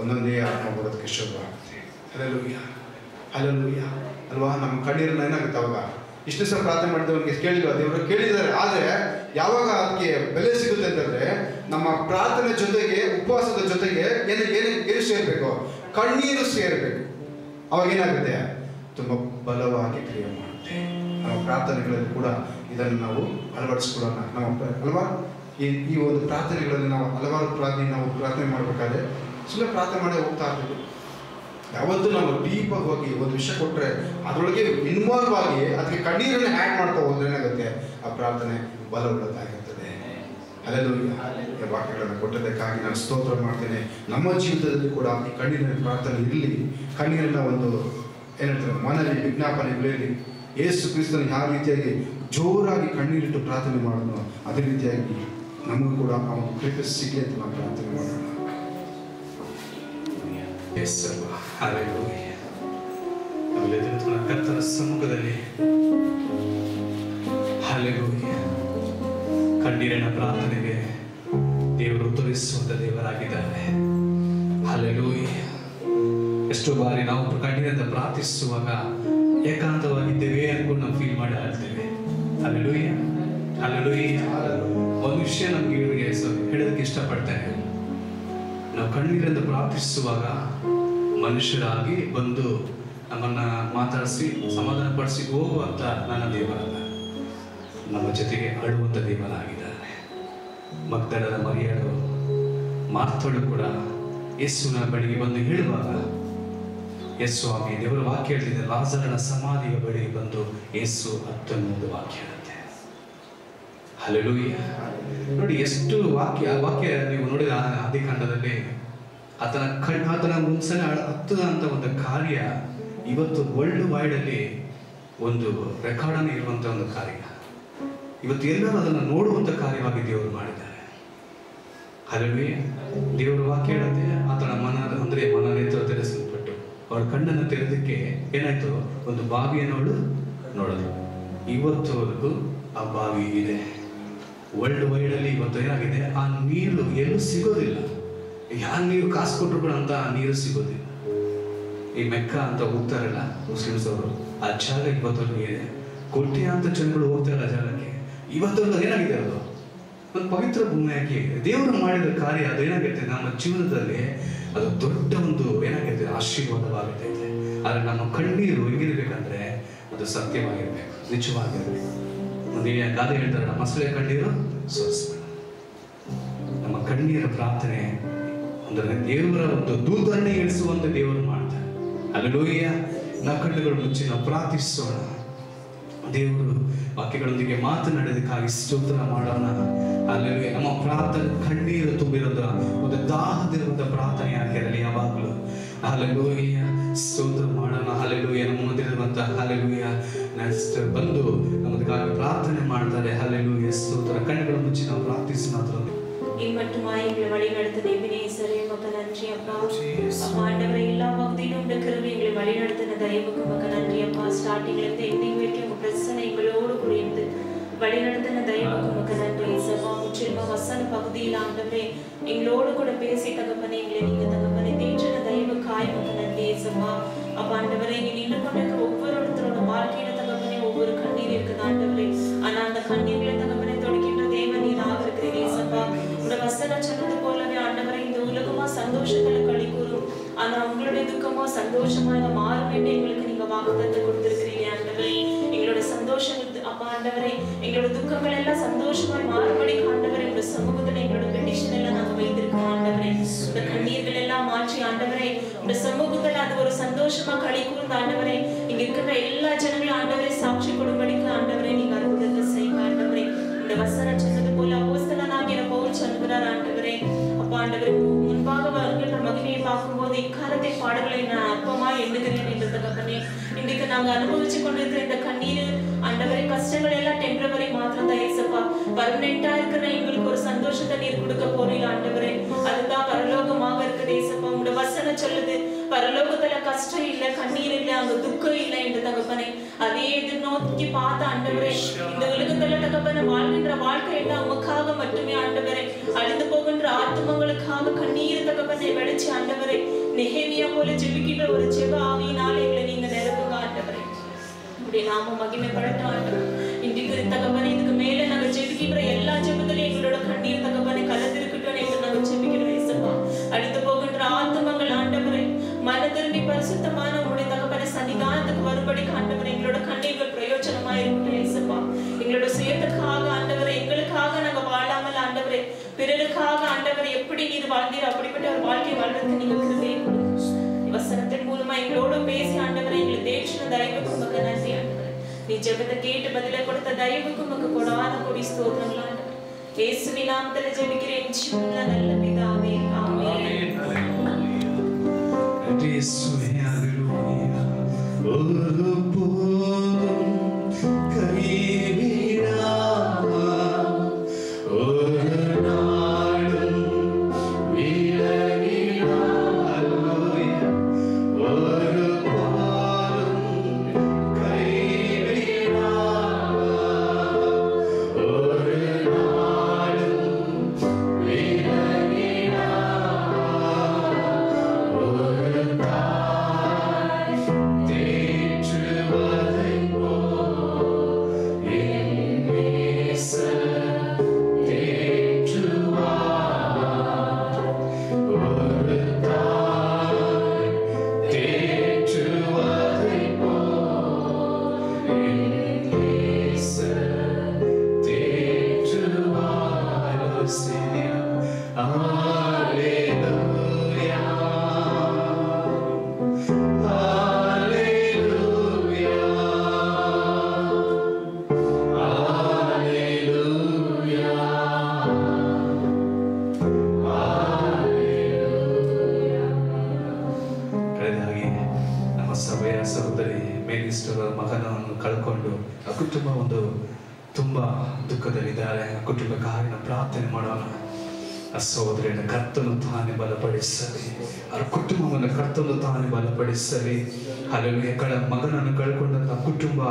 ಒಂದೊಂದೇ ಆತ್ಮ ಬರೋದಕ್ಕೆ ಶುರು ಆಗುತ್ತೆ. ಹಲ್ಲೆಲೂಯಾ, ಹಲ್ಲೆಲೂಯಾ ಅಲ್ವಾ? ನಮ್ಮ ಕಣ್ಣೀರನ್ನ ಏನಾಗುತ್ತೆ ಅವಾಗ, ಇಷ್ಟು ಸಹ ಪ್ರಾರ್ಥನೆ ಮಾಡಿದವನಿಗೆ ಕೇಳಿಲ್ವ? ದೇವರು ಕೇಳಿದ್ದಾರೆ. ಆದರೆ ಯಾವಾಗ ಅದಕ್ಕೆ ಬೆಲೆ ಸಿಗುತ್ತೆ ಅಂತಂದ್ರೆ, ನಮ್ಮ ಪ್ರಾರ್ಥನೆ ಜೊತೆಗೆ ಉಪವಾಸದ ಜೊತೆಗೆ ಏನು ಸೇರಬೇಕು? ಕಣ್ಣೀರು ಸೇರಬೇಕು. ಅವಾಗ ಏನಾಗುತ್ತೆ? ತುಂಬ ಬಲವಾಗಿ ಕ್ರಿಯೆ ಮಾಡುತ್ತೆ. ನಮ್ಮ ಪ್ರಾರ್ಥನೆಗಳಲ್ಲಿ ಕೂಡ ಇದನ್ನು ನಾವು ಅಳವಡಿಸ್ಕೊಳ್ಳೋಣ. ನಮ್ಮ ಅಲ್ವಾ, ಈ ಒಂದು ಪ್ರಾರ್ಥನೆಗಳಲ್ಲಿ ನಾವು ಹಲವಾರು ಪ್ರಾರ್ಥನೆ ಮಾಡಬೇಕಾದ್ರೆ ಸುಮ್ಮನೆ ಪ್ರಾರ್ಥನೆ ಮಾಡಿ ಹೋಗ್ತಾ ಇರ್ತೀವಿ. ಯಾವತ್ತೂ ನಾವು ಡೀಪಾಗಿ ಹೋಗಿ ಒಂದು ವಿಷಯ ಕೊಟ್ಟರೆ ಅದರೊಳಗೆ ಇನ್ವಾಲ್ವ್ ಆಗಿ ಅದಕ್ಕೆ ಕಣ್ಣೀರನ್ನು ಆ್ಯಡ್ ಮಾಡ್ತಾ ಹೋದ್ರೆ ಏನಾಗುತ್ತೆ, ಆ ಪ್ರಾರ್ಥನೆ ಬಲವುಳ್ಳದಾಗಿರ್ತದೆ. ಹಲ್ಲೆಲೂಯಾ. ವಾಕ್ಯಗಳನ್ನು ಕೊಟ್ಟದಕ್ಕಾಗಿ ನಾನು ಸ್ತೋತ್ರ ಮಾಡ್ತೇನೆ. ನಮ್ಮ ಜೀವಿತದಲ್ಲಿ ಕೂಡ ಈ ಕಣ್ಣೀರಿನ ಪ್ರಾರ್ಥನೆ ಇರಲಿ. ಕಣ್ಣೀರಿನ ಒಂದು ಏನಂತಾರೆ, ಮನದಲ್ಲಿ ವಿಜ್ಞಾಪನೆಗಳಲ್ಲಿ ಯೇಸು ಕ್ರಿಸ್ತನ ಯಾವ ರೀತಿಯಾಗಿ ಜೋರಾಗಿ ಕಣ್ಣೀರಿಟ್ಟು ಪ್ರಾರ್ಥನೆ ಮಾಡೋಣ, ಅದೇ ರೀತಿಯಾಗಿ ನಮಗೂ ಕೂಡ ಅವನು ಕೃಪೆ ಸಿಗಲಿ ಅಂತ ನಾವು ಪ್ರಾರ್ಥನೆ ಮಾಡೋಣ. ಕರ್ತನ ಸಮ್ಮುಖದಲ್ಲಿ ಹಲ್ಲೆಲೂಯಾ. ಕಣ್ಣೀರಿನ ಪ್ರಾರ್ಥನೆಗೆ ದೇವರು ಉತ್ತರಿಸುವಂತ ದೇವರಾಗಿದ್ದಾರೆ. ಹಲ್ಲೆಲೂಯಾ. ಎಷ್ಟೋ ಬಾರಿ ನಾವು ಕಣ್ಣೀರಿಂದ ಪ್ರಾರ್ಥಿಸುವಾಗ ಏಕಾಂತವಾಗಿದ್ದೇವೆ ಅನ್ಕೊಂಡು ನಾವು ಫೀಲ್ ಮಾಡಿ ಆಡ್ತೇವೆ. Hallelujah, hallelujah. ಒಂದು ವಿಷಯ ನಮ್ಗೆ ಇವರಿಗೆ ಹೇಳೋದಕ್ಕೆ ಇಷ್ಟಪಡ್ತೇನೆ. ನಾವು ಕಣ್ಣೀರಿಂದ ಪ್ರಾರ್ಥಿಸುವಾಗ ಮನುಷ್ಯರಾಗಿ ಬಂದು ನಮ್ಮನ್ನ ಮಾತಾಡಿಸಿ ಸಮಾಧಾನಪಡಿಸಿ ಹೋಗುವಂತ ನನ್ನ ದೇವರಲ್ಲ, ನಮ್ಮ ಜೊತೆಗೆ ಅಳುವಂತ ದೇವರಾಗಿದ್ದಾರೆ. ಮಗ್ದಲದ ಮರಿಯಳು ಮಾರ್ತಳು ಕೂಡ ಯೇಸುವಿನ ಬಳಿಗೆ ಬಂದು ಹೇಳುವಾಗ, ಯೇಸು ಸ್ವಾಮಿ, ದೇವರ ವಾಕ್ಯ ಹೇಳ್ತಿದೆ, ಲಾಜರನ ಸಮಾಧಿಯ ಬಳಿ ಬಂದು ಯೇಸು ಅತ್ತನ್ನೊಂದು ವಾಕ್ಯ ಹೇಳುತ್ತೆ. ಹಲ್ಲೆಲೂಯಾ. ನೋಡಿ ಎಷ್ಟು ವಾಕ್ಯ ನೀವು ನೋಡಿದ ಆದಿಕಾಂಡದಲ್ಲಿ ಆತನ ಮುನ್ಸನೆ ಹತ್ತದಂತ ಒಂದು ಕಾರ್ಯ ಇವತ್ತು ವರ್ಲ್ಡ್ ವೈಡ್ ಅಲ್ಲಿ ಒಂದು ರೆಕಾರ್ಡ್ ಅನ್ನು ಇರುವಂತ ಒಂದು ಕಾರ್ಯ. ಇವತ್ತು ಎಲ್ಲರೂ ಅದನ್ನು ನೋಡುವಂತ ಕಾರ್ಯವಾಗಿ ದೇವರು ಮಾಡಿದ್ದಾರೆ. ಹಲ್ಲೆಲೂಯಾ. ದೇವರ ವಾಕ್ಯ ಹೇಳುತ್ತೆ, ಆತನ ಮನ ನೇತ್ರ ತೆರೆಸಲ್ಪಟ್ಟು ಅವಳ ಕಣ್ಣನ್ನು ತೆರೆದಕ್ಕೆ ಏನಾಯ್ತು, ಒಂದು ಬಾವಿಯನ್ನು ಅವಳು ನೋಡೋದು. ಇವತ್ತುವರೆಗೂ ಆ ಬಾವಿ ಇದೆ. ವರ್ಲ್ಡ್ ವೈಡ್ ಅಲ್ಲಿ ಇವತ್ತು ಏನಾಗಿದೆ, ಆ ನೀರು ಎಲ್ಲೂ ಸಿಗೋದಿಲ್ಲ. ಯಾರು ನೀರು ಕಾಸು ಕೊಟ್ಟರು ಕೂಡ ಅಂತ ನೀರು ಸಿಗೋದಿಲ್ಲ. ಈ ಮೆಕ್ಕ ಅಂತ ಹೋಗ್ತಾರಲ್ಲ ಮುಸ್ಲಿಮ್ಸ್ ಅವರು, ಆ ಜಾಗ ಇವತ್ತವರೆಗೂ ಇದೆ. ಕೋಟೆ ಅಂತ ಜನಗಳು ಹೋಗ್ತಾರಲ್ಲ ಜಾಗಕ್ಕೆ, ಇವತ್ತವರೆಗೂ ಏನಾಗಿದೆ, ಅದು ಒಂದು ಪವಿತ್ರ ಭೂಮಿಯಾಗಿ ದೇವರು ಮಾಡಿದ ಕಾರ್ಯ. ಅದು ಏನಾಗುತ್ತೆ, ನಮ್ಮ ಜೀವನದಲ್ಲಿ ಅದು ದೊಡ್ಡ ಒಂದು ಏನಾಗುತ್ತೆ, ಆಶೀರ್ವಾದವಾಗುತ್ತೈತೆ. ಆದರೆ ನಮ್ಮ ಕಣ್ಣೀರು ಹೆಂಗಿರ್ಬೇಕಂದ್ರೆ ಅದು ಸತ್ಯವಾಗಿರ್ಬೇಕು, ನಿಜವಾಗಿರ್ಬೇಕು. ಒಂದು ಗಾದೆ ಹೇಳ್ತಾರೆ, ನಮ್ಮ ಮೊಸಳೆ ಕಣ್ಣೀರು ಸೋರಿಸ್ಬೇಡ. ನಮ್ಮ ಕಣ್ಣೀರ ಪ್ರಾರ್ಥನೆ ಅಂದ್ರೆ ದೇವರ ಒಂದು ದೂತರನ್ನೇ ಇಳಿಸುವಂತೆ ದೇವರು ಮಾಡ್ತಾರೆ. ಹಲ್ಲೆಲೂಯಾ. ನಾವು ಕಣ್ಣುಗಳು ಮುಚ್ಚಿ ನಾವು ಪ್ರಾರ್ಥಿಸೋಣ. ದೇವರು ವಾಕ್ಯಗಳೊಂದಿಗೆ ಮಾತನಾಡೋದಕ್ಕಾಗಿ ಸ್ತೋತ್ರ ಮಾಡೋಣ. ಹಲ್ಲೆಲೂಯಾ. ನಮ್ಮ ಪ್ರಾರ್ಥನೆ ಕಣ್ಣೀರು ತುಂಬಿರೋದ ಒಂದು ದಾಹದಿರುವಂತ ಪ್ರಾರ್ಥನೆ ಆಗಿರಲಿ ಯಾವಾಗಲೂ. ಹಲ್ಲೆಲೂಯಾ. ಸ್ತೋತ್ರ ಮಾಡೋಣ. ಹಲ್ಲೆಲೂಯಾ. ನಮ್ಮ ಮುಂದಿರುವಂತ ಹಲ್ಲೆಲೂಯಾ ಬಂದು ನಮ್ಮದಕ್ಕಾಗಿ ಪ್ರಾರ್ಥನೆ ಮಾಡ್ತಾರೆ. ಹಲ್ಲೆಲೂಯಾ. ಸ್ತೋತ್ರ. ಕಣ್ಣುಗಳು ಮುಚ್ಚಿ ನಾವು ಪ್ರಾರ್ಥಿಸೋಣ. இம்மட்டுமா எங்களை வழி நடத்தின வினேசரே மக்க நன்றி அப்பா. அப்பா ஆண்டவரே, எல்லா பகுதியிலும் உள்ள கிருபை எங்களை வழி நடத்தின தயவுக்கு மக்க நன்றி அப்பா. ஸ்டார்டிங்ல இருந்து எண்டிங் வரைக்கும் உங்க பிரச்சனை எங்களோடு கூட இருந்து வழி நடத்தின தயவுக்கு மக்க நன்றி ஏசப்பா. முற்றிலுமா வசன பகுதியில் ஆண்டவரே எங்களோடு கூட பேசி தகப்பனே, எங்களை நீங்க தகப்பனே தேற்றின தயவுக்காய் மக்க நன்றி ஏசப்பா. அப்பா ஆண்டவரே, இங்க நின்று கொண்டிருக்கிற ஒவ்வொருத்தரோட வாழ்க்கையில தகப்பனே ஒவ்வொரு கண்ணீர் இருக்குது ஆண்டவரே. ஆனா அந்த கண்ணீர்களை தகப்பனே தொடுக்கின்ற தேவன் நீராக இருக்கிறீங்க சந்தோஷமாக மாறும் என்று எங்களுக்கு நீங்க வாக்குத்தத்தை கொடுத்திருக்கிறீங்க ஆண்டவரே. எங்களோட சந்தோஷம் அப்பா ஆண்டவரே, எங்களோட துக்கங்கள் எல்லாம் சந்தோஷமாய் மாறுபடி ஆண்டவரே உங்க சமூகத்துல எங்களோட பெட்டிஷன் எல்லாம் நாங்க வைத்திருக்கோம் ஆண்டவரே. இந்த கண்ணீர்கள் எல்லாம் மாற்றி ஆண்டவரே உங்க சமூகத்துல அது ஒரு சந்தோஷமா களி கூர்ந்த ஆண்டவரே, இங்க இருக்கிற எல்லா ஜனங்களும் ஆண்டவரே சாட்சி கொடும்படிக்கு ஆண்டவரே நீங்க அற்புதத்தை செய்யுங்க ஆண்டவரே. இந்த வசனம் சொன்னது போல அப்போஸ்தலனாகிய பவுல் சொல்கிறார் ஆண்டவரே, அப்பா ஆண்டவரே முன்பாக வருகின்ற மகிமையை பார்க்கும்போது இக்காலத்தை பாடுகளை நான் அற்பமாய் எண்ணுகிறேன் என்ற தகப்பனே. இன்றைக்கு நாங்க அனுபவிச்சு கொண்டிருக்கிற இந்த கண்ணீர் ஆண்டவரே கஷ்டங்கள் எல்லாம் டெம்பரவரி மாத்திரம் தான் ஏசப்பா. பர்மனெண்டா இருக்கிற எங்களுக்கு ஒரு சந்தோஷத்தை நீர் கொடுக்க போறீங்க ஆண்டவரே. அதுதான் பரலோகமாக இருக்குது ஏசப்பா. உங்களோட வசனம் சொல்லுது பரலோகத்துல கஷ்டம் இல்ல, கண்ணீர் இல்ல, அங்க துக்கம் இல்லை என்று தகப்பனே. அதே எதிர்நோக்கி பார்த்த ஆண்டவரே இந்த உலகத்துல தகப்பன வாழ்கின்ற வாழ்க்கை எல்லாம் உமக்காக மட்டுமே ஆண்டவரே. அழிந்து போகின்ற ஆத்மங்களுக்காக கண்ணீர் தகப்பனை வெடிச்சு ஆண்டவரே நெகேமியா போல ஜெபிக்கின்ற ஒரு ஜெப ஆவியினால எங்களை நீங்க நிரப்புங்க ஆண்டவரே. இப்படி நாம மகிமைப்படட்டும் ஆண்டவரே. இன்றைக்கு தகப்பனை இதுக்கு மேல நாங்க ஜெபிக்கின்ற எல்லா ஜெபத்திலையும் எங்களோட கண்ணீர் தகப்பனை கலந்திருக்கட்டும் என்று நாங்க ஜெபிக்கிறோம் ஏசப்பா. அழிந்து போகின்ற ஆத்மங்கள் ஆண்டவரே மன திரும்பி பரிசுத்தமான உங்களுடைய தகப்பனை சன்னிதானத்துக்கு வரும்படி ஆண்டவரே எங்களோட கண்ணீர்கள் பிரயோஜனமா இருக்கட்டும் ஏசப்பா. எங்களோட சுயத்துக்காக ஆண்டவரே எங்களுக்காக நாங்க வாழாமல் ஆண்டவரே பிறருக்காக ஆண்டவரை எப்படி நீர் வாழ்ந்தீர் அப்படிப்பட்ட ஒரு வாழ்க்கை வாழ்றதுக்கு நீங்க கிருபையை கொடுங்க. வசனத்தின் மூலமா எங்களோட பேசி ஆண்டவரை எங்களை தேற்றின தயவுக்கு உமக்கு நன்றி ஆண்டவரே. நீ ஜெபத்தை கேட்டு பதிலை கொடுத்த தயவுக்கு உமக்கு கொடான கொடி ஸ்தோத்திரங்கள் ஆண்டவரே. இயேசுவின் நாமத்தில் ஜெபிக்கிறேன் ஜீவனுள்ள நல்ல பிதாவே ஆமென். ಮಗನನ್ನು ಕಳ್ಕೊಂಡು ಆ ಕುಟುಂಬ ಒಂದು ತುಂಬಾ ದುಃಖದಲ್ಲಿದ್ದಾರೆ. ಆ ಕುಟುಂಬಕ್ಕಾಗಿ ನಾವು ಪ್ರಾರ್ಥನೆ ಮಾಡೋಣ. ಆ ಸಹೋದರಿಯನ್ನು ಕರ್ತನು ತಾನೇ ಬಲಪಡಿಸಲಿ, ಆ ಕುಟುಂಬವನ್ನು ಕರ್ತನು ತಾನೇ ಬಲಪಡಿಸಲಿ. ಹಲ್ಲೆಲೂಯ. ಮಗನನ್ನು ಕಳ್ಕೊಂಡಂತ ಕುಟುಂಬ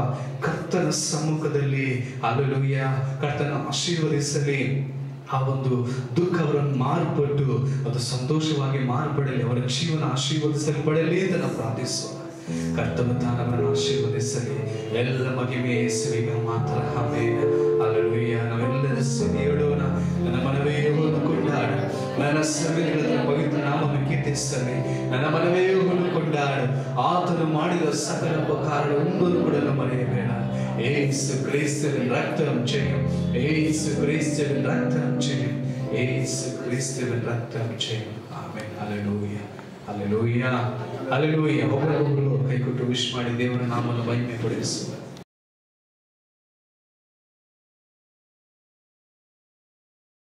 ಕರ್ತನ ಸಮ್ಮುಖದಲ್ಲಿ ಹಲ್ಲೆಲೂಯ ಕರ್ತನ ಆಶೀರ್ವದಿಸಲಿ. ಆ ಒಂದು ದುಃಖ ಅವರನ್ನು ಮಾರ್ಪಟ್ಟು ಅದು ಸಂತೋಷವಾಗಿ ಮಾರ್ಪಡಲಿ, ಅವರ ಜೀವನ ಆಶೀರ್ವದಿಸಲ್ಪಡಲಿ ಅಂತ ನಾವು ಪ್ರಾರ್ಥಿಸೋಣ. ಕರ್ತನು ತಾನವರನ್ನು ಆಶೀರ್ವದಿಸಲಿ. ಎಲ್ಲ ಮಹಿಮೆ ಯೇಸುವಿಗೆ ಮಾತ್ರ. ಆಮೆನ್. ಹಲ್ಲೆಲೂಯ. ನಾವೆಲ್ಲರ ಸೇರಿಯೋಣ. ನನ್ನ ಮನವೇ ಕೊಂಡಾಡು, ನನ್ನ ಸಭೆಗಳ ಪವಿತ್ರ ನಾಮವನ್ನು ಕೀರ್ತಿಸಲಿ. ನನ್ನ ಮನವೇ ಕೊಂಡಾಡು, ಆತನು ಮಾಡಿದ ಸಕಲ ಉಪಕಾರ ಒಂದನ್ನು ಕೂಡ ಮರೆಯಬೇಡ. ஏசு கிறிஸ்துவின் ரத்தம் ஜெயம், ஏசு கிறிஸ்துவின் ரத்தம் ஜெயம், ஏசு கிறிஸ்துவின் ரத்தம் ஜெயம். ஆமென். ஹல்லேலூயா, ஹல்லேலூயா, ஹல்லேலூயா. ಒಬ್ಬರೊಬ್ಬರು ಕೈ ಕೊಟ್ಟು ವಿಶ್ ಮಾಡಿ ದೇವರ ನಾಮವನ್ನು ಮಹಿಮೆಪಡಿಸುವ.